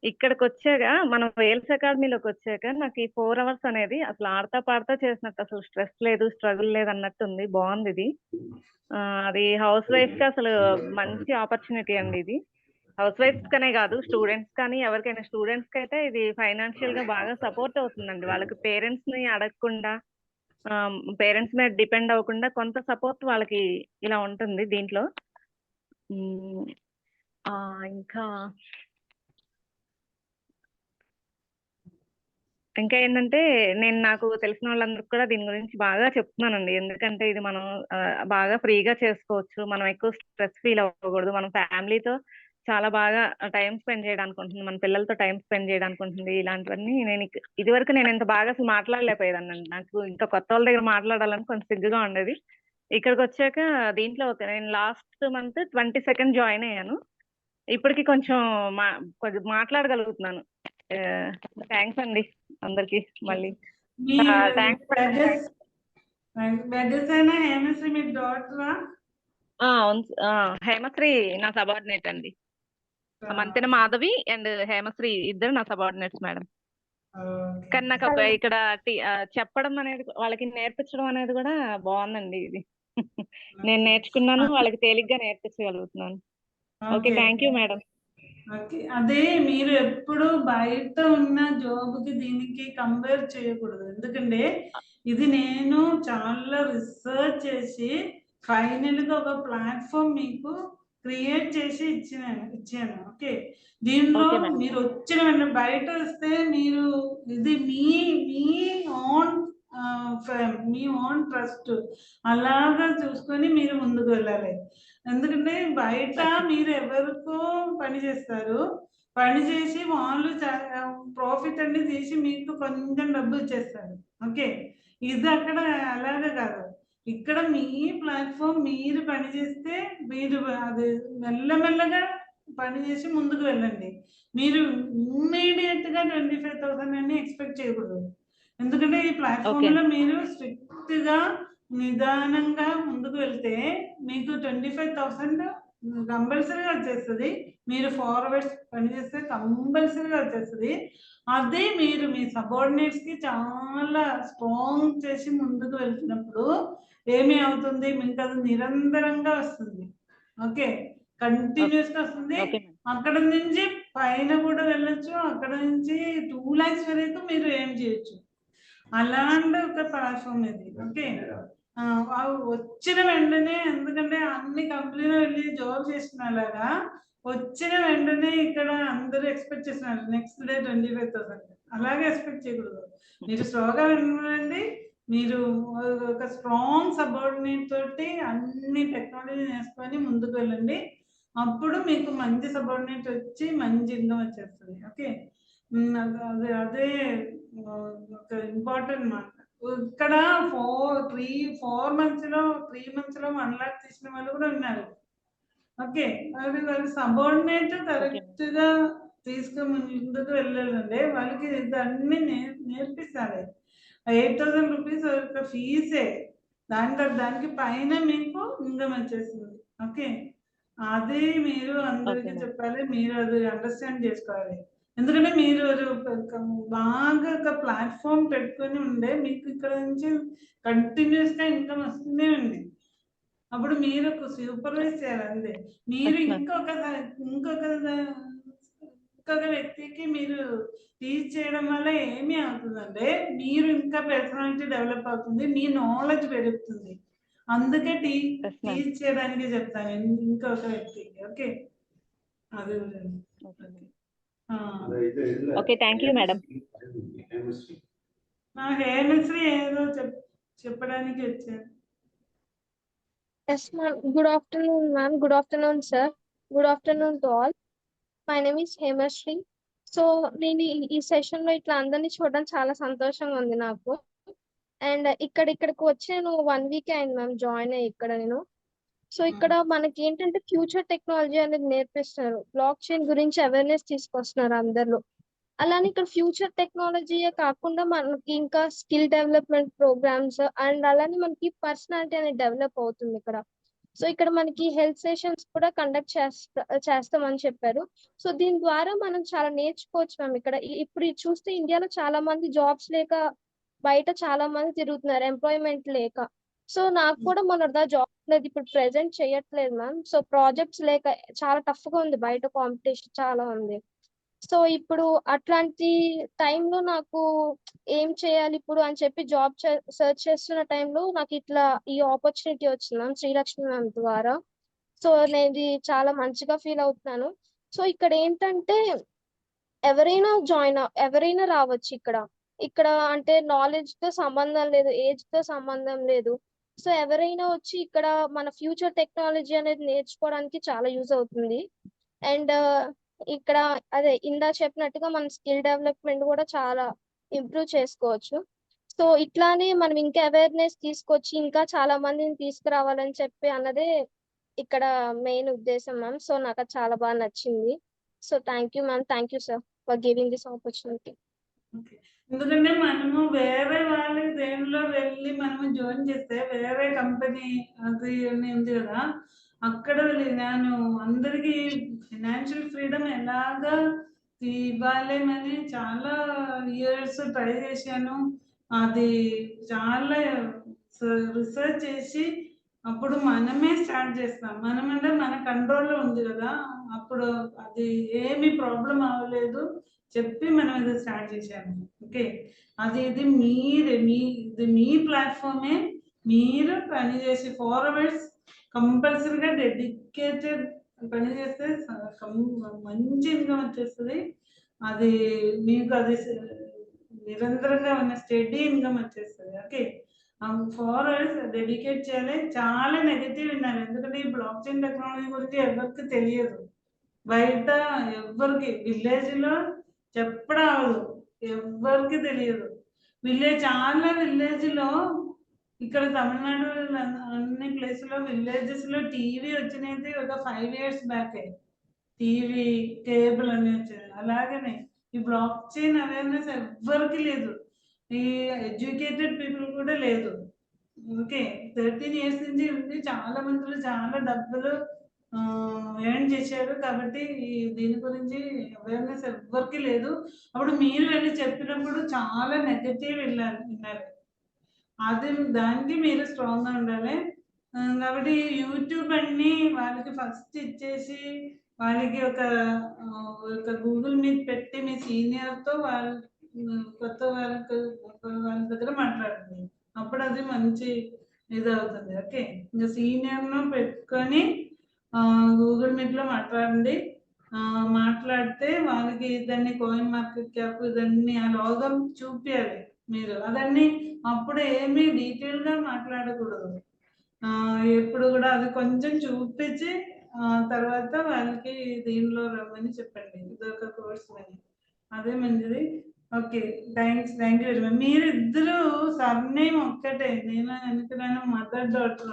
ఇక్కడికి వచ్చాక మనం వేల్స్ అకాడమీలోకి వచ్చాక నాకు ఈ 4 hours అనేది అసలు ఆడతా పాడతా చేసినట్టు, అసలు స్ట్రెస్ లేదు, స్ట్రగుల్ లేదు అన్నట్టు ఉంది, బాగుంది ఇది। అది హౌస్ వైఫ్ కి అసలు మంచి ఆపర్చునిటీ అండి ఇది, హౌస్ వైఫ్స్ కనే కాదు స్టూడెంట్స్ కానీ ఎవరికైనా, స్టూడెంట్స్ కి అయితే ఇది ఫైనాన్షియల్ గా బాగా సపోర్ట్ అవుతుందండి, వాళ్ళకి పేరెంట్స్ ని అడగకుండా పేరెంట్స్ మీద డిపెండ్ అవ్వకుండా కొంత సపోర్ట్ వాళ్ళకి ఇలా ఉంటుంది దీంట్లో। ఇంకా ఏంటంటే నేను నాకు తెలిసిన వాళ్ళందరికి కూడా దీని గురించి బాగా చెప్తున్నానండి, ఎందుకంటే ఇది మనం బాగా ఫ్రీగా చేసుకోవచ్చు, మనం ఎక్కువ స్ట్రెస్ ఫీల్ అవ్వకూడదు, మన ఫ్యామిలీతో చాలా బాగా టైం స్పెండ్ చేయడానికి ఉంటుంది, మన పిల్లలతో టైం స్పెండ్ చేయడానికి ఉంటుంది। ఇలాంటివన్నీ నేను ఇది వరకు నేను ఇంత బాగా అసలు మాట్లాడలేకపోయేదాన్ని, నాకు ఇంకా కొత్త వాళ్ళ దగ్గర మాట్లాడాలని కొంచెం సిగ్గుగా ఉండేది। ఇక్కడికి వచ్చాక దీంట్లో నేను లాస్ట్ మంత్ 22nd జాయిన్ అయ్యాను, ఇప్పటికి కొంచెం మాట్లాడగలుగుతున్నాను। థ్యాంక్స్ అండి అందరికి మళ్ళీ హేమశ్రీ నా సబార్డినేట్ అండి, మంతెన మాధవి అండ్ హేమశ్రీ ఇద్దరు నా సబార్డినేట్స్ మేడం। కానీ నాకు ఇక్కడ చెప్పడం అనేది, వాళ్ళకి నేర్పించడం అనేది కూడా బాగుందండి ఇది నేను నేర్చుకున్నాను, వాళ్ళకి తేలిగ్గా నేర్పించగలుగుతున్నాను। Okay, thank you madam. Okay, అదే మీరు ఎప్పుడు బయట ఉన్న జాబ్ కి దీనికి కంపేర్ చేయకూడదు, ఎందుకంటే ఇది నేను చాలా రీసెర్చ్ చేసి ఫైనల్ గా ఒక ప్లాట్ఫామ్ మీకు క్రియేట్ చేసి ఇచ్చాను। ఓకే, దీనిలో మీరు వచ్చిన బయట వస్తే మీరు ఇది మీ ఓన్ మీ ఓన్ ట్రస్ట్ అలాగా చూసుకొని మీరు ముందుకు వెళ్ళాలి, ఎందుకంటే బయట మీరు ఎవరికో పని చేస్తారు, పని చేసి వాళ్ళు ప్రాఫిట్ అన్ని తీసి మీకు కొంచెం డబ్బు ఇచ్చేస్తారు। ఓకే, ఇది అక్కడ అలాగే కాదు, ఇక్కడ మీ ప్లాట్ఫామ్ మీరు పని చేస్తే మీరు అది మెల్లమెల్లగా పని చేసి ముందుకు వెళ్ళండి. మీరు ఇమ్మీడియట్ గా 25,000 అని ఎక్స్పెక్ట్ చేయకూడదు. ఎందుకంటే ఈ ప్లాట్ఫామ్ లో మీరు స్ట్రిక్ట్ గా నిదానంగా ముందుకు వెళ్తే మీకు 25,000 కంపల్సరీగా వచ్చేస్తుంది. మీరు ఫార్వర్డ్స్ పనిచేస్తే కంపల్సరీగా వచ్చేస్తుంది. అదే మీరు మీ సబార్డినేట్స్ కి చాలా స్ట్రాంగ్ చేసి ముందుకు వెళ్తున్నప్పుడు ఏమి అవుతుంది, మీకు అది నిరంతరంగా వస్తుంది. ఓకే, కంటిన్యూస్ గా వస్తుంది. అక్కడ నుంచి పైన కూడా వెళ్ళొచ్చు, అక్కడ నుంచి 2 lakhs వరకు మీరు ఏం చేయొచ్చు. అలాంటి ఒక ప్లాట్ఫామ్ ఇది. ఓకే, వచ్చిన వెంటనే, ఎందుకంటే అన్ని కంపెనీలో వెళ్ళి జాబ్ చేస్తున్నలాగా వచ్చిన వెంటనే ఇక్కడ అందరూ ఎక్స్పెక్ట్ చేస్తున్నారు నెక్స్ట్ డే 25,000. అలాగే ఎక్స్పెక్ట్ చేయకూడదు. మీరు స్లోగా వెళ్ళండి. మీరు ఒక స్ట్రాంగ్ సబార్డినేట్ తోటి అన్ని టెక్నాలజీ నేర్చుకొని ముందుకు వెళ్ళండి. అప్పుడు మీకు మంచి సబార్డినేట్ వచ్చి మంచి ఇన్కమ్ వచ్చేస్తుంది. ఓకే, అదే ఒక ఇంపార్టెంట్ మాట. ఇక్కడ 4 months లో 3 months లో 1 lakh తీసిన వాళ్ళు కూడా ఉన్నారు. ఓకే, అది వాళ్ళ సబార్డినేట్ కరెక్ట్ గా తీసుకుని ముందుకు వెళ్ళాలండి. వాళ్ళకి ఇదన్నీ నేర్పిస్తారు. 8,000 రూపీస్ ఒక ఫీజే, దానికి పైన మీకు ఇన్కమ్ వచ్చేస్తుంది. ఓకే, అది మీరు అందరికీ చెప్పాలి. మీరు అది అండర్స్టాండ్ చేసుకోవాలి. ఎందుకంటే మీరు బాగా ఒక ప్లాట్ఫామ్ పెట్టుకొని ఉండే మీకు ఇక్కడ నుంచి కంటిన్యూస్ గా ఇన్కమ్ వస్తూనే ఉంది. అప్పుడు మీరు సూపర్వైజ్ చేయాలి అంతే. మీరు ఇంకొక వ్యక్తికి మీరు టీచ్ చేయడం వల్ల ఏమి అవుతుందంటే మీరు ఇంకా పర్సనాలిటీ డెవలప్ అవుతుంది, మీ నాలెడ్జ్ పెరుగుతుంది. అందుకే టీచ్ చేయడానికి చెప్తాను ఇంకొక వ్యక్తికి. ఓకే, అది okay, thank you madam. Hemasri ఏదో చెప్పడానికి వచ్చారు. Yes, ma'am. Good afternoon, ma'am. Good afternoon, sir. Good afternoon to all. My name is Hemashri. So నేను ఈ సెషన్ లో ఇట్లా అందరినీ చూడడం చాలా సంతోషంగా ఉంది నాకు. అండ్ ఇక్కడికి వచ్చి నేను 1 week అయింది మ్యామ్ జాయిన్ అయ్యి ఇక్కడ నేను. సో ఇక్కడ మనకి ఏంటంటే ఫ్యూచర్ టెక్నాలజీ అనేది నేర్పిస్తున్నారు, బ్లాక్ చైన్ గురించి అవేర్నెస్ తీసుకొస్తున్నారు అందరిలో. అలానే ఇక్కడ ఫ్యూచర్ టెక్నాలజీయే కాకుండా మనకి ఇంకా స్కిల్ డెవలప్మెంట్ ప్రోగ్రామ్స్ అండ్ అలానే మనకి పర్సనాలిటీ అనేది డెవలప్ అవుతుంది ఇక్కడ. సో ఇక్కడ మనకి హెల్త్ సెషన్స్ కూడా కండక్ట్ చేస్తామని చెప్పారు. సో దీని ద్వారా మనం చాలా నేర్చుకోవచ్చు మ్యామ్. ఇక్కడ ఇప్పుడు చూస్తే ఇండియాలో చాలా మంది జాబ్స్ లేక బయట చాలా మంది తిరుగుతున్నారు, ఎంప్లాయ్మెంట్ లేక. సో నాకు కూడా మొన్న జాబ్ అనేది ఇప్పుడు ప్రెసెంట్ చేయట్లేదు మ్యామ్. సో ప్రాజెక్ట్స్ లేక చాలా టఫ్ గా ఉంది, బయట కాంపిటీషన్ చాలా ఉంది. సో ఇప్పుడు అట్లాంటి టైంలో నాకు ఏం చేయాలి ఇప్పుడు అని చెప్పి జాబ్ సెర్చ్ చేస్తున్న టైంలో నాకు ఇట్లా ఈ ఆపర్చునిటీ వచ్చింది మ్యామ్ శ్రీలక్ష్మి మ్యామ్ ద్వారా. సో నేను ఇది చాలా మంచిగా ఫీల్ అవుతున్నాను. సో ఇక్కడ ఏంటంటే ఎవరైనా రావచ్చు ఇక్కడ అంటే నాలెడ్జ్ తో సంబంధం లేదు, ఏజ్ తో సంబంధం లేదు. సో ఎవరైనా వచ్చి ఇక్కడ మన ఫ్యూచర్ టెక్నాలజీ అనేది నేర్చుకోవడానికి చాలా యూజ్ అవుతుంది. అండ్ ఇక్కడ అదే ఇందా చెప్పినట్టుగా మన స్కిల్ డెవలప్మెంట్ కూడా చాలా ఇంప్రూవ్ చేసుకోవచ్చు. సో ఇట్లానే మనం ఇంకా అవేర్నెస్ తీసుకొచ్చి ఇంకా చాలా మందిని తీసుకురావాలని చెప్పి అన్నదే ఇక్కడ మెయిన్ ఉద్దేశం మ్యామ్. సో నాకు అది చాలా బాగా నచ్చింది. So thank you ma'am, thank you sir for giving this opportunity. ఎందుకంటే మనము వేరే వాళ్ళ దేనిలో వెళ్ళి మనము జాయిన్ చేస్తే వేరే కంపెనీ అది ఉంది కదా, అక్కడ నేను అందరికి ఫైనాన్షియల్ ఫ్రీడమ్ ఎలాగా ఇవ్వాలేమని చాలా ఇయర్స్ ట్రై చేశాను. అది చాలా రీసెర్చ్ చేసి అప్పుడు మనమే స్టార్ట్ చేస్తాం. మనమంటే మన కంట్రోల్లో ఉంది కదా, అప్పుడు అది ఏమి ప్రాబ్లం అవ్వలేదు చెప్పి మనం ఇది స్టార్ట్ చేశాము. ఓకే, ఇది మీ ప్లాట్ఫామే. మీరు పని చేసి 4 hours కంపల్సరీగా డెడికేటెడ్ పని చేస్తే మంచి ఇన్కమ్ వచ్చేస్తుంది. అది మీకు అది నిరంతరంగా ఉన్న స్టడీ ఇన్కమ్ వచ్చేస్తుంది. ఓకే, 4 hours డెడికేట్ చేయాలి. చాలా నెగటివ్ విన్నారు, ఎందుకంటే ఈ బ్లాక్ చైన్ టెక్నాలజీ గురించి ఎవరికి తెలియదు. బయట ఎవరికి విలేజ్ లో చెప్పడం అవదు, ఎవరికి తెలియదు. చాలా విలేజ్ లో ఇక్కడ తమిళనాడు అన్ని ప్లేస్ లో విలేజెస్ లో టీవీ వచ్చినది ఒక 5 years బ్యాక్. టీవీ కేబుల్ అని వచ్చేది. అలాగనే ఈ బ్లాక్ చైన్ అవేర్నెస్ ఎవ్వరికి లేదు, ఈ ఎడ్యుకేటెడ్ పీపుల్ కూడా లేదు. ఓకే, 13 years నుంచి ఉంది, చాలా మందిలో చాలా డబ్బులు ఎర్న్ చేశారు. కాబట్టి దీని గురించి అవేర్నెస్ ఎవ్వరికి లేదు. అప్పుడు మీరు వెళ్ళి చెప్పినప్పుడు చాలా నెగటివ్ విన్నారు. అది దానికి మీరు స్ట్రాంగ్గా ఉండాలి. కాబట్టి యూట్యూబ్ అన్ని వాళ్ళకి ఫస్ట్ ఇచ్చేసి వాళ్ళకి ఒక గూగుల్ మీట్ పెట్టి మీ సీనియర్తో వాళ్ళ కొత్త వాళ్ళ దగ్గర మాట్లాడండి. అప్పుడు అది మంచి ఇది అవుతుంది. ఓకే, ఇంకా సీనియర్ను పెట్టుకొని గూగుల్ మీట్లో మాట్లాడండి. మాట్లాడితే వాళ్ళకి దాన్ని కాయిన్ మార్కెట్ క్యాప్ ఇదన్నీ ఆ లోగం చూపించాలి మీరు. అదన్నీ అప్పుడు ఏమీ డీటెయిల్గా మాట్లాడకూడదు. ఎప్పుడు కూడా అది కొంచెం చూపించి తర్వాత వాళ్ళకి దీనిలో రమ్మని చెప్పండి, ఇదొక కోర్స్ అని. అదే మంచిది. Okay, thank you very much. మీరు ఇద్దరు సర్నేమ్ ఒక్కటే, నేను అనుకున్నాను మదర్ డాటర్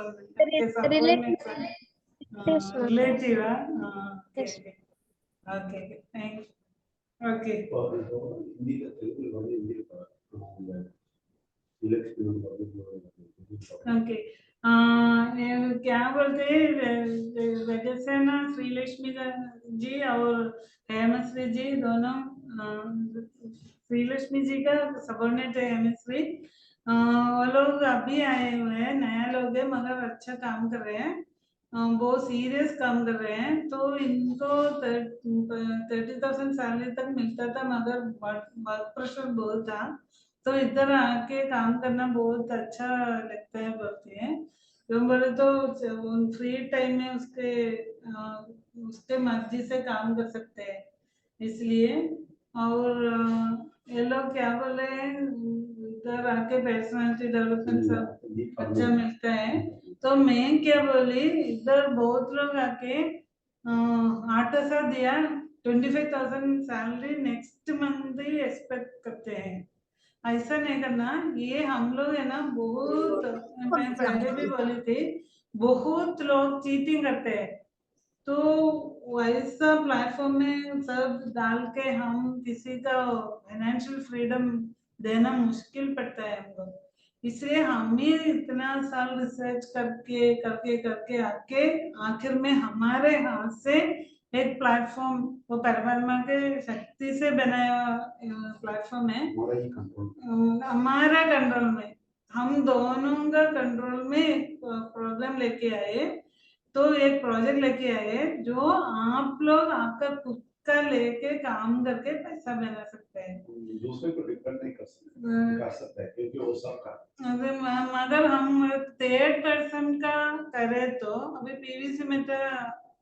రిలేటివా? Okay, thank you. Okay, okay, क्या बोलते हैं वैजसेना श्रीलक्ष्मी जी और हेमश्री जी दोनों, श्रीलक्ष्मी जी का सबॉर्डिनेट है हेमश्री। वो लोग अभी आए हुए हैं, नया लोग है मगर अच्छा काम कर रहे हैं, बहुत सीरियस काम कर रहे हैं। तो इनको 30,000 सैलरी तक मिलता था मगर वर्क प्रेशर बहुत था, तो इधर आके काम करना बहुत अच्छा लगता है बोलते हैं। तो बोले तो फ्री टाइम में उसके मर्जी से काम कर सकते हैं, इसलिए। और ये लोग क्या बोले हैं, इधर आके पर्सनालिटी डेवलपमेंट सब अच्छा मिलता है। तो मैं क्या बोली, इधर बहुत लोग आके 8,000 दिया, 25,000 सैलरी नेक्स्ट मंथ ही एक्सपेक्ट करते हैं। ऐसा नहीं करना, ये हम लोग है ना बहुत, मैं पहले भी बोली थी, बहुत लोग चीटिंग करते हैं। तो वैसा प्लेटफॉर्म में सब डाल के हम किसी का फाइनेंशियल फ्रीडम देना मुश्किल पड़ता है हमको। इसलिए हम ही इतना साल रिसर्च करके करके करके आके आखिर में हमारे हाथ से एक प्लेटफॉर्म, वो परमात्मा के शक्ति से बनाया प्लेटफॉर्म है, हमारा कंट्रोल में, हम दोनों का कंट्रोल में एक प्रॉब्लम लेके आए। तो एक प्रोजेक्ट लेके आए जो आप लोग आपका खुद का लेके काम करके पैसा बना सकते हैं, दूसरे को डिपेंड नहीं कर सकते क्योंकि वो सबका। मगर हम थर्ड पर्सन का करें तो अभी पीवीसी में तो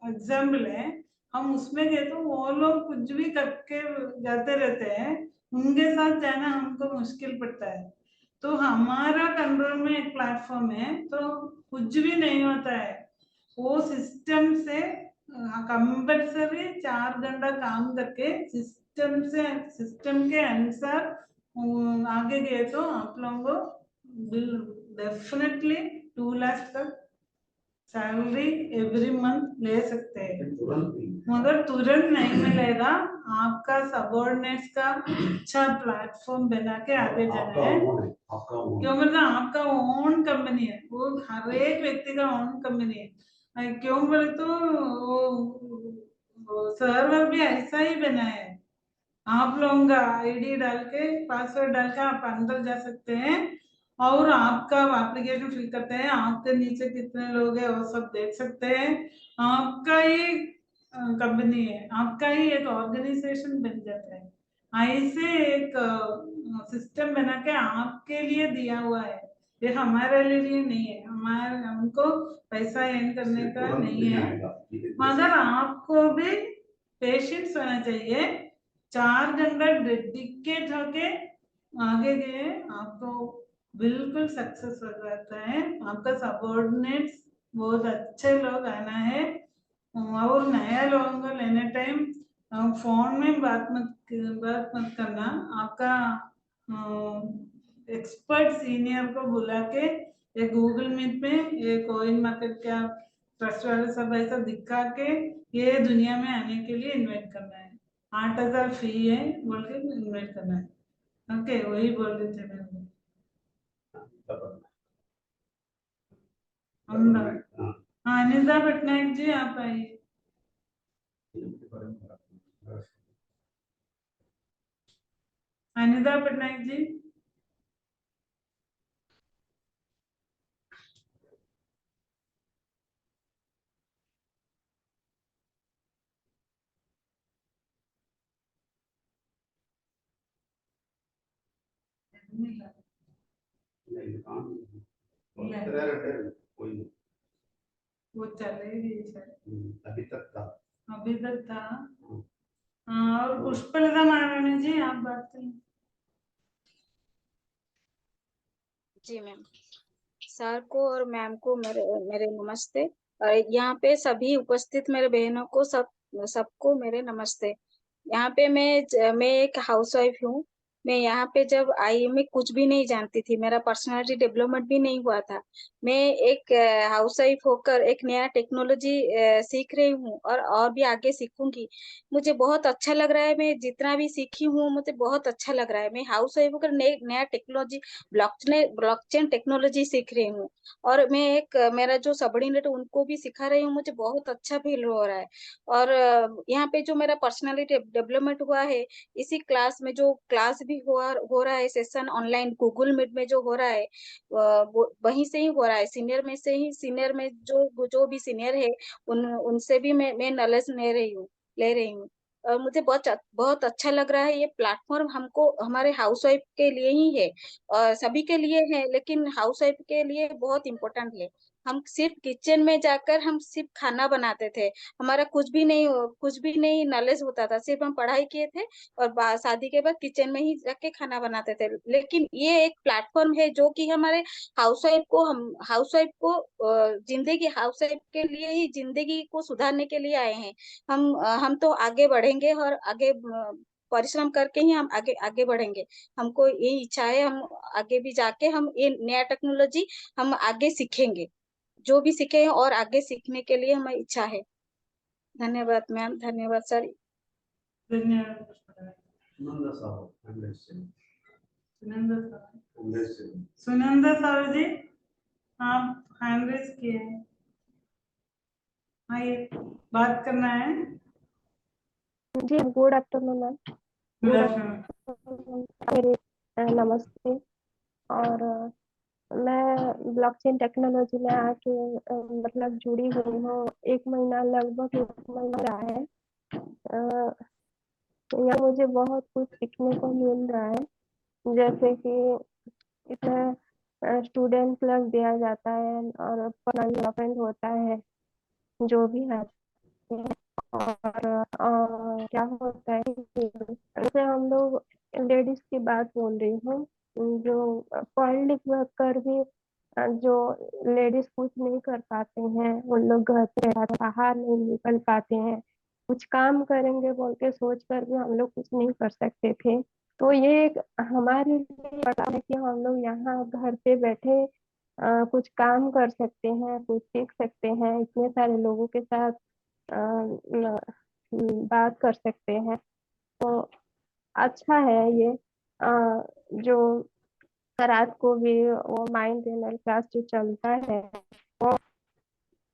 एग्जाम्पल है, हम उसमें गए तो वो लोग कुछ भी करके जाते रहते हैं, उनके साथ जाना हमको मुश्किल पड़ता है। तो हमारा कंट्रोल में एक प्लेटफॉर्म है, तो कुछ भी नहीं होता है। वो सिस्टम से कंपल्सरी 4 घंटा काम करके सिस्टम के अनुसार आगे गए तो आप लोगों को डेफिनेटली 2 लाख तक सैलरी एवरी मंथ ले सकते हैं, मगर तुरंत नहीं मिलेगा। आपका सबॉर्डिनेट्स का अच्छा प्लेटफॉर्म बना के आगे जाना है। क्यों मतलब आपका ओन कंपनी है, वो हर एक व्यक्ति का ओन कंपनी है। क्यों बोले तो वो सर्वर भी ऐसा ही बना है, आप लोगों का आईडी डाल के पासवर्ड डाल के आप अंदर जा सकते हैं और आपका एप्लीकेशन फिल करते हैं, आपके नीचे कितने लोग हैं वो सब देख सकते हैं। आपका ही कंपनी है, आपका ही एक ऑर्गेनाइजेशन बन जाता है। ऐसे एक सिस्टम बना के आपके लिए दिया हुआ है, ये हमारे लिए नहीं है, हमको पैसा अर्न करने का नहीं है, मगर आपको भी पेशेंस होना चाहिए। 4 घंटा डेडिकेट होके आगे गए, आपको बिल्कुल सक्सेस हो जाता है। आपका सबॉर्डिनेट्स बहुत अच्छे लोग आना है, और नया लोगों को लेने टाइम फोन में बात मत करना, आपका एक्सपर्ट सीनियर को बुला के एक गूगल मीट में ये कॉइन मार्केट क्या ट्रस्ट वाले सब ऐसा दिखा के ये दुनिया में आने के लिए इनवाइट करना है। 8,000 फी है बोल के इनवाइट करना है। ओके, वही बोल रहे थे मेरे को। अहमदाबाद। हाँ, अनिता पटनायक जी आप आइए। अनिता पटनायक जी। वो चले गए सर। अभी तक था। हाँ, और पुष्पलता महारानी जी आप बात करें। जी मैम, सर को और मैम को मेरे मेरे नमस्ते। और यहाँ पे सभी उपस्थित मेरे बहनों को सबको मेरे नमस्ते। यहाँ पे मैं एक हाउस वाइफ हूँ। मैं यहाँ पे जब आई मैं कुछ भी नहीं जानती थी, मेरा पर्सनालिटी डेवलपमेंट भी नहीं हुआ था। मैं एक हाउस वाइफ होकर एक नया टेक्नोलॉजी सीख रही हूँ और भी आगे सीखूंगी। मुझे बहुत अच्छा लग रहा है, मैं जितना भी सीखी हूँ मुझे बहुत अच्छा लग रहा है। मैं हाउस वाइफ होकर नया टेक्नोलॉजी ब्लॉकचेन टेक्नोलॉजी सीख रही हूँ। और मैं एक मेरा जो सबऑर्डिनेट उनको भी सिखा रही हूँ, मुझे बहुत अच्छा फील हो रहा है। और यहाँ पे जो मेरा पर्सनालिटी डेवलपमेंट हुआ है, इसी क्लास में जो क्लास भी हो रहा है, सेशन ऑनलाइन गूगल मीट में जो हो रहा है, वहीं से ही हो रहा है। सीनियर में जो भी सीनियर है उनसे भी मैं नॉलेज ले रही हूँ। मुझे बहुत अच्छा लग रहा है। ये प्लेटफॉर्म हमको हमारे हाउस वाइफ के लिए ही है, और सभी के लिए है, लेकिन हाउस वाइफ के लिए बहुत इम्पोर्टेंट है। हम सिर्फ किचन में जाकर हम सिर्फ खाना बनाते थे, हमारा कुछ भी नहीं नॉलेज होता था, सिर्फ हम पढ़ाई किए थे और शादी के बाद किचन में ही जाके खाना बनाते थे। लेकिन ये एक प्लेटफॉर्म है जो कि हमारे हाउस वाइफ को हाउस वाइफ के लिए ही जिंदगी को सुधारने के लिए आए हैं। हम तो आगे बढ़ेंगे और आगे परिश्रम करके ही हम आगे आगे बढ़ेंगे। हमको ये इच्छा है, हम आगे भी जाके हम ये नया टेक्नोलॉजी हम आगे सीखेंगे, जो भी सीखे हैं और आगे सीखने के लिए हमें इच्छा है। धन्यवाद मैम, धन्यवाद सर। धन्यवाद सुनंदा साहू जी, आप हैंड रेज किए हैं। हाँ, ये बात करना है। जी good afternoon ma'am. Good afternoon. नमस्ते। और मैं ब्लॉकचेन टेक्नोलॉजी में आके मतलब जुड़ी हुई हूँ। लगभग 1 महीना रहा है। यहाँ मुझे बहुत कुछ सीखने को मिल रहा है, जैसे कि इसमें स्टूडेंट प्लस दिया जाता है और डेवलपमेंट होता है जो भी है। और क्या होता है कि जैसे हम लोग लेडीज की बात बोल रही हूँ, जो पढ़ लिख कर भी जो लेडीज कुछ नहीं कर पाते हैं, उन लोग घर पे बाहर नहीं निकल पाते हैं, कुछ काम करेंगे बोल के सोच कर भी हम लोग कुछ नहीं कर सकते थे। तो ये एक हमारे लिए बड़ा है कि हम लोग यहाँ घर पे बैठे कुछ काम कर सकते हैं, कुछ सीख सकते हैं, इतने सारे लोगों के साथ बात कर सकते हैं। तो अच्छा है ये। जो रात को भी वो माइंड ट्रेनर क्लास जो चलता है, वो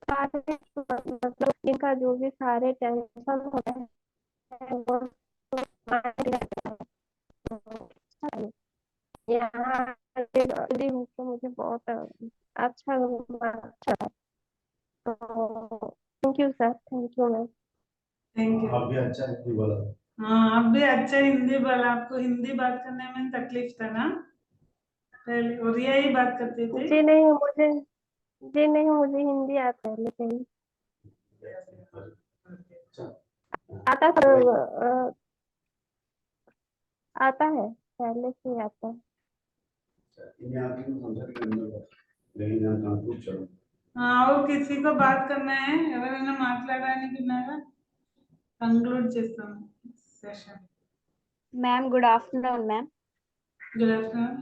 सारे मतलब इनका जो भी सारे टेंशन होते हैं वो यहाँ तो मुझे बहुत अच्छा है। तो thank you sir, thank you ma'am. Thank you. आप भी अच्छा हिंदी बोला। हाँ, आप भी अच्छा हिंदी बोला। आपको हिंदी बात करने में तकलीफ था ना पहले? उड़िया ही बात करते थे? जी नहीं मुझे हिंदी आता है, लेकिन आता आता है, पहले से ही आता है। हाँ, और किसी को बात करना है? ఎవరైనా మాట్లాడడానికి ఉన్నారా? కంక్లూడ్ చేస్తాం session. Ma'am good afternoon ma'am. Good afternoon.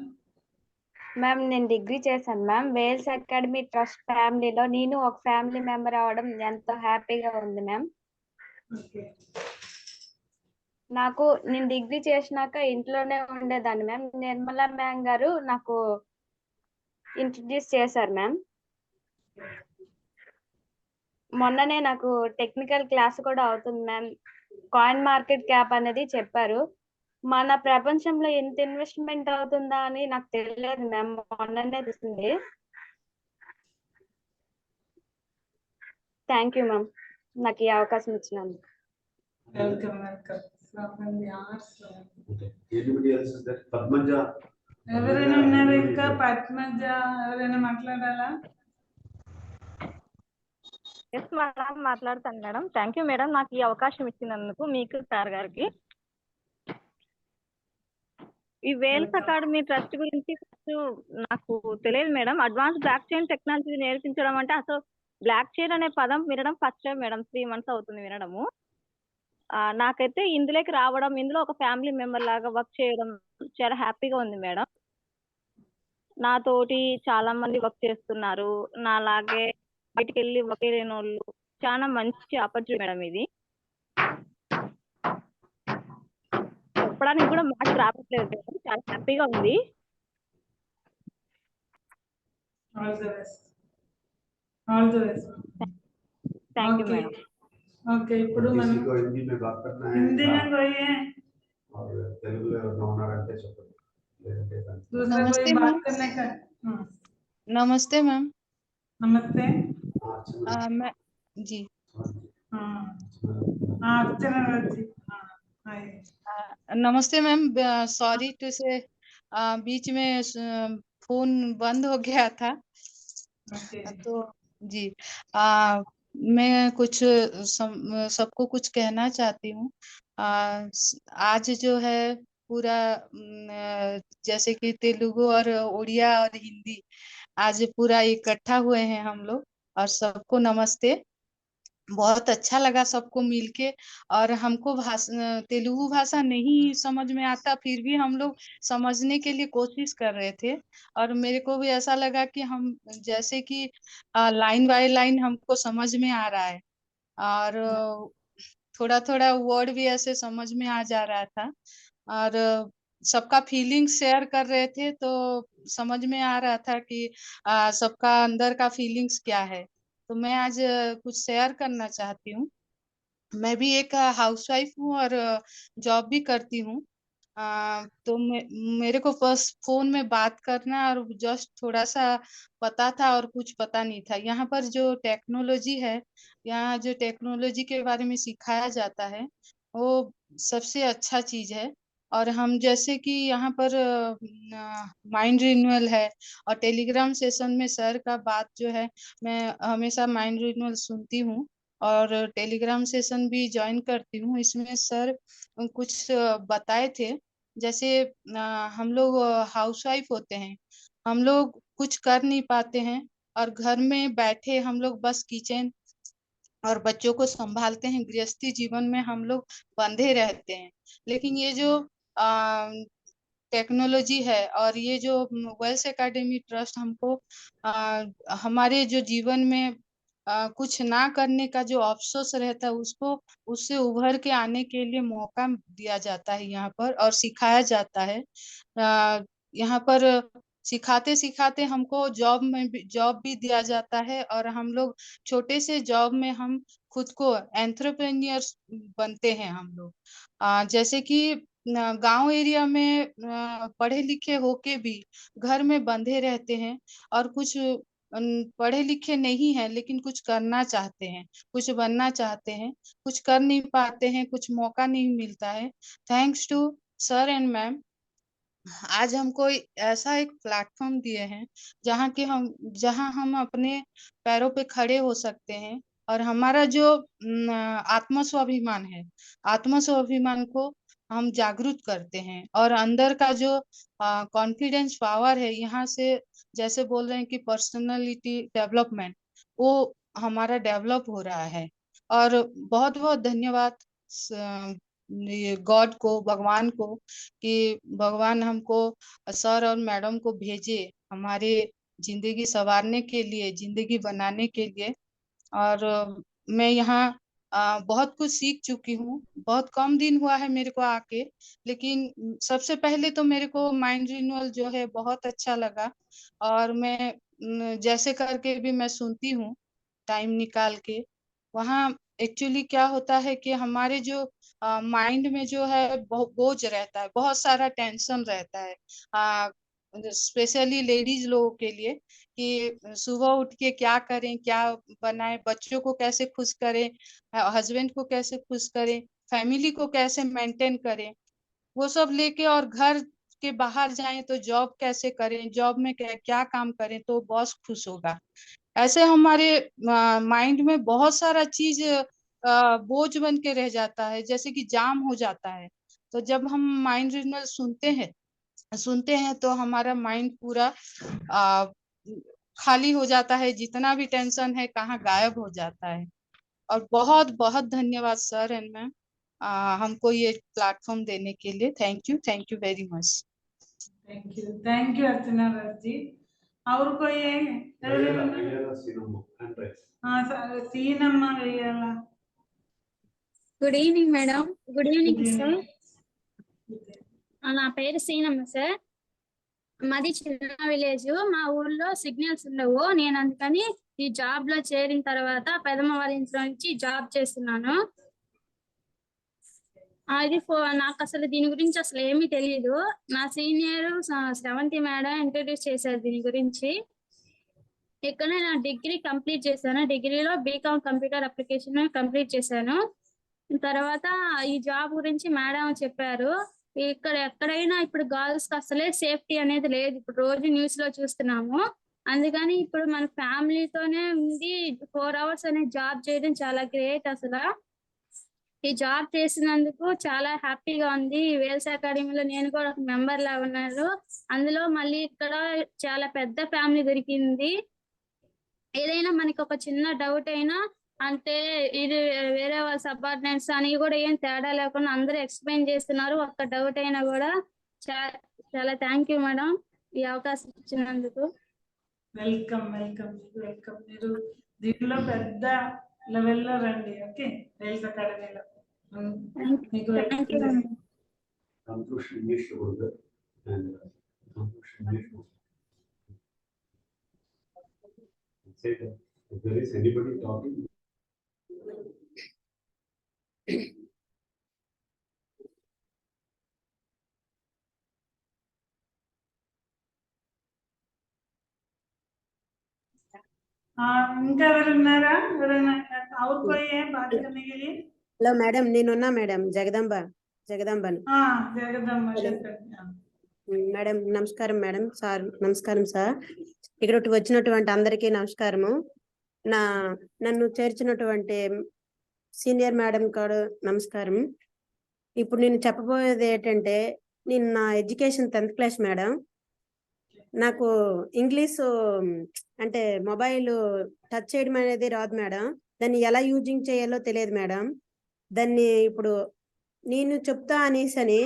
Ma'am నేను డిగ్రీ చేశాను మ్యామ్. వేల్స్ అకాడమీ ట్రస్ట్ ఫ్యామిలీలో నేను ఒక ఫ్యామిలీ మెంబర్ అవడం ఎంతో హ్యాపీగా ఉంది మ్యామ్. ఓకే. నాకు నేను డిగ్రీ చేసినాక ఇంట్లోనే ఉండేదాన్ని మ్యామ్. నిర్మలా మ్యామ్ గారు నాకు ఇంట్రడ్యూస్ చేశారు మ్యామ్. మొన్ననే నాకు టెక్నికల్ క్లాస్ కూడా అవుతుంది మ్యామ్. కాయిన్ మార్కెట్ క్యాప్ అనేది చెప్పారు. మన ప్రపంచంలో ఎంత ఇన్వెస్ట్మెంట్ అవుతుందా అని నాకు తెలియదు మ్యామ్, మొన్ననే తెలిసింది. థ్యాంక్ యూ మ్యామ్ నాకు ఈ అవకాశం ఇచ్చినందుకు. Welcome welcome. Anybody else is there? Padmaja. ఎవరైనా ఉన్నారా ఇంకా? పద్మజ ఎవరైనా మాట్లాడాలా? ఎస్ మేడం, మాట్లాడతాను మేడం. థ్యాంక్ యూ మేడం నాకు ఈ అవకాశం ఇచ్చినందుకు, మీకు సార్ గారికి. ఈ వేల్స్ అకాడమీ ట్రస్ట్ గురించి ఫస్ట్ నాకు తెలియదు madam. Advance block chain technology నేర్పించడం అంటే, అసలు బ్లాక్ చైన్ అనే పదం వినడం ఫస్ట్ టైం మేడం. 3 months అవుతుంది వినడము. నాకైతే ఇందులోకి రావడం, ఇందులో ఒక ఫ్యామిలీ మెంబర్ లాగా వర్క్ చేయడం చాలా హ్యాపీగా ఉంది మేడం. నాతోటి చాలా మంది వర్క్ చేస్తున్నారు, నాలాగే బయటికి వెళ్ళి వర్క్ చేయలేని వాళ్ళు. చాలా మంచి ఆపర్చునిటీ మేడం ఇది. చెప్పడానికి కూడా మాట రావట్లేదు మేడం, చాలా హ్యాపీగా ఉంది. All the best. All the best. Thank you okay madam. Okay. ఇప్పుడు మనం किसी को हिंदी में बात करना है हिंदी में कोई है? और तेलुगु में ఉన్నారంటే చెప్పండి. లేదంటే दूसरा नमस्ते कोई बात मैम। करने का? नमस्ते मैम। नमस्ते। मैं जी अर्चना जी। हाय। नमस्ते मैम। सॉरी टू से बीच में फोन बंद हो गया था। ओके। तो जी मैं कुछ सबको कुछ कहना चाहती हूँ। आज जो है पूरा जैसे कि तेलुगु और उड़िया और हिंदी आज पूरा इकट्ठा हुए हैं हम लोग, और सबको नमस्ते। बहुत अच्छा लगा सबको मिलके। और हमको तेलुगु भाषा नहीं समझ में आता, फिर भी हम लोग समझने के लिए कोशिश कर रहे थे। और मेरे को भी ऐसा लगा कि हम जैसे कि लाइन बाय लाइन हमको समझ में आ रहा है, और थोड़ा थोड़ा वर्ड भी ऐसे समझ में आ जा रहा था। और सबका फीलिंग शेयर कर रहे थे, तो समझ में आ रहा था कि सबका अंदर का फीलिंग्स क्या है। तो मैं आज कुछ शेयर करना चाहती हूँ। मैं भी एक हाउसवाइफ हूँ और जॉब भी करती हूँ। तो मेरे को बस फोन में बात करना और जस्ट थोड़ा सा पता था, और कुछ पता नहीं था। यहाँ पर जो टेक्नोलॉजी है, यहाँ जो टेक्नोलॉजी के बारे में सिखाया जाता है, वो सबसे अच्छा चीज है। और हम जैसे कि यहाँ पर माइंड रिन्यूअल है, और टेलीग्राम सेशन में सर का बात जो है, मैं हमेशा माइंड रिन्यूअल सुनती हूँ और टेलीग्राम सेशन भी ज्वाइन करती हूँ। इसमें सर कुछ बताए थे, जैसे हम लोग हाउसवाइफ होते हैं, हम लोग कुछ कर नहीं पाते हैं, और घर में बैठे हम लोग बस किचन और बच्चों को संभालते हैं। गृहस्थी जीवन में हम लोग बंधे रहते हैं। लेकिन ये जो टेक्नोलॉजी है और ये जो वेल्स एकेडमी ट्रस्ट हमको हमारे जो जीवन में कुछ ना करने का जो अफसोस रहता है, उसको उससे उभर के आने के लिए मौका दिया जाता है यहाँ पर, और सिखाया जाता है। यहाँ पर सिखाते सिखाते हमको जॉब भी दिया जाता है, और हम लोग छोटे से जॉब में हम खुद को एंटरप्रेन्योर्स बनते हैं हम लोग। जैसे कि गांव एरिया में पढ़े लिखे होके भी घर में बंधे रहते हैं, और कुछ पढ़े लिखे नहीं है लेकिन कुछ करना चाहते हैं, कुछ बनना चाहते हैं, कुछ कर नहीं पाते हैं, कुछ मौका नहीं मिलता है। Thanks to sir and ma'am, आज हमको ऐसा एक प्लेटफॉर्म दिए हैं जहां हम अपने पैरों पे खड़े हो सकते हैं, और हमारा जो आत्म स्वाभिमान है, आत्म स्वाभिमान को हम जागरूक करते हैं, और अंदर का जो कॉन्फिडेंस पावर है, यहाँ से जैसे बोल रहे हैं कि पर्सनालिटी डेवलपमेंट, वो हमारा डेवलप हो रहा है। और बहुत बहुत धन्यवाद ये गॉड को, भगवान को, कि भगवान हमको सर और मैडम को भेजे हमारे जिंदगी संवारने के लिए, जिंदगी बनाने के लिए। और मैं यहाँ बहुत कुछ सीख चुकी हूँ। बहुत कम दिन हुआ है मेरे को आके, लेकिन सबसे पहले तो मेरे को माइंड रिन्यूअल जो है बहुत अच्छा लगा। और मैं जैसे करके भी मैं सुनती हूँ टाइम निकाल के। वहाँ एक्चुअली क्या होता है कि हमारे जो माइंड में जो है बोझ रहता है, बहुत सारा टेंशन रहता है, स्पेशली लेडीज लोगों के लिए, कि सुबह उठ के क्या करें, क्या बनाएं, बच्चों को कैसे खुश करें, हस्बैंड को कैसे खुश करें, फैमिली को कैसे मेंटेन करें, वो सब लेके, और घर के बाहर जाएं तो जॉब कैसे करें, जॉब में क्या काम करें तो बॉस खुश होगा। ऐसे हमारे माइंड में बहुत सारा चीज बोझ बन के रह जाता है, जैसे कि जाम हो जाता है। तो जब हम माइंड रिन्यूअल सुनते हैं तो हमारा माइंड पूरा आ, खाली हो जाता है, जितना भी टेंशन है कहाँ गायब हो जाता है। और बहुत बहुत धन्यवाद सर एंड मैम हमको ये प्लेटफॉर्म देने के लिए। Thank you very much. Thank you Archana Raj ji. और कोई है? Seenamma Veyala. Good evening madam. Good evening sir. నా పేరు సీనమ్మ సార్. మాది చిన్న విలేజ్. మా ఊర్లో సిగ్నల్స్ ఉండవు. నేను అందుకని ఈ జాబ్ లో చేరిన తర్వాత పెదమ్మ వాళ్ళ ఇంట్లో నుంచి జాబ్ చేస్తున్నాను. నాకు అసలు దీని గురించి అసలు ఏమీ తెలియదు. నా సీనియర్ 7th మేడం ఇంట్రడ్యూస్ చేశారు దీని గురించి. ఇక్కడ నేను డిగ్రీ కంప్లీట్ చేశాను. డిగ్రీలో బీకామ్ కంప్యూటర్ అప్లికేషన్ కంప్లీట్ చేశాను. తర్వాత ఈ జాబ్ గురించి మేడం చెప్పారు. ఇక్కడ ఎక్కడైనా ఇప్పుడు గర్ల్స్ కి అసలే సేఫ్టీ అనేది లేదు. ఇప్పుడు రోజు న్యూస్ లో చూస్తున్నాము. అందుకని ఇప్పుడు మన ఫ్యామిలీతోనే ఉండి 4 hours అనే జాబ్ చేయడం చాలా గ్రేట్. అసలు ఈ జాబ్ చేసినందుకు చాలా హ్యాపీగా ఉంది. వేల్స్ అకాడమీలో నేను కూడా ఒక మెంబర్ లా ఉన్నాను. అందులో మళ్ళీ ఇక్కడ చాలా పెద్ద ఫ్యామిలీ దొరికింది. ఏదైనా మనకి ఒక చిన్న డౌట్ అయినా అంటే ఇది వేరే వాళ్ళ సబార్డినేట్స్ అని కూడా ఏం తేడా లేకుండా అందరూ ఎక్స్ప్లెయిన్ చేస్తున్నారు. ఒక్క డౌట్ అయినా కూడా. చాలా థ్యాంక్ యూ మేడం ఈ అవకాశం ఇచ్చినందుకు. వెల్కమ్. మీరు దీంట్లో పెద్ద లెవెల్లో రండి. ఓకే, వేల్స్ అకాడమీలో మీకు If there is anybody talking, ఇంకా ఎవరున్నారా? ఎవరైనా और कोई है बात करने के लिए? హలో మేడం, నేనున్నా మేడం. జగదంబని. జగదమ్మ మేడం నమస్కారం. మేడం సార్ నమస్కారం. సార్ ఇక్కడ వచ్చినటువంటి అందరికీ నమస్కారము. నన్ను చేర్చినటువంటి సీనియర్ మేడం కూడా నమస్కారం. ఇప్పుడు నేను చెప్పబోయేది ఏంటంటే, నేను నా ఎడ్యుకేషన్ 10th క్లాస్ మేడం. నాకు ఇంగ్లీషు అంటే మొబైల్ టచ్ చేయడం అనేది రాదు మేడం. దాన్ని ఎలా యూజింగ్ చేయాలో తెలియదు మేడం. దాన్ని ఇప్పుడు నేను చెప్తా అనేసి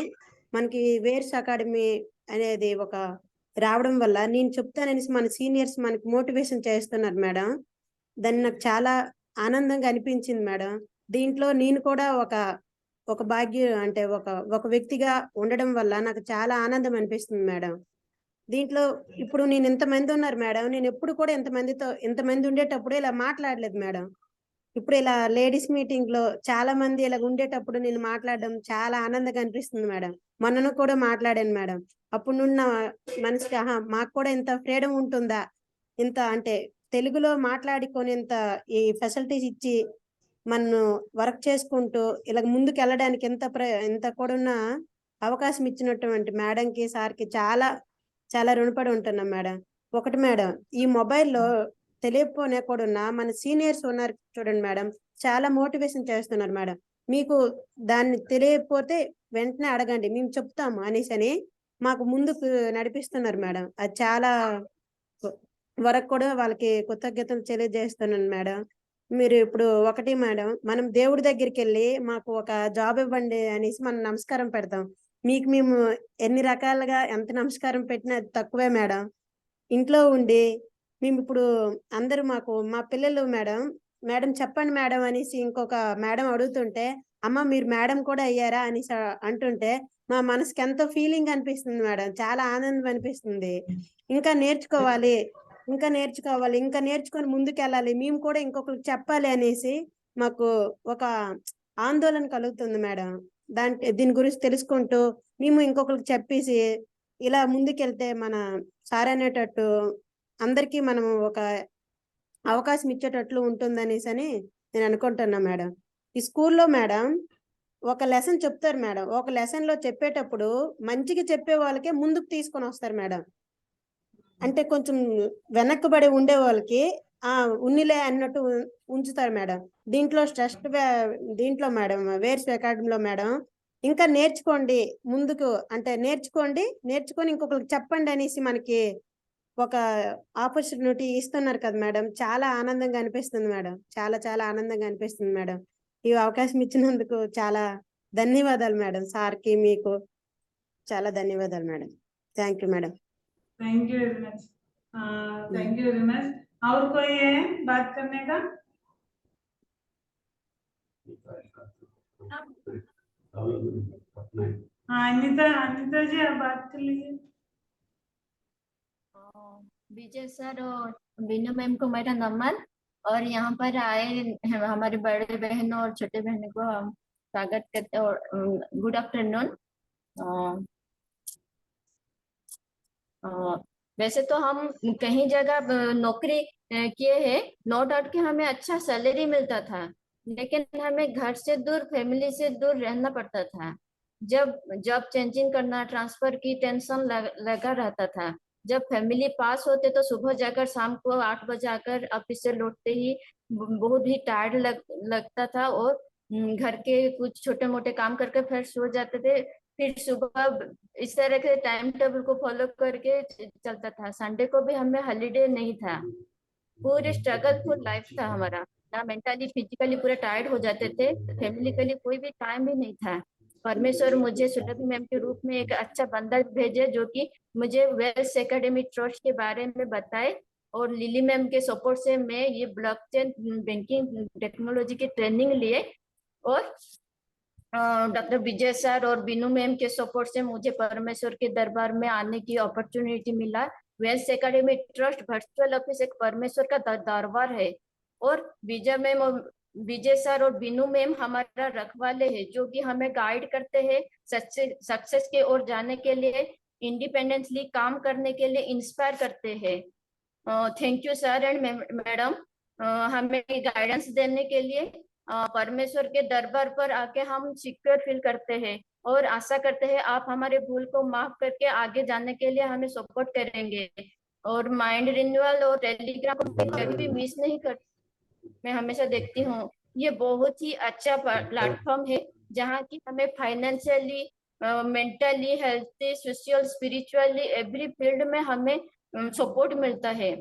మనకి వేర్స్ అకాడమీ అనేది ఒక రావడం వల్ల నేను చెప్తాననేసి మన సీనియర్స్ మనకి మోటివేషన్ చేస్తున్నారు మేడం. దాన్ని నాకు చాలా ఆనందంగా అనిపించింది మేడం. దీంట్లో నేను కూడా ఒక భాగ్యం అంటే ఒక వ్యక్తిగా ఉండడం వల్ల నాకు చాలా ఆనందం అనిపిస్తుంది మేడం. దీంట్లో ఇప్పుడు నేను ఇంతమంది ఉన్నారు మేడం. నేను ఎప్పుడు కూడా ఇంతమంది ఉండేటప్పుడు ఇలా మాట్లాడలేదు మేడం. ఇప్పుడు ఇలా లేడీస్ మీటింగ్ లో చాలా మంది ఇలా ఉండేటప్పుడు నేను మాట్లాడడం చాలా ఆనందంగా అనిపిస్తుంది మేడం. మొన్నను కూడా మాట్లాడాను మేడం. అప్పుడు నున్న మనసుకి మాకు కూడా ఇంత ఫ్రీడమ్ ఉంటుందా, ఇంత అంటే తెలుగులో మాట్లాడుకొని ఇంత ఈ ఫెసిలిటీస్ ఇచ్చి మనం వర్క్ చేసుకుంటూ ఇలా ముందుకు వెళ్ళడానికి ఇంత కూడా ఉన్న అవకాశం ఇచ్చినటువంటి మేడంకి సార్కి చాలా చాలా రుణపడి ఉంటున్నాం మేడం. ఒకటి మేడం, ఈ మొబైల్లో తెలియకపోయినా కూడా మన సీనియర్స్ ఉన్నారు చూడండి మేడం, చాలా మోటివేషన్ చేస్తున్నారు మేడం. మీకు దాన్ని తెలియకపోతే వెంటనే అడగండి, మేము చెప్తాము అనేసి మాకు ముందుకు నడిపిస్తున్నారు మేడం. అది చాలా వరకు కూడా వాళ్ళకి కృతజ్ఞతలు తెలియజేస్తున్నాను మేడం. మీరు ఇప్పుడు ఒకటి మేడం, మనం దేవుడి దగ్గరికి వెళ్ళి మాకు ఒక జాబ్ ఇవ్వండి అనేసి మనం నమస్కారం పెడతాం. మీకు మేము ఎన్ని రకాలుగా ఎంత నమస్కారం పెట్టినా అది తక్కువే మేడం. ఇంట్లో ఉండి మేము ఇప్పుడు అందరూ మా పిల్లలు మేడం మేడం చెప్పండి మేడం అనేసి ఇంకొక మేడం అడుగుతుంటే, అమ్మ మీరు మేడం కూడా అయ్యారా అనేసి అంటుంటే మా మనసుకి ఎంతో ఫీలింగ్ అనిపిస్తుంది మేడం. చాలా ఆనందం అనిపిస్తుంది. ఇంకా నేర్చుకోవాలి, ఇంకా నేర్చుకోవాలి, ఇంకా నేర్చుకొని ముందుకెళ్ళాలి, మేము కూడా ఇంకొకరికి చెప్పాలి అనేసి మాకు ఒక ఆందోళన కలుగుతుంది మేడం. దీని గురించి తెలుసుకుంటూ మేము ఇంకొకరికి చెప్పేసి ఇలా ముందుకెళ్తే మన సార్ అనేటట్టు అందరికీ మనం ఒక అవకాశం ఇచ్చేటట్లు ఉంటుందనేసి అని నేను అనుకుంటున్నా మేడం. ఈ స్కూల్లో మేడం ఒక లెసన్ చెప్తారు మేడం. ఒక లెసన్ లో చెప్పేటప్పుడు మంచిగా చెప్పే వాళ్ళకే ముందుకు తీసుకొని వస్తారు మేడం. అంటే కొంచెం వెనక్కబడి ఉండే వాళ్ళకి ఉన్నిలే అన్నట్టు ఉంచుతారు మేడం. దీంట్లో మేడం వేర్స్ అకాడమీలో మేడం ఇంకా నేర్చుకోండి, ముందుకు అంటే నేర్చుకొని ఇంకొకరికి చెప్పండి అనేసి మనకి ఒక ఆపర్చునిటీ ఇస్తున్నారు కదా మేడం. చాలా ఆనందంగా అనిపిస్తుంది మేడం. చాలా చాలా ఆనందంగా అనిపిస్తుంది మేడం. ఈ అవకాశం ఇచ్చినందుకు చాలా ధన్యవాదాలు మేడం. సార్కి మీకు చాలా ధన్యవాదాలు madam. Thank you madam. Thank you very much. Thank you very much. और कोई है बात करने का? हाँ अनिता जी आप बात कर लीजिए। विजय सर और बीनू मैम को मेरा नमन, और यहाँ पर आए हमारे बड़े बहन और छोटे बहन को हम स्वागत करते और गुड आफ्टरनून। वैसे तो हम कहीं जगह नौकरी किए हैं, नो डाउट कि हमें अच्छा सैलरी मिलता था, लेकिन हमें घर से दूर, फैमिली से दूर रहना पड़ता था। जब जॉब चेंजिंग करना, ट्रांसफर की टेंशन लगा रहता था। जब फैमिली पास होते तो सुबह जाकर शाम को 8 बजे आकर ऑफिस से लौटते ही बहुत ही टायर्ड लगता था, और घर के कुछ छोटे मोटे काम करके फिर सो जाते थे। फिर सुबह इस तरह के टाइम टेबल को फॉलो करके चलता था। संडे को भी हमें हॉलीडे नहीं था। पूरी स्ट्रगल फुल लाइफ था हमारा, ना मेंटली फिजिकली पूरे टायर्ड हो जाते थे। फैमिली के लिए कोई भी टाइम भी नहीं था। परमेश्वर मुझे सुरभि मैम के रूप में एक अच्छा बंदा भेजे जो कि मुझे वेल्स एकेडमी ट्रस्ट के बारे में बताए, और लिली मैम के सपोर्ट से मैं ये ब्लॉकचेन बैंकिंग टेक्नोलॉजी की ट्रेनिंग लिए, और डॉक्टर विजय सर और बीनू मैम के सपोर्ट से मुझे परमेश्वर के दरबार में आने की अपॉर्चुनिटी मिला। Wales academy trust virtual office एक परमेश्वर का दरबार है, और विजय सर और बीनू मैम हमारा रखवाले है जो कि हमें गाइड करते हैं सक्सेस की ओर जाने के लिए, इंडिपेंडेंटली काम करने के लिए इंस्पायर करते हैं। Thank you sir and madam हमें गाइडेंस देने के लिए। परमेश्वर के दरबार पर आके हम सिक्योर फील करते हैं, और आशा करते हैं आप हमारे भूल को माफ करके आगे जाने के लिए हमें सपोर्ट करेंगे। और माइंड रिन्यूअल और टेलीग्राम को मैं कभी भी मिस नहीं करती, मैं हमेशा देखती हूँ। ये बहुत ही अच्छा प्लेटफॉर्म है जहाँ की हमें financially, mentally, healthy, social, spiritually every field में हमें सपोर्ट मिलता है।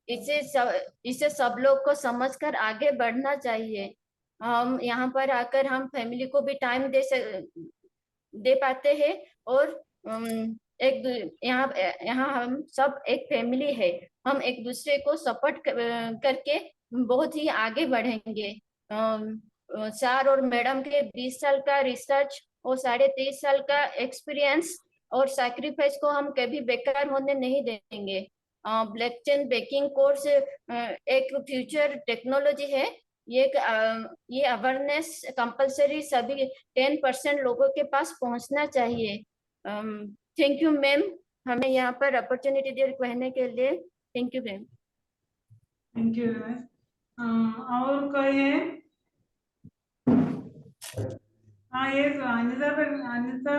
इसे सब लोग को समझकर आगे बढ़ना चाहिए। हम यहाँ पर आकर हम फैमिली को भी टाइम दे पाते हैं, और यहाँ हम सब एक फैमिली है। हम एक दूसरे को सपोर्ट करके बहुत ही आगे बढ़ेंगे। सर और मैडम के 20 साल का रिसर्च और 23.5 साल का एक्सपीरियंस और सैक्रिफाइस को हम कभी बेकार होने नहीं देंगे। ब्लॉकचेन बैंकिंग कोर्स एक फ्यूचर टेक्नोलॉजी है। ये अवेयरनेस कंपलसरी सभी 10% लोगों के पास पहुंचना चाहिए। थैंक यू मैम, हमें यहाँ पर अपॉर्चुनिटी दी कहने के लिए। Thank you ma'am. Thank you very much. और कोई है? हाँ ये अनिता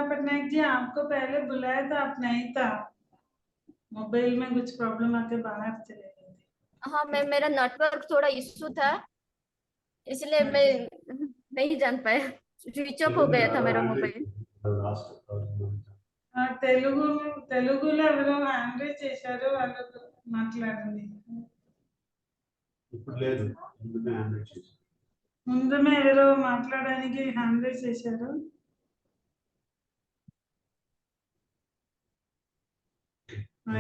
पटनायक जी, आपको पहले बुलाया था, आप नहीं था, मोबाइल में कुछ प्रॉब्लम आके बाहर चले गए थे। हाँ मैम, मेरा नेटवर्क थोड़ा इशू था, इसलिए मैं नहीं जान पाया, स्विच ऑफ हो गया था मेरा मोबाइल। తెలుగులో ఎవరో హ్యాండ్ రైజ్ చేశారు, వాళ్ళతో మాట్లాడండి. ఇప్పుడు లేదు, ముందుమే ఎవరో మాట్లాడడానికి హ్యాండ్ రైజ్ చేశారు.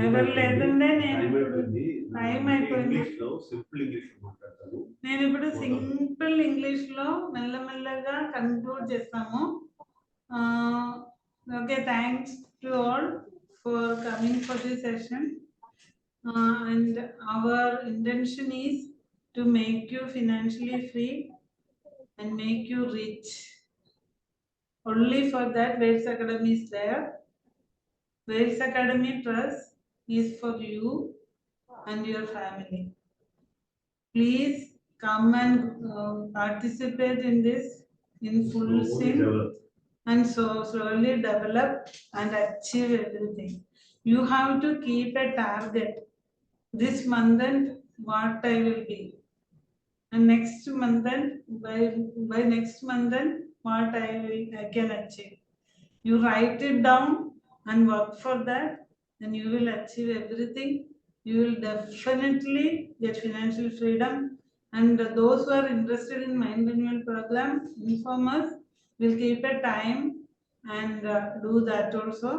ఎవరు లేదంటే నేను టైం ఇప్పుడు అయిపోయింది. టైం అయిపోయింది. ఇంగ్లీష్ లో సింపుల్ ఇంగ్లీష్ మాట్లాడతాను. నేను ఇప్పుడు సింపుల్ ఇంగ్లీష్ లో మెల్లమెల్లగా కన్క్లూడ్ చేస్తాము. Okay, thanks to all for coming for this session. And our intention is to make you financially free and make you rich. Only for that Waves Academy is there. Waves Academy Trust is for you and your family. Please come and participate in this in full swing and so slowly develop and achieve everything. You have to keep a target. This month and what I will be, and next month and by next month and what I can achieve. You write it down and work for that, and you will achieve everything. You will definitely get financial freedom. And those who are interested in mind renewal program, inform us. We'll keep a time and do that also.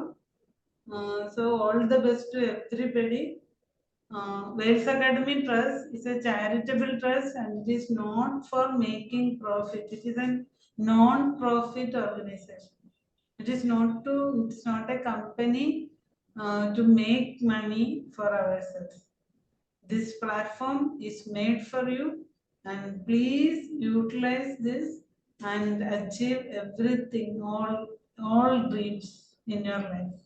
So all the best to everybody. Waves Academy Trust is a charitable trust and it is not for making profit. It is a non-profit organization. It's not a company to make money for ourselves. This platform is made for you, and please utilize this and achieve everything, all dreams in your life.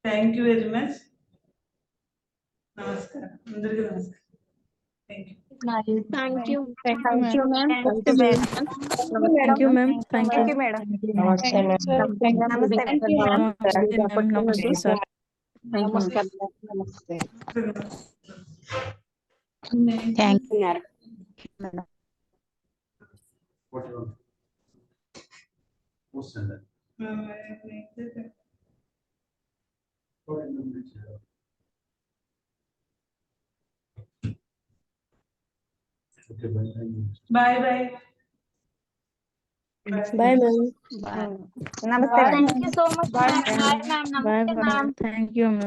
Thank you very much. Namaskar. Andariki namaskar. Thank you. Thank you. Thank you, ma'am. Thank you, ma'am. Thank you. madam. Namaste, ma'am. Namaste, Namaste, ma'am. Namaste, sir. Namaskar. Namaste. Thank you. Whatever. Most of that. Okay, Bye bye. Bye, ma'am. Namaste. Thank you so much, ma'am. Bye, ma'am. Bye, Namaste, ma'am. ma'am. Thank you, ma'am.